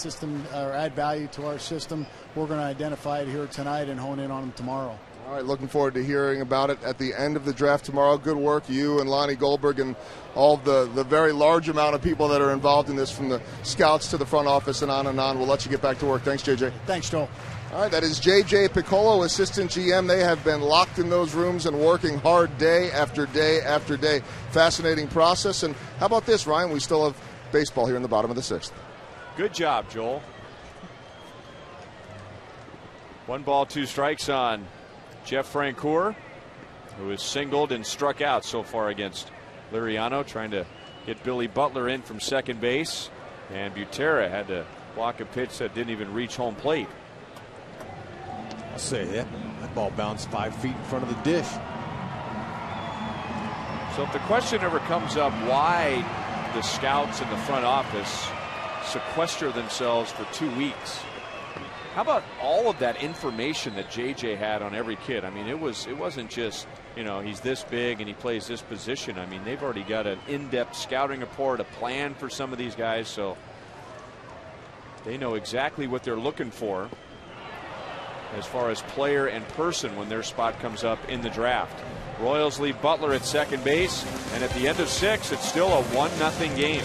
value to our system, we're going to identify it here tonight and hone in on them tomorrow. All right, looking forward to hearing about it at the end of the draft tomorrow. Good work, you and Lonnie Goldberg and all the very large amount of people that are involved in this, from the scouts to the front office and on and on. We'll let you get back to work. Thanks, JJ. Thanks, Joel. All right, that is JJ Piccolo, assistant GM. They have been locked in those rooms and working hard day after day after day. Fascinating process. And how about this, Ryan? We still have baseball here in the bottom of the 6th. Good job, Joel. 1 ball, 2 strikes on Jeff Francoeur, who has singled and struck out so far against Liriano, trying to get Billy Butler in from second base. And Butera had to block a pitch that didn't even reach home plate. I'll say that ball bounced 5 feet in front of the dish. So if the question ever comes up why the scouts in the front office sequester themselves for 2 weeks, how about all of that information that JJ had on every kid? I mean, it wasn't just, he's this big and he plays this position. I mean, they've already got an in-depth scouting report, a plan for some of these guys, so they know exactly what they're looking for as far as player and person when their spot comes up in the draft. Royals leave Butler at second base, and at the end of 6, it's still a 1-0 game.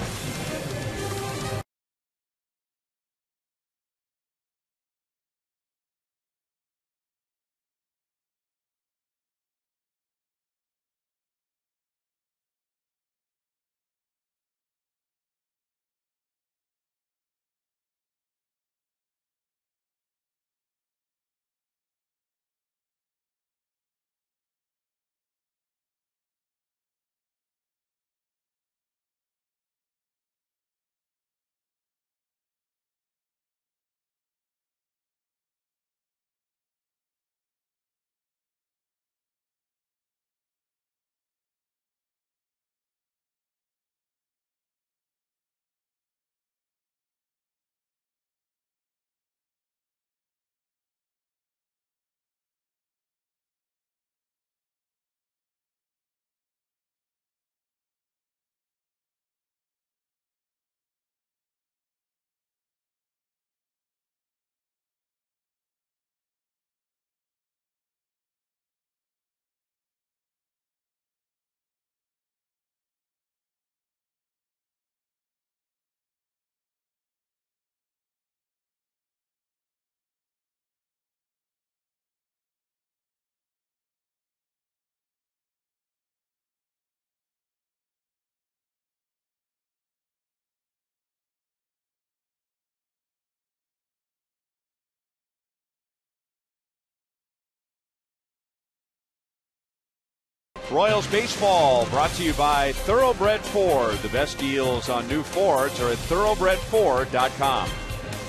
Royals baseball brought to you by Thoroughbred Ford. The best deals on new Fords are at thoroughbredford.com.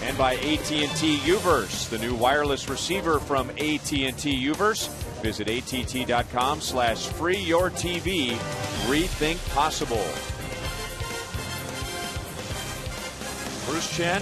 And by AT&T Uverse, the new wireless receiver from AT&T Uverse. Visit att.com/freeyourtv. Rethink possible. Bruce Chen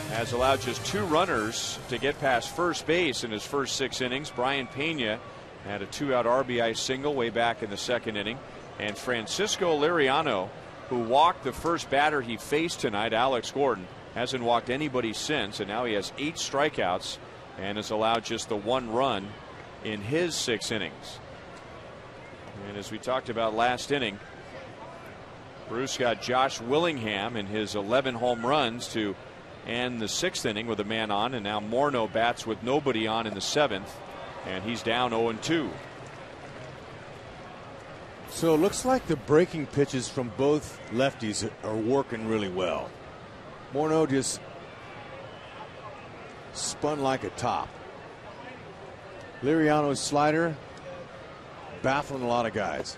has allowed just 2 runners to get past first base in his first 6 innings. Brian Peña had a 2-out RBI single way back in the 2nd inning. And Francisco Liriano, who walked the first batter he faced tonight, Alex Gordon, hasn't walked anybody since, and now he has 8 strikeouts and has allowed just the 1 run in his 6 innings. And as we talked about last inning, Bruce got Josh Willingham in his 11 home runs to end the 6th inning with a man on, and now Morneau bats with nobody on in the 7th. And he's down 0-2. So it looks like the breaking pitches from both lefties are working really well. Morneau just spun like a top. Liriano's slider baffling a lot of guys.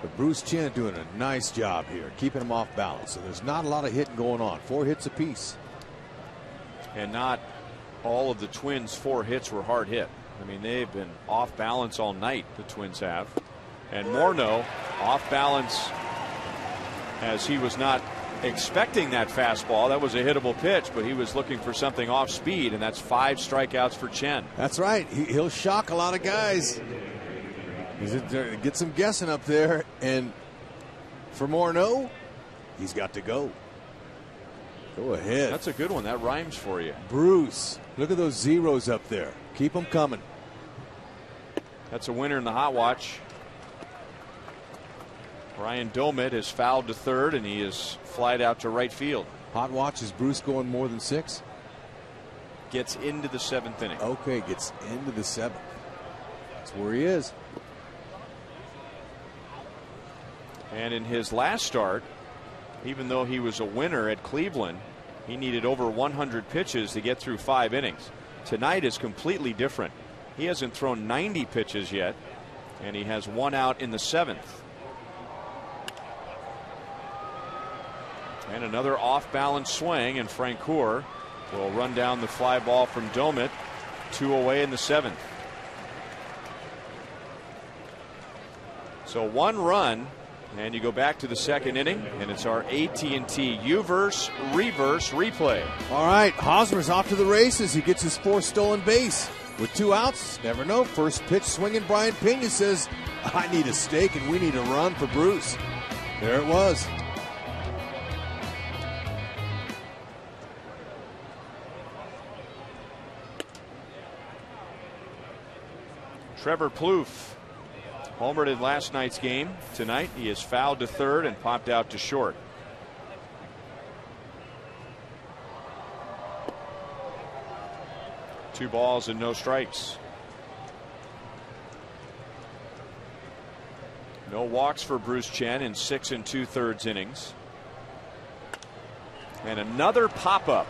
But Bruce Chen doing a nice job here, keeping him off balance. So there's not a lot of hitting going on. 4 hits apiece. And not all of the Twins' 4 hits were hard hit. I mean, they've been off balance all night, the Twins have. And Morneau off balance as he was not expecting that fastball. That was a hittable pitch, but he was looking for something off speed, and that's 5 strikeouts for Chen. That's right. He'll shock a lot of guys. Get some guessing up there, and for Morneau, he's got to go. Go ahead. That's a good one. That rhymes for you. Bruce, look at those zeros up there. Keep them coming. That's a winner in the hot watch. Brian Domit is fouled to third, and he is flied out to right field. Hot watch, is Bruce going more than 6? Gets into the 7th inning. Okay, gets into the 7th. That's where he is. And in his last start, even though he was a winner at Cleveland, he needed over 100 pitches to get through 5 innings. Tonight is completely different. He hasn't thrown 90 pitches yet, and he has 1 out in the 7th. And another off-balance swing, and Francoeur will run down the fly ball from Domit. 2 away in the 7th. So 1 run, and you go back to the 2nd inning, and it's our AT&T U-verse reverse replay. All right, Hosmer's off to the races. He gets his 4th stolen base. With 2 outs, never know. First pitch swinging, Brian Peña says, I need a steak and we need a run for Bruce. There it was. Trevor Plouffe homered in last night's game. Tonight he is fouled to third and popped out to short. Two balls and no strikes. No walks for Bruce Chen in 6 2/3 innings. And another pop-up.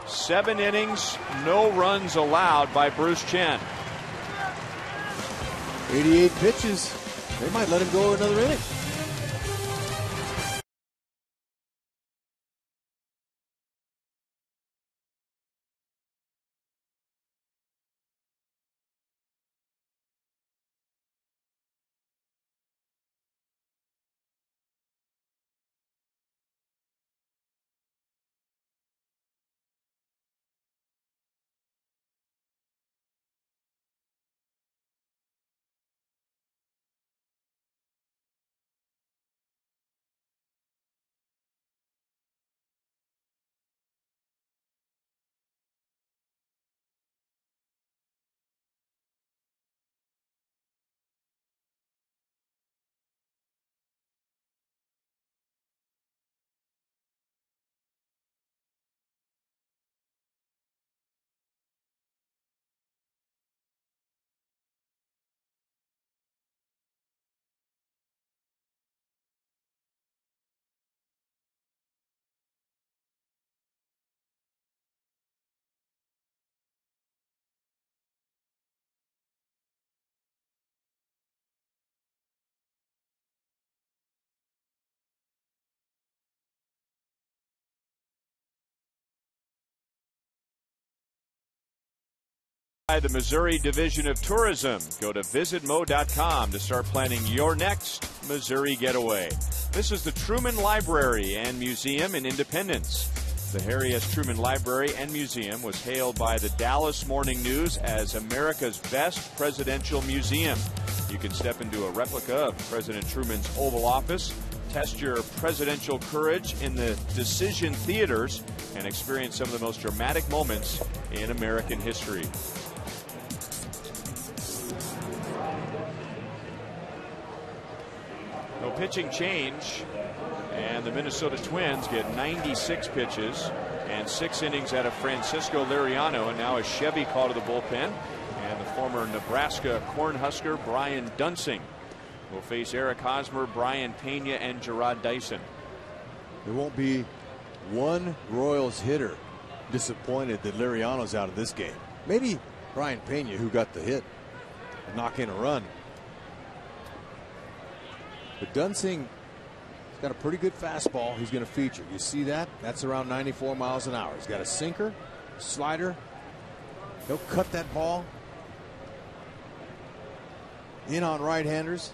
7 innings, no runs allowed by Bruce Chen. 88 pitches. They might let him go another inning. The Missouri Division of Tourism. Go to visitmo.com to start planning your next Missouri getaway. This is the Truman Library and Museum in Independence. The Harry S. Truman Library and Museum was hailed by the Dallas Morning News as America's best presidential museum. You can step into a replica of President Truman's Oval Office, test your presidential courage in the Decision Theaters, and experience some of the most dramatic moments in American history. No pitching change, and the Minnesota Twins get 96 pitches and 6 innings out of Francisco Liriano, and now a Chevy call to the bullpen, and the former Nebraska Cornhusker Brian Dunsing will face Eric Hosmer, Brian Peña, and Gerard Dyson. There won't be one Royals hitter disappointed that Liriano's out of this game. Maybe Brian Peña, who got the hit, knock in a run. But Dunsing's got a pretty good fastball he's going to feature. You see that? That's around 94 miles an hour. He's got a sinker, slider. He'll cut that ball in on right-handers.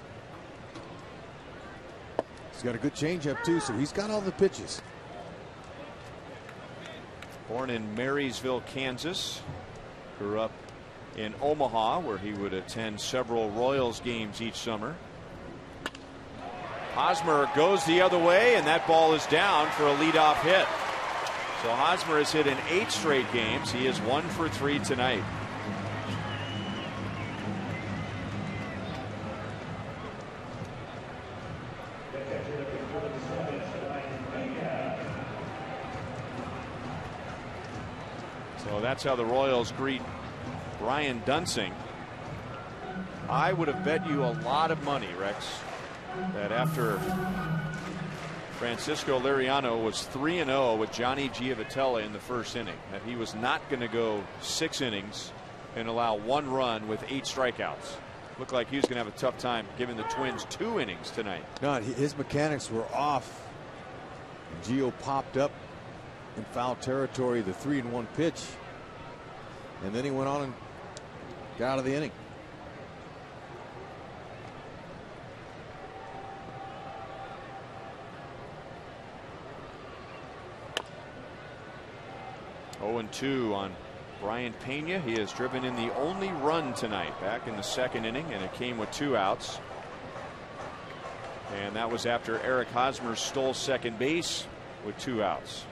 He's got a good changeup too, so he's got all the pitches. Born in Marysville, Kansas, grew up in Omaha, where he would attend several Royals games each summer. Hosmer goes the other way, and that ball is down for a leadoff hit. So Hosmer has hit in 8 straight games. He is 1 for 3 tonight. So that's how the Royals greet Brian Dunsing. I would have bet you a lot of money, Rex, that after Francisco Liriano was 3-0 with Johnny Giavotella in the first inning, that he was not going to go 6 innings and allow 1 run with 8 strikeouts. Looked like he was going to have a tough time giving the Twins 2 innings tonight. No, his mechanics were off. Gio popped up in foul territory, the 3-1 pitch, and then he went on and got out of the inning. Oh, 2 on Brian Peña. He has driven in the only run tonight back in the 2nd inning, and it came with 2 outs. And that was after Eric Hosmer stole second base with 2 outs.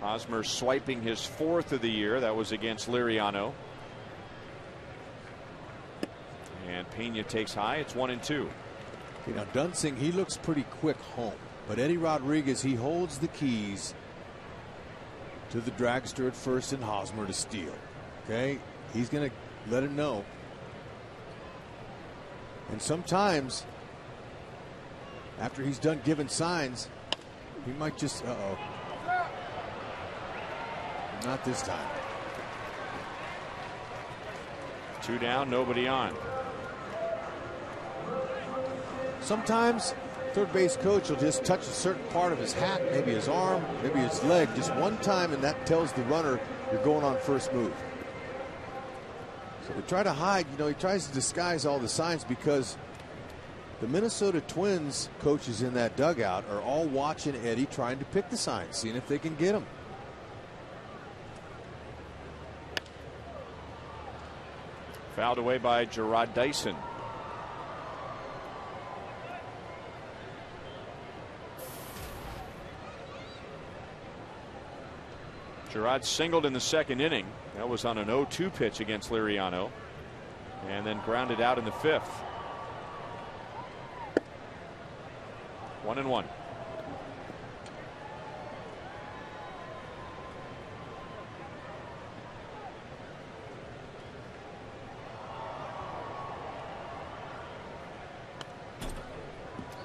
Hosmer swiping his 4th of the year. That was against Liriano. And Peña takes high. It's 1-2. You know, Dunsing, he looks pretty quick home, but Eddie Rodriguez, he holds the keys to the dragster at first and Hosmer to steal. Okay, he's going to let him know. And sometimes after he's done giving signs, he might just not this time. 2 down, nobody on. Sometimes third base coach will just touch a certain part of his hat, maybe his arm, maybe his leg, just one time, and that tells the runner you're going on first move. So they try to hide, you know, he tries to disguise all the signs because the Minnesota Twins coaches in that dugout are all watching Eddie trying to pick the signs, seeing if they can get him. Fouled away by Gerard Dyson. Gerard singled in the 2nd inning. That was on an 0-2 pitch against Liriano, and then grounded out in the 5th. 1-1.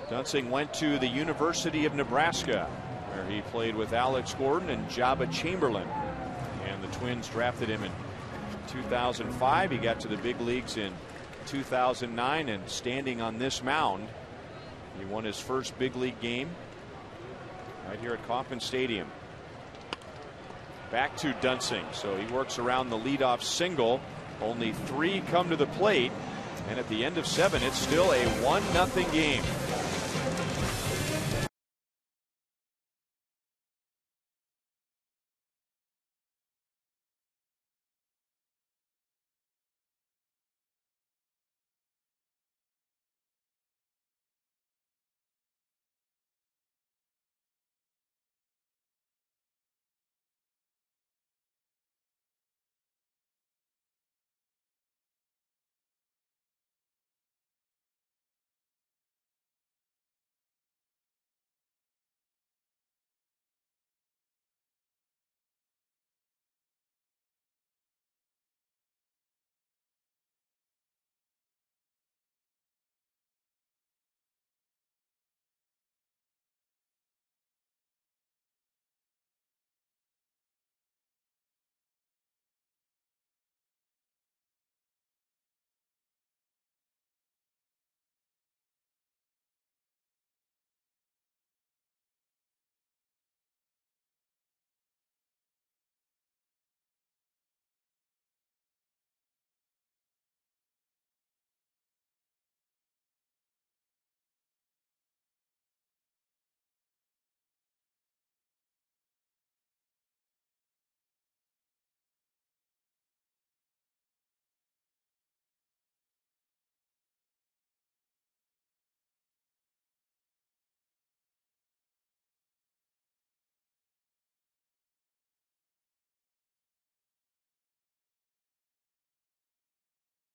Dunsing went to the University of Nebraska, where he played with Alex Gordon and Jabba Chamberlain, and the Twins drafted him in 2005. He got to the big leagues in 2009, and standing on this mound, he won his first big league game right here at Kauffman Stadium. Back to Dunsing, so he works around the leadoff single. Only 3 come to the plate, and at the end of 7, it's still a 1-0 game.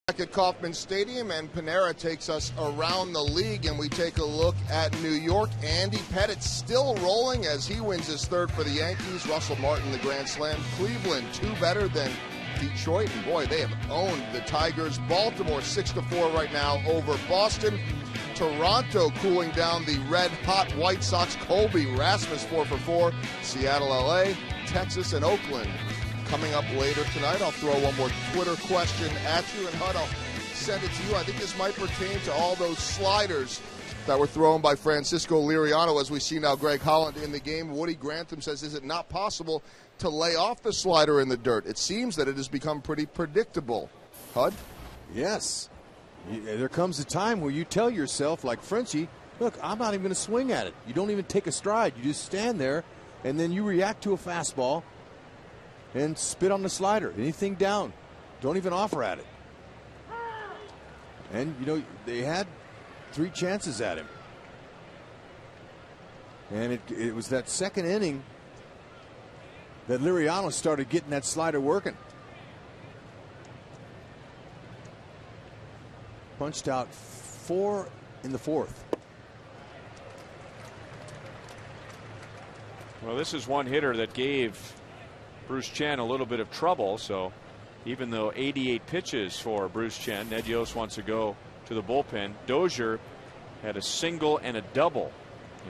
Back at Kauffman Stadium, and Panera takes us around the league, and we take a look at New York. Andy Pettitte still rolling as he wins his third for the Yankees. Russell Martin, the grand slam. Cleveland, 2 better than Detroit, and boy, they have owned the Tigers. Baltimore 6-4 right now over Boston. Toronto cooling down the red-hot White Sox. Colby Rasmus 4-4. Seattle, LA, Texas, and Oakland coming up later tonight. I'll throw one more Twitter question at you, and Hud, I'll send it to you. I think this might pertain to all those sliders that were thrown by Francisco Liriano, as we see now Greg Holland in the game. Woody Grantham says, is it not possible to lay off the slider in the dirt? It seems that it has become pretty predictable. Hud? Yes. There comes a time where you tell yourself, like Frenchie, look, I'm not even going to swing at it. You don't even take a stride. You just stand there, and then you react to a fastball and spit on the slider. Anything down. Don't even offer at it. And, you know, they had 3 chances at him. And it was that second inning that Liriano started getting that slider working. Punched out 4 in the 4th. Well, this is one hitter that gave Bruce Chen a little bit of trouble. So even though 88 pitches for Bruce Chen, Ned Yost wants to go to the bullpen. Dozier had a single and a double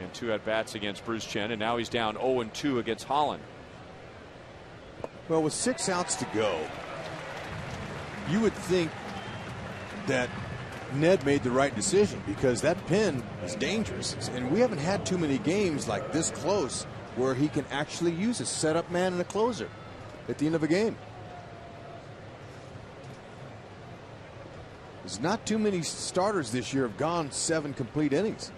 in 2 at-bats against Bruce Chen, and now he's down 0-2 against Holland. Well, with 6 outs to go, you would think that Ned made the right decision, because that pin is dangerous. And we haven't had too many games like this close where he can actually use a setup man and a closer at the end of a game. There's not too many starters this year have gone 7 complete innings.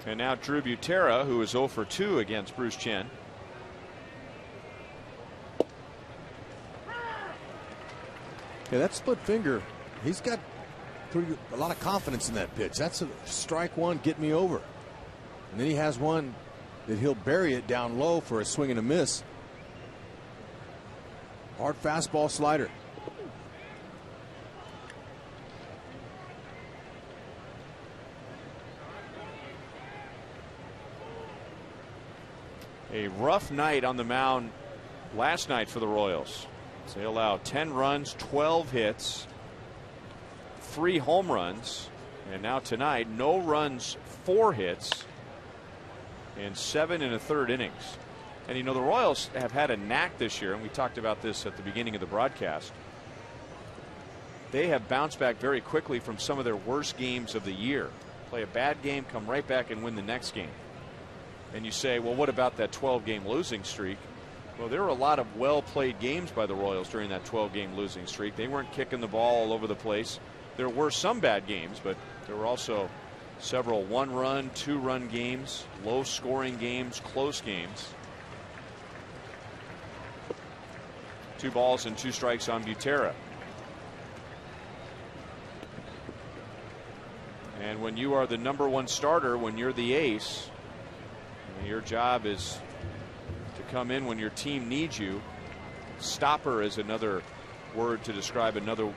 And now Drew Butera, who is 0 for 2 against Bruce Chen. Yeah, that split finger, he's got a lot of confidence in that pitch. That's a strike one, get me over. And then he has one that he'll bury it down low for a swing and a miss. Hard fastball slider. A rough night on the mound last night for the Royals. So they allowed 10 runs, 12 hits, 3 home runs, and now tonight no runs, 4 hits, and 7 1/3 innings. And you know, the Royals have had a knack this year, and we talked about this at the beginning of the broadcast. They have bounced back very quickly from some of their worst games of the year. Play a bad game, come right back and win the next game. And you say, well, what about that 12-game losing streak? Well, there were a lot of well-played games by the Royals during that 12-game losing streak. They weren't kicking the ball all over the place. There were some bad games, but there were also several 1-run, 2-run games, low-scoring games, close games. 2 balls and 2 strikes on Butera. And when you are the #1 starter, when you're the ace, your job is to come in when your team needs you. Stopper is another word to describe another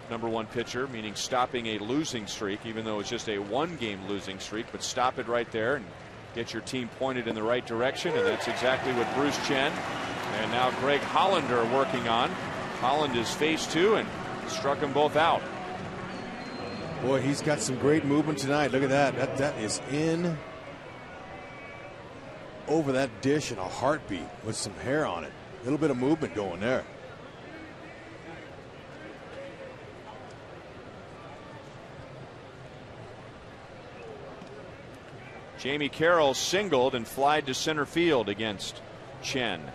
#1 pitcher, meaning stopping a losing streak, even though it's just a 1-game losing streak. But stop it right there and get your team pointed in the right direction, and that's exactly what Bruce Chen and now Greg Holland are working on. Holland is phase 2 and struck them both out. Boy, he's got some great movement tonight. Look at that. That is in over that dish in a heartbeat with some hair on it. A little bit of movement going there. Jamie Carroll singled and flied to center field against Chen.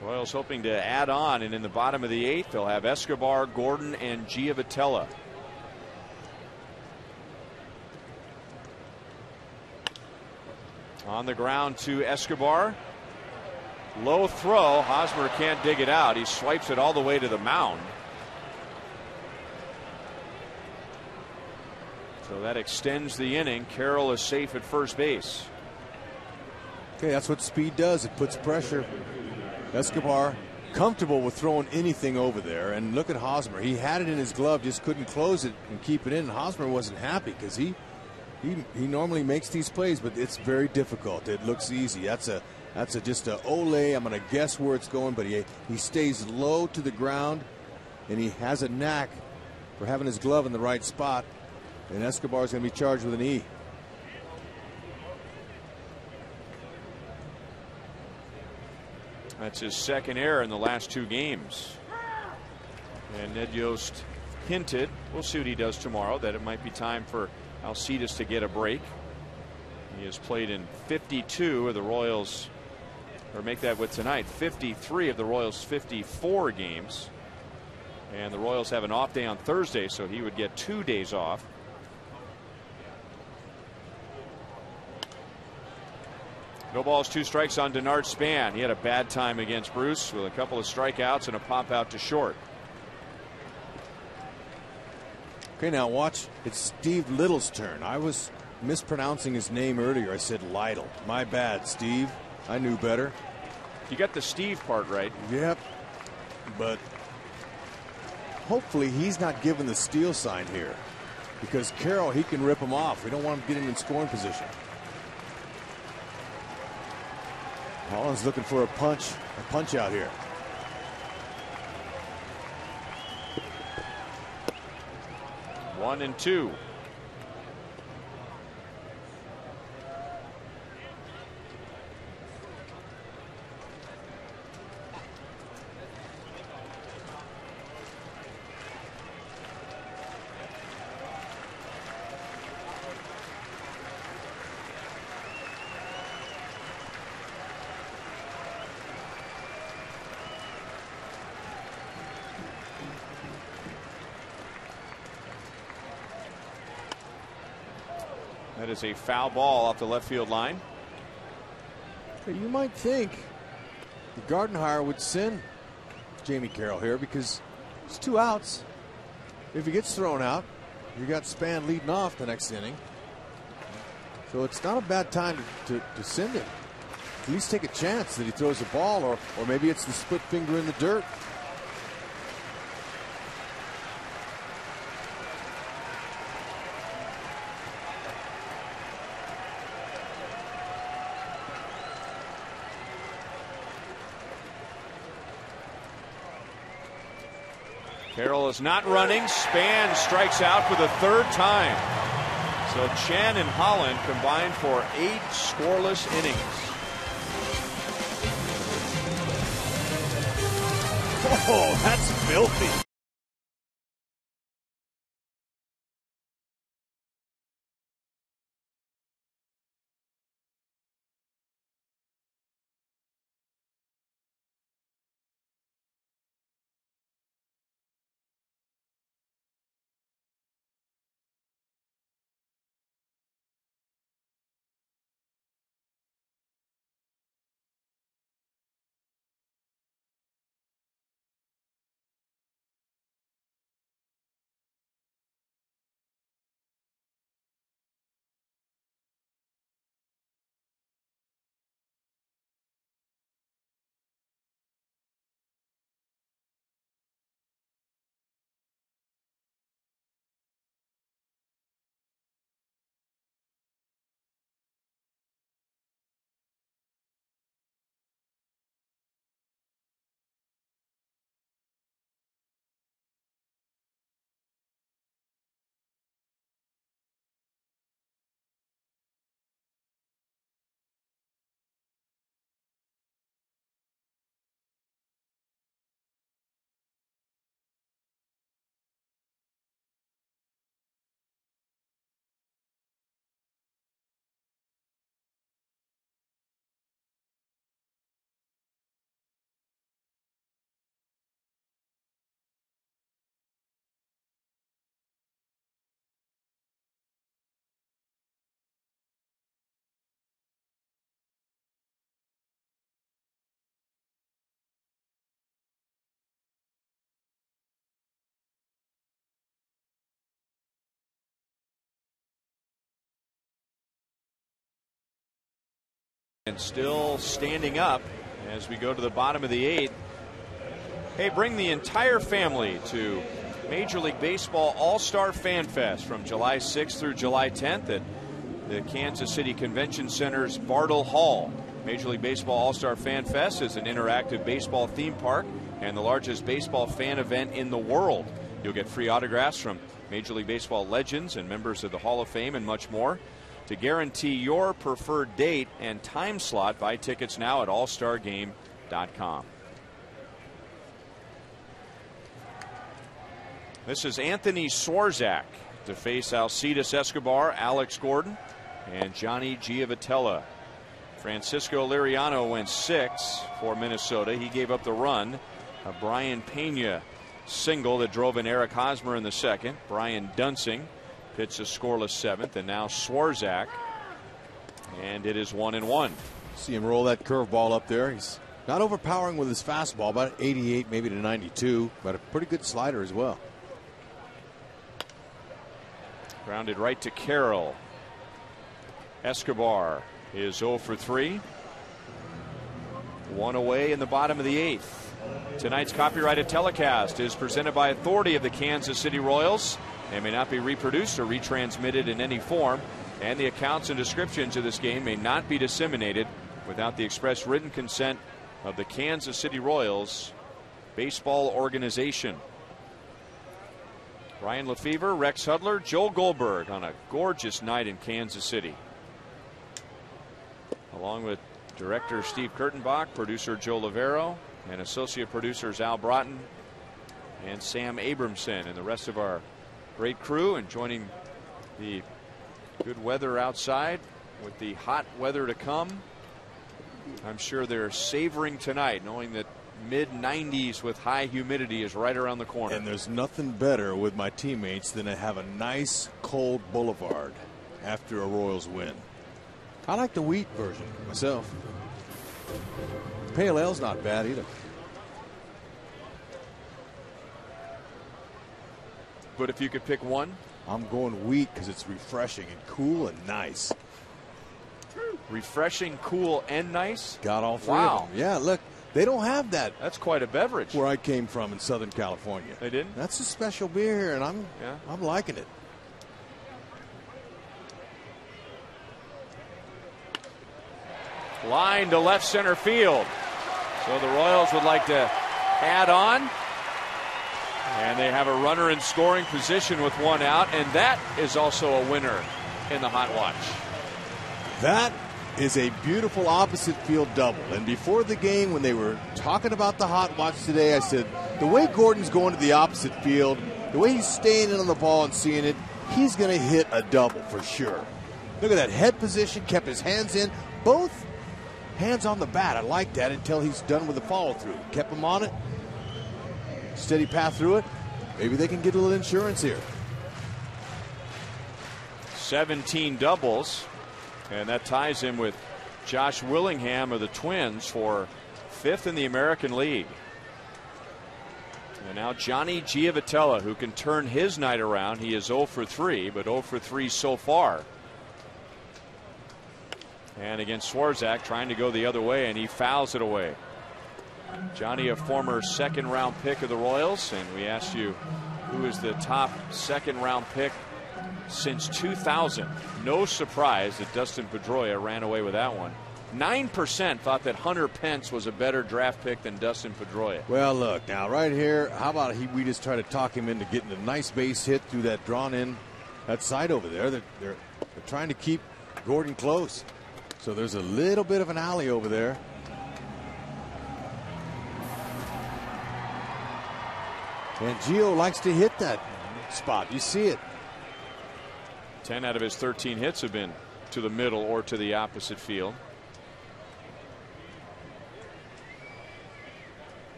Royals hoping to add on, and in the bottom of the 8th they'll have Escobar, Gordon, and Giavotella. On the ground to Escobar. Low throw. Hosmer can't dig it out. He swipes it all the way to the mound. So that extends the inning. Carroll is safe at first base. Okay, that's what speed does. It puts pressure. Escobar comfortable with throwing anything over there. And look at Hosmer. He had it in his glove, just couldn't close it and keep it in. Hosmer wasn't happy because he normally makes these plays, but it's very difficult. It looks easy. That's just a ole. I'm going to guess where it's going, but he stays low to the ground, and he has a knack for having his glove in the right spot. And Escobar is going to be charged with an E. That's his second error in the last 2 games. And Ned Yost hinted, we'll see what he does tomorrow, that it might be time for Alcides to get a break. He has played in 52 of the Royals, or make that with tonight, 53 of the Royals' 54 games. And the Royals have an off day on Thursday, so he would get 2 days off. No balls, 2 strikes on Denard Span. He had a bad time against Bruce with a couple of strikeouts and a pop out to short. Okay, now watch. It's Steve Little's turn. I was mispronouncing his name earlier. I said Lytle. My bad, Steve. I knew better. You got the Steve part right. Yep. But hopefully he's not given the steal sign here, because Carroll, he can rip him off. We don't want him getting in scoring position. Holland's looking for a punch out here. One and 2. That is a foul ball off the left field line. You might think the Gardenhire would send Jamie Carroll here because it's 2 outs. If he gets thrown out, you got Span leading off the next inning. So it's not a bad time to send him. At least take a chance that he throws a ball, or maybe it's the split finger in the dirt. Carroll is not running. Span strikes out for the 3rd time. So Chen and Holland combined for 8 scoreless innings. Oh, that's filthy. And still standing up as we go to the bottom of the 8th. Hey, bring the entire family to Major League Baseball All-Star Fan Fest from July 6th through July 10th at the Kansas City Convention Center's Bartle Hall. Major League Baseball All-Star Fan Fest is an interactive baseball theme park and the largest baseball fan event in the world. You'll get free autographs from Major League Baseball legends and members of the Hall of Fame and much more. To guarantee your preferred date and time slot, buy tickets now at allstargame.com. This is Anthony Swarzak to face Alcides Escobar, Alex Gordon, and Johnny Giavotella. Francisco Liriano went 6 for Minnesota. He gave up the run. A Brian Peña single that drove in Eric Hosmer in the 2nd. Brian Dunsing pitched a scoreless 7th, and now Swarzak, and it is 1-1. See him roll that curveball up there. He's not overpowering with his fastball, about 88 maybe to 92, but a pretty good slider as well. Grounded right to Carroll. Escobar is 0 for 3. 1 away in the bottom of the 8th. Tonight's copyrighted telecast is presented by authority of the Kansas City Royals. They may not be reproduced or retransmitted in any form, and the accounts and descriptions of this game may not be disseminated without the express written consent of the Kansas City Royals Baseball Organization. Ryan Lefevre, Rex Hudler, Joel Goldberg on a gorgeous night in Kansas City. Along with director Steve Kurtenbach, producer Joe Lavero, and associate producers Al Broughton and Sam Abramson, and the rest of our great crew, and joining the good weather outside with the hot weather to come. I'm sure they're savoring tonight, knowing that mid-90s with high humidity is right around the corner. And there's nothing better with my teammates than to have a nice cold boulevard after a Royals win. I like the wheat version myself. Pale ale's not bad either. But if you could pick one, I'm going wheat because it's refreshing and cool and nice. Refreshing, cool, and nice. Got all three of them. Yeah, look, they don't have that. That's quite a beverage. Where I came from in Southern California. They didn't? That's a special beer here, and I'm liking it. Line to left center field. So the Royals would like to add on. And they have a runner in scoring position with 1 out, and that is also a winner in the hot watch. That is a beautiful opposite field double. And before the game, when they were talking about the hot watch today, I said, the way Gordon's going to the opposite field, the way he's staying in on the ball and seeing it, he's going to hit a double for sure. Look at that head position, kept his hands in, both hands on the bat. I like that until he's done with the follow through. Kept him on it. Steady path through it. Maybe they can get a little insurance here. 17 doubles, and that ties him with Josh Willingham of the Twins for 5th in the American League. And now Johnny Giavotella, who can turn his night around. He is 0 for 3, but 0 for 3 so far. And against Swarzak, trying to go the other way, and he fouls it away. Johnny, a former second-round pick of the Royals, and we asked you who is the top second-round pick since 2000. No surprise that Dustin Pedroia ran away with that one. 9% thought that Hunter Pence was a better draft pick than Dustin Pedroia. Well, look, now right here, how about we just try to talk him into getting a nice base hit through that drawn-in, that side over there. They're trying to keep Gordon close. So there's a little bit of an alley over there. And Gio likes to hit that spot. You see it. 10 out of his 13 hits have been to the middle or to the opposite field.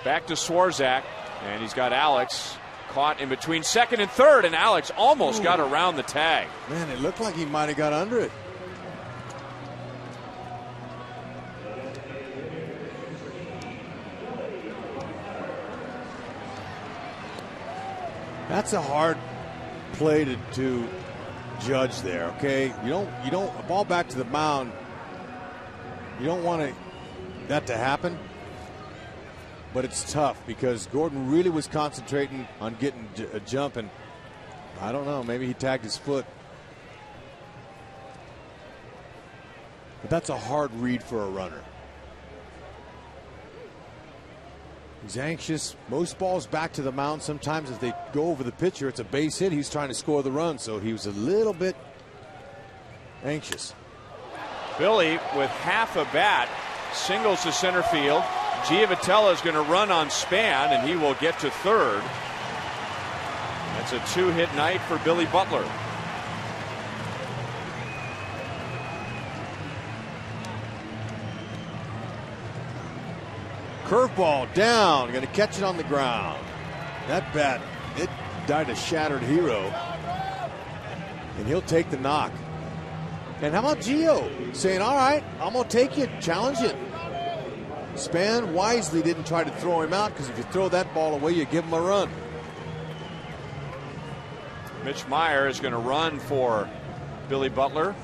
Back to Swarzak, and he's got Alex caught in between second and third, and Alex almost got around the tag. Man, it looked like he might have got under it. That's a hard play to judge there, okay? You don't a ball back to the mound. You don't want that to happen. But it's tough because Gordon really was concentrating on getting a jump, and I don't know, maybe he tagged his foot. But that's a hard read for a runner. He's anxious. Most balls back to the mound. Sometimes if they go over the pitcher, it's a base hit. He's trying to score the run, so he was a little bit anxious. Billy with half a bat singles to center field. Giavotella is going to run on Span, and he will get to third. That's a 2-hit night for Billy Butler. Curveball down, going to catch it on the ground. That bat, it died a shattered hero, and he'll take the knock. And how about Gio saying, all right, I'm going to take you, challenge it. Span wisely didn't try to throw him out, because if you throw that ball away, you give him a run. Mitch Meyer is going to run for Billy Butler,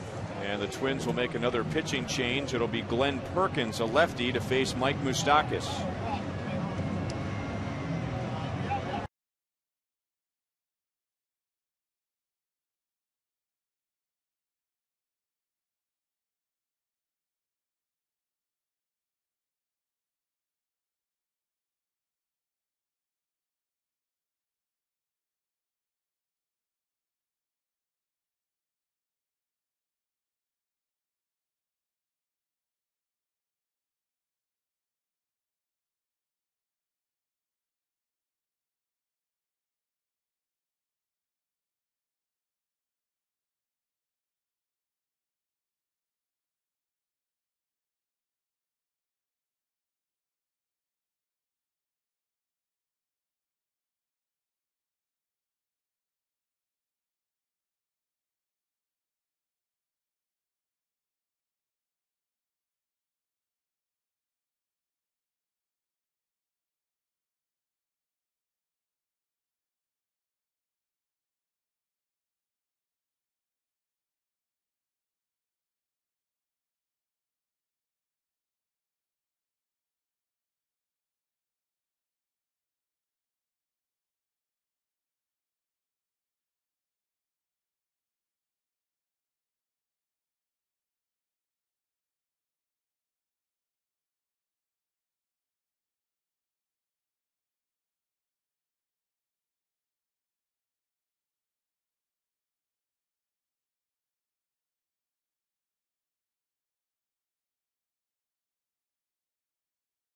and the Twins will make another pitching change. It'll be Glenn Perkins, a lefty, to face Mike Moustakas.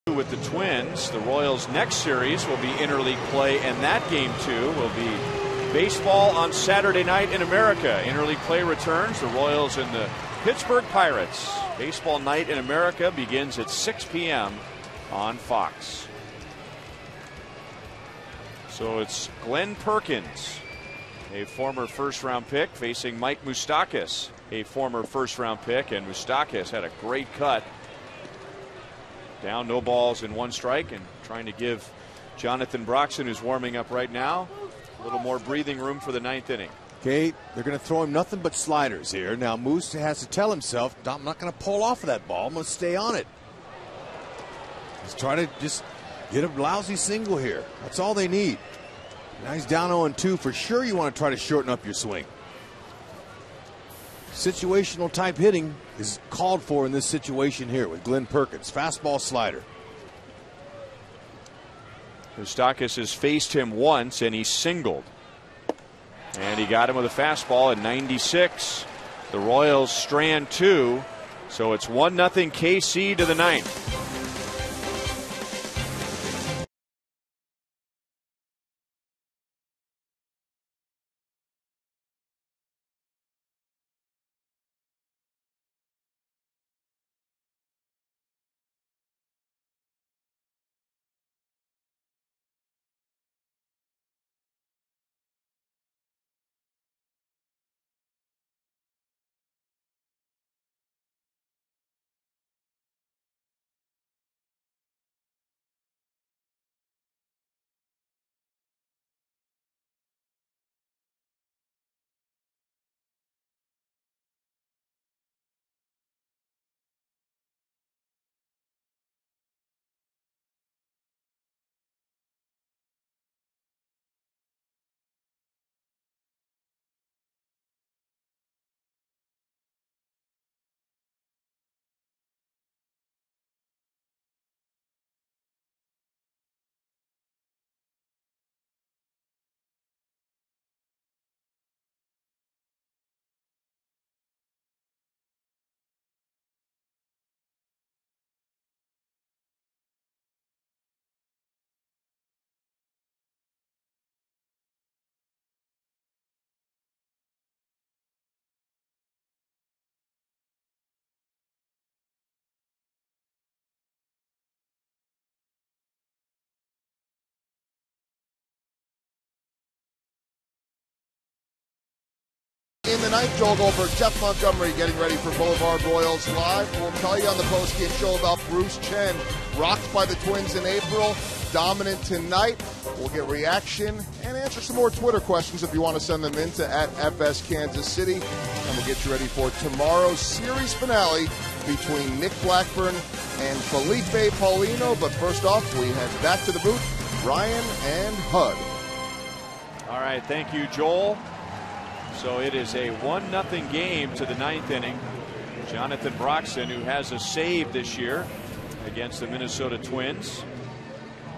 With the Twins, the Royals' next series will be interleague play, and that game too will be baseball on Saturday night in America. Interleague play returns. The Royals and the Pittsburgh Pirates. Baseball night in America begins at 6 p.m. on Fox. So it's Glenn Perkins, a former first-round pick, facing Mike Moustakas, a former first-round pick, and Moustakas had a great cut. Down, no balls and one strike, and trying to give Jonathan Broxton, who's warming up right now, a little more breathing room for the ninth inning. Okay, they're going to throw him nothing but sliders here. Now Moose has to tell himself, I'm not going to pull off of that ball. I'm going to stay on it. He's trying to just get a lousy single here. That's all they need. Now he's down 0-2. For sure you want to try to shorten up your swing. Situational type hitting is called for in this situation here with Glenn Perkins. Fastball, slider. Moustakas has faced him once and he singled. And he got him with a fastball at 96. The Royals strand 2. So it's 1-0 KC to the ninth. in the ninth. Joel Goldberg, Jeff Montgomery getting ready for Boulevard Royals Live. We'll tell you on the postgame show about Bruce Chen, rocked by the Twins in April, dominant tonight. We'll get reaction and answer some more Twitter questions if you want to send them in to @FS Kansas City. And we'll get you ready for tomorrow's series finale between Nick Blackburn and Felipe Paulino. But first off, we head back to the booth. Ryan and Hud. All right, thank you, Joel. So it is a 1-0 game to the ninth inning. Jonathan Broxton, who has a save this year against the Minnesota Twins.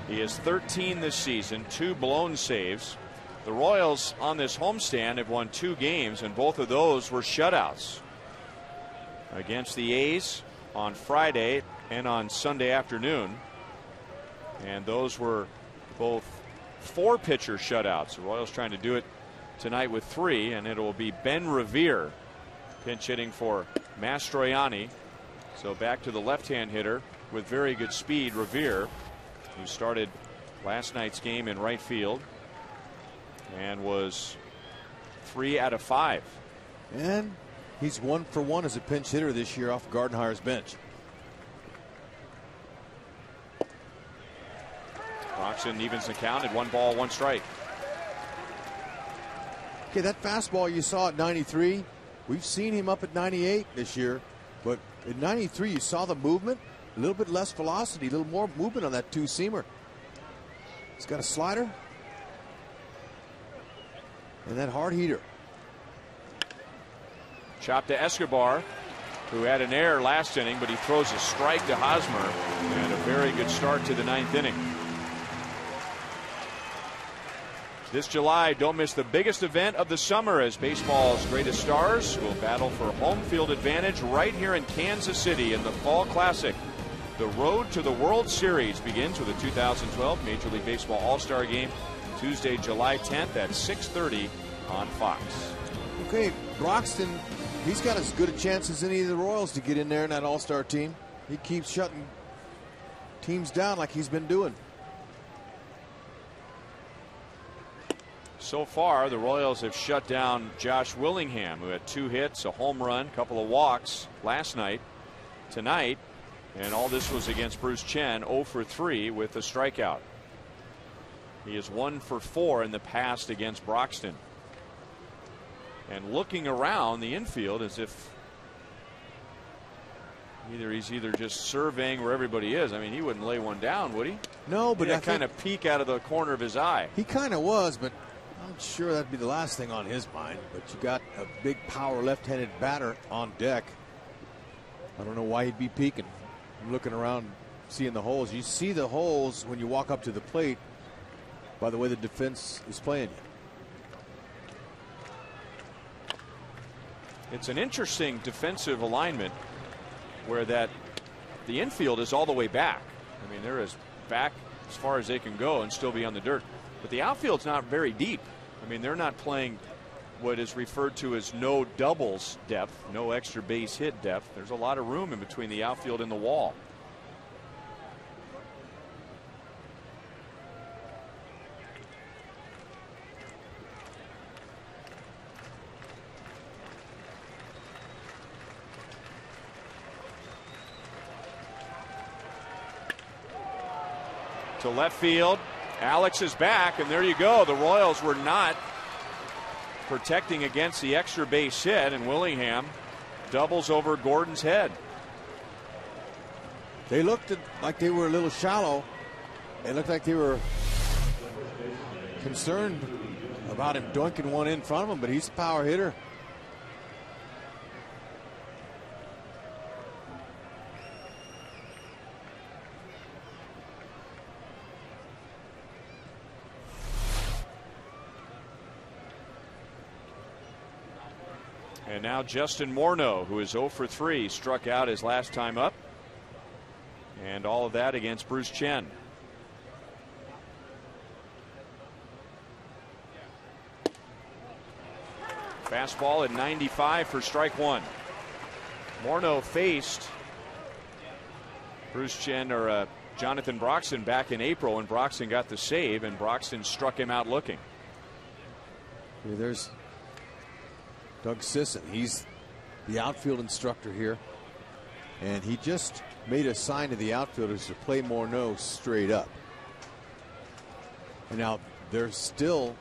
He is 13 this season, 2 blown saves. The Royals on this homestand have won 2 games, and both of those were shutouts. Against the A's on Friday and on Sunday afternoon. And those were both 4-pitcher shutouts. The Royals trying to do it tonight with 3, and it will be Ben Revere pinch hitting for Mastroianni. So back to the left-hand hitter with very good speed, Revere, who started last night's game in right field and was 3 out of 5. And he's 1 for 1 as a pinch hitter this year off Gardenhire's bench. Broxton evens the count at 1 ball, 1 strike. Okay, that fastball you saw at 93, we've seen him up at 98 this year, but at 93 you saw the movement, a little bit less velocity, a little more movement on that 2-seamer. He's got a slider and that hard heater. Chop to Escobar, who had an error last inning, but he throws a strike to Hosmer, and a very good start to the ninth inning. This July, don't miss the biggest event of the summer as baseball's greatest stars will battle for home field advantage right here in Kansas City in the Fall Classic. The road to the World Series begins with the 2012 Major League Baseball All-Star Game Tuesday, July 10th at 6:30 on Fox. Okay, Broxton, he's got as good a chance as any of the Royals to get in there in that All-Star team. He keeps shutting teams down like he's been doing. So far, the Royals have shut down Josh Willingham, who had 2 hits, a home run, a couple of walks last night. Tonight, and all this was against Bruce Chen, 0 for 3 with a strikeout. He is 1 for 4 in the past against Broxton. And looking around the infield as if he's either just surveying where everybody is. I mean, he wouldn't lay one down, would he? No, but that kind of peek out of the corner of his eye. He kind of was, but I'm sure that'd be the last thing on his mind. But you got a big power left-handed batter on deck. I don't know why he'd be peeking. I'm looking around, seeing the holes. You see the holes when you walk up to the plate by the way the defense is playing you. It's an interesting defensive alignment where the infield is all the way back. I mean, they're as back as far as they can go and still be on the dirt. But the outfield's not very deep. I mean, they're not playing what is referred to as no doubles depth, no extra base hit depth. There's a lot of room in between the outfield and the wall. To left field. Alex is back, and there you go. The Royals were not protecting against the extra base hit, and Willingham doubles over Gordon's head. They looked like they were a little shallow. It looked like they were concerned about him dunking one in front of him, but he's a power hitter. And now Justin Morneau, who is 0 for 3, struck out his last time up. And all of that against Bruce Chen. Fastball at 95 for strike 1. Morneau faced Bruce Chen or Jonathan Broxton back in April, and Broxton got the save, and Broxton struck him out looking. Yeah, there's Doug Sisson, he's the outfield instructor here. And he just made a sign to the outfielders to play Morneau straight up. And now they're still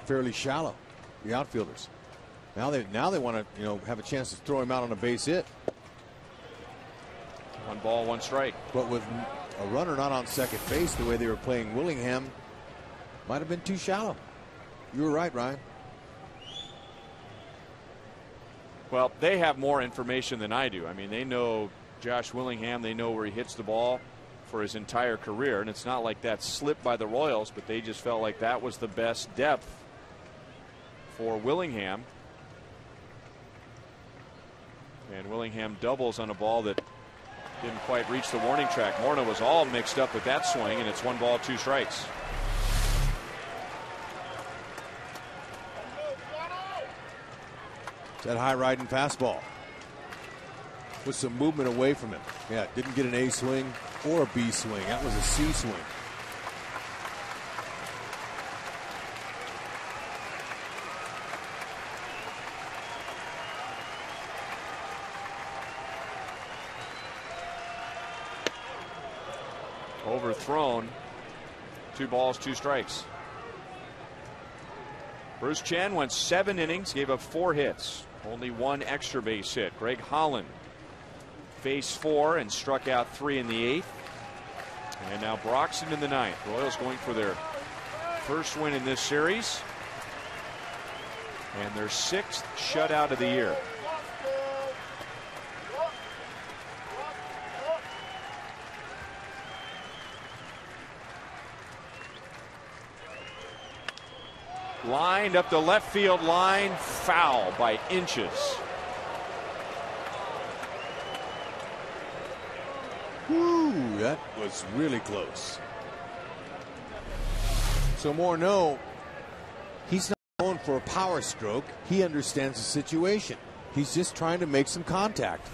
fairly shallow, the outfielders. Now they want to have a chance to throw him out on a base hit. 1 ball, 1 strike. But with a runner not on second base, the way they were playing Willingham, might have been too shallow. You were right, Ryan. Well, they have more information than I do. I mean, they know Josh Willingham. They know where he hits the ball for his entire career. And it's not like that slipped by the Royals, but they just felt like that was the best depth for Willingham. And Willingham doubles on a ball that didn't quite reach the warning track. Morneau was all mixed up with that swing, and it's 1 ball, 2 strikes. That high riding fastball with some movement away from him. Yeah, didn't get an A swing or a B swing. That was a C swing. Overthrown. 2 balls, 2 strikes. Bruce Chen went 7 innings, gave up 4 hits, only 1 extra base hit. Greg Holland faced 4 and struck out 3 in the 8th. And now Broxton in the 9th. Royals going for their first win in this series and their 6th shutout of the year. Lined up the left field line, foul by inches. Woo, that was really close. So Morneau, he's not going for a power stroke. He understands the situation. He's just trying to make some contact.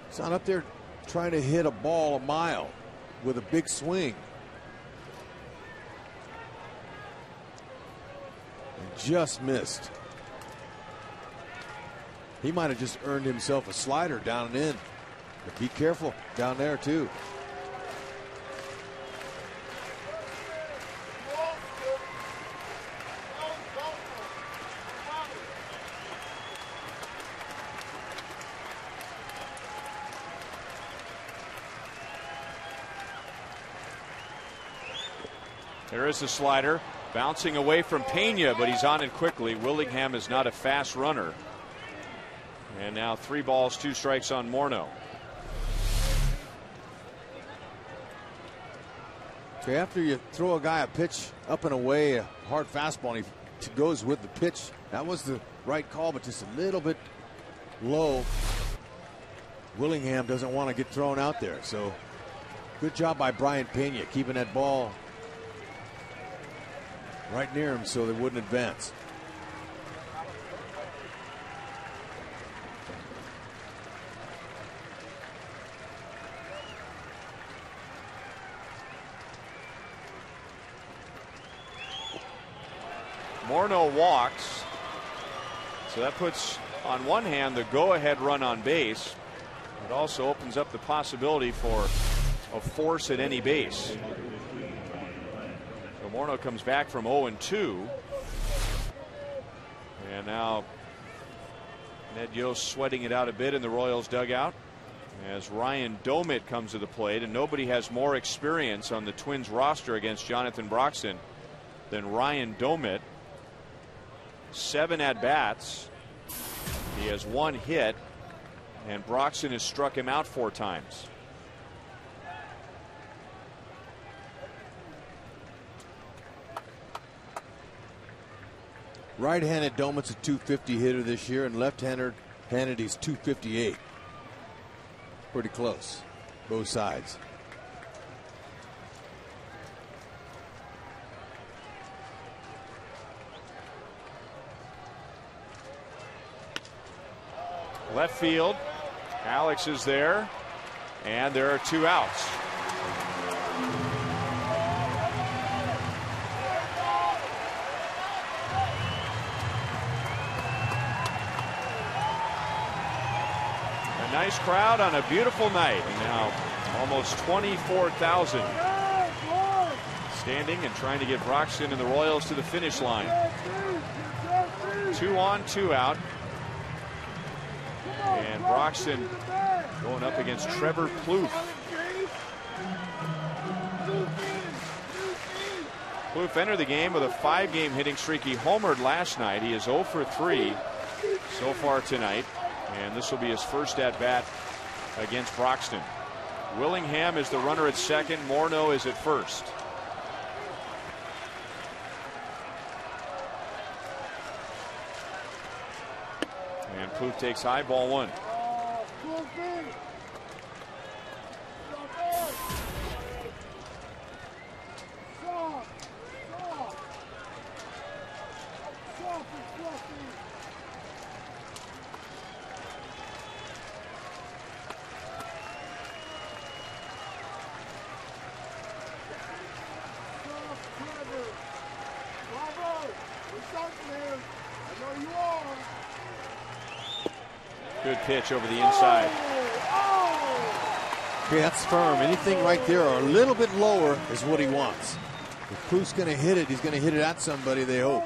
He's not up there trying to hit a ball a mile with a big swing. Just missed. He might have just earned himself a slider down and in. But be careful down there too. There is a slider. Bouncing away from Peña, but he's on it quickly. Willingham is not a fast runner. And now 3 balls, 2 strikes on Morneau. So after you throw a guy a pitch up and away, a hard fastball, and he goes with the pitch, that was the right call, but just a little bit low. Willingham doesn't want to get thrown out there. So good job by Brian Peña keeping that ball right near him so they wouldn't advance. Morneau walks. So that puts on one hand the go-ahead run on base. It also opens up the possibility for a force at any base. So Morneau comes back from 0-2. And now Ned Yost sweating it out a bit in the Royals dugout as Ryan Domit comes to the plate, and nobody has more experience on the Twins roster against Jonathan Broxton than Ryan Domit. 7 at-bats. He has 1 hit, and Broxton has struck him out 4 times. Right-handed Domit's a .250 hitter this year, and left-handed he's .258. Pretty close, both sides. Left field, Alex is there, and there are 2 outs. A nice crowd on a beautiful night. And now almost 24,000 standing and trying to get Broxton and the Royals to the finish line. 2 on, 2 out. And Broxton going up against Trevor Plouffe. Plouffe entered the game with a 5-game hitting streak. He homered last night. He is 0 for 3 so far tonight. And this will be his first at bat against Broxton. Willingham is the runner at second. Morneau is at first. And Plouffe takes high, ball 1. Good pitch over the inside. Okay, that's firm. Anything right there or a little bit lower is what he wants. If Plouffe's going to hit it, he's going to hit it at somebody, they hope.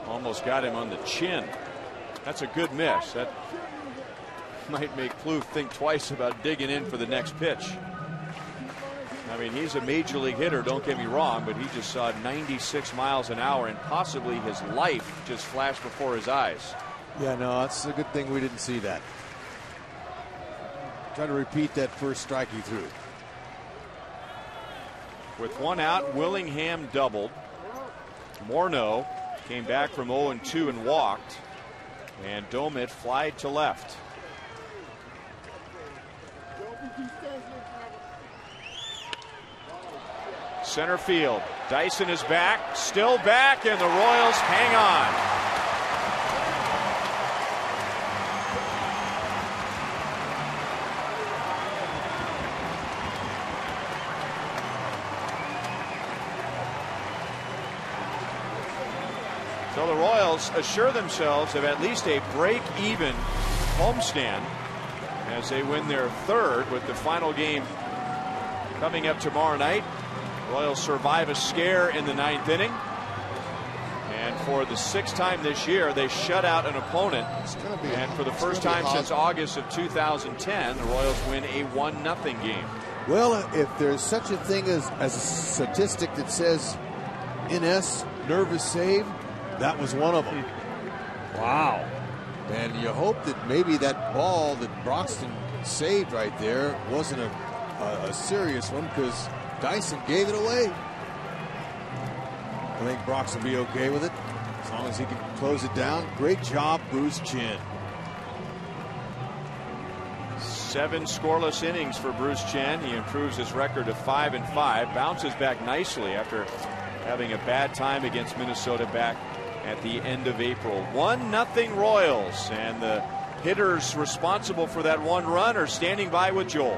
Almost got him on the chin. That's a good miss. That might make Plouffe think twice about digging in for the next pitch. I mean, he's a major league hitter, don't get me wrong, but he just saw 96 miles an hour and possibly his life just flashed before his eyes. Yeah, no, that's a good thing we didn't see that. Try to repeat that first strike he threw. With 1 out, Willingham doubled. Morneau came back from 0-2 and walked. And Domit flied to left. Center field. Dyson is back, still back, and the Royals hang on. So the Royals assure themselves of at least a break-even homestand as they win their 3rd, with the final game coming up tomorrow night. Royals survive a scare in the 9th inning. And for the 6th time this year, they shut out an opponent. And for the first time since August of 2010, the Royals win a 1-0 game. Well, if there's such a thing as a statistic that says NS nervous save, that was one of them. Wow. And you hope that maybe that ball that Broxton saved right there wasn't a serious one, because Dyson gave it away. I think Broxton will be okay with it as long as he can close it down. Great job, Bruce Chen. 7 scoreless innings for Bruce Chen. He improves his record to 5-5. Bounces back nicely after having a bad time against Minnesota back at the end of April. 1-0 Royals, and the hitters responsible for that 1 run are standing by with Joel.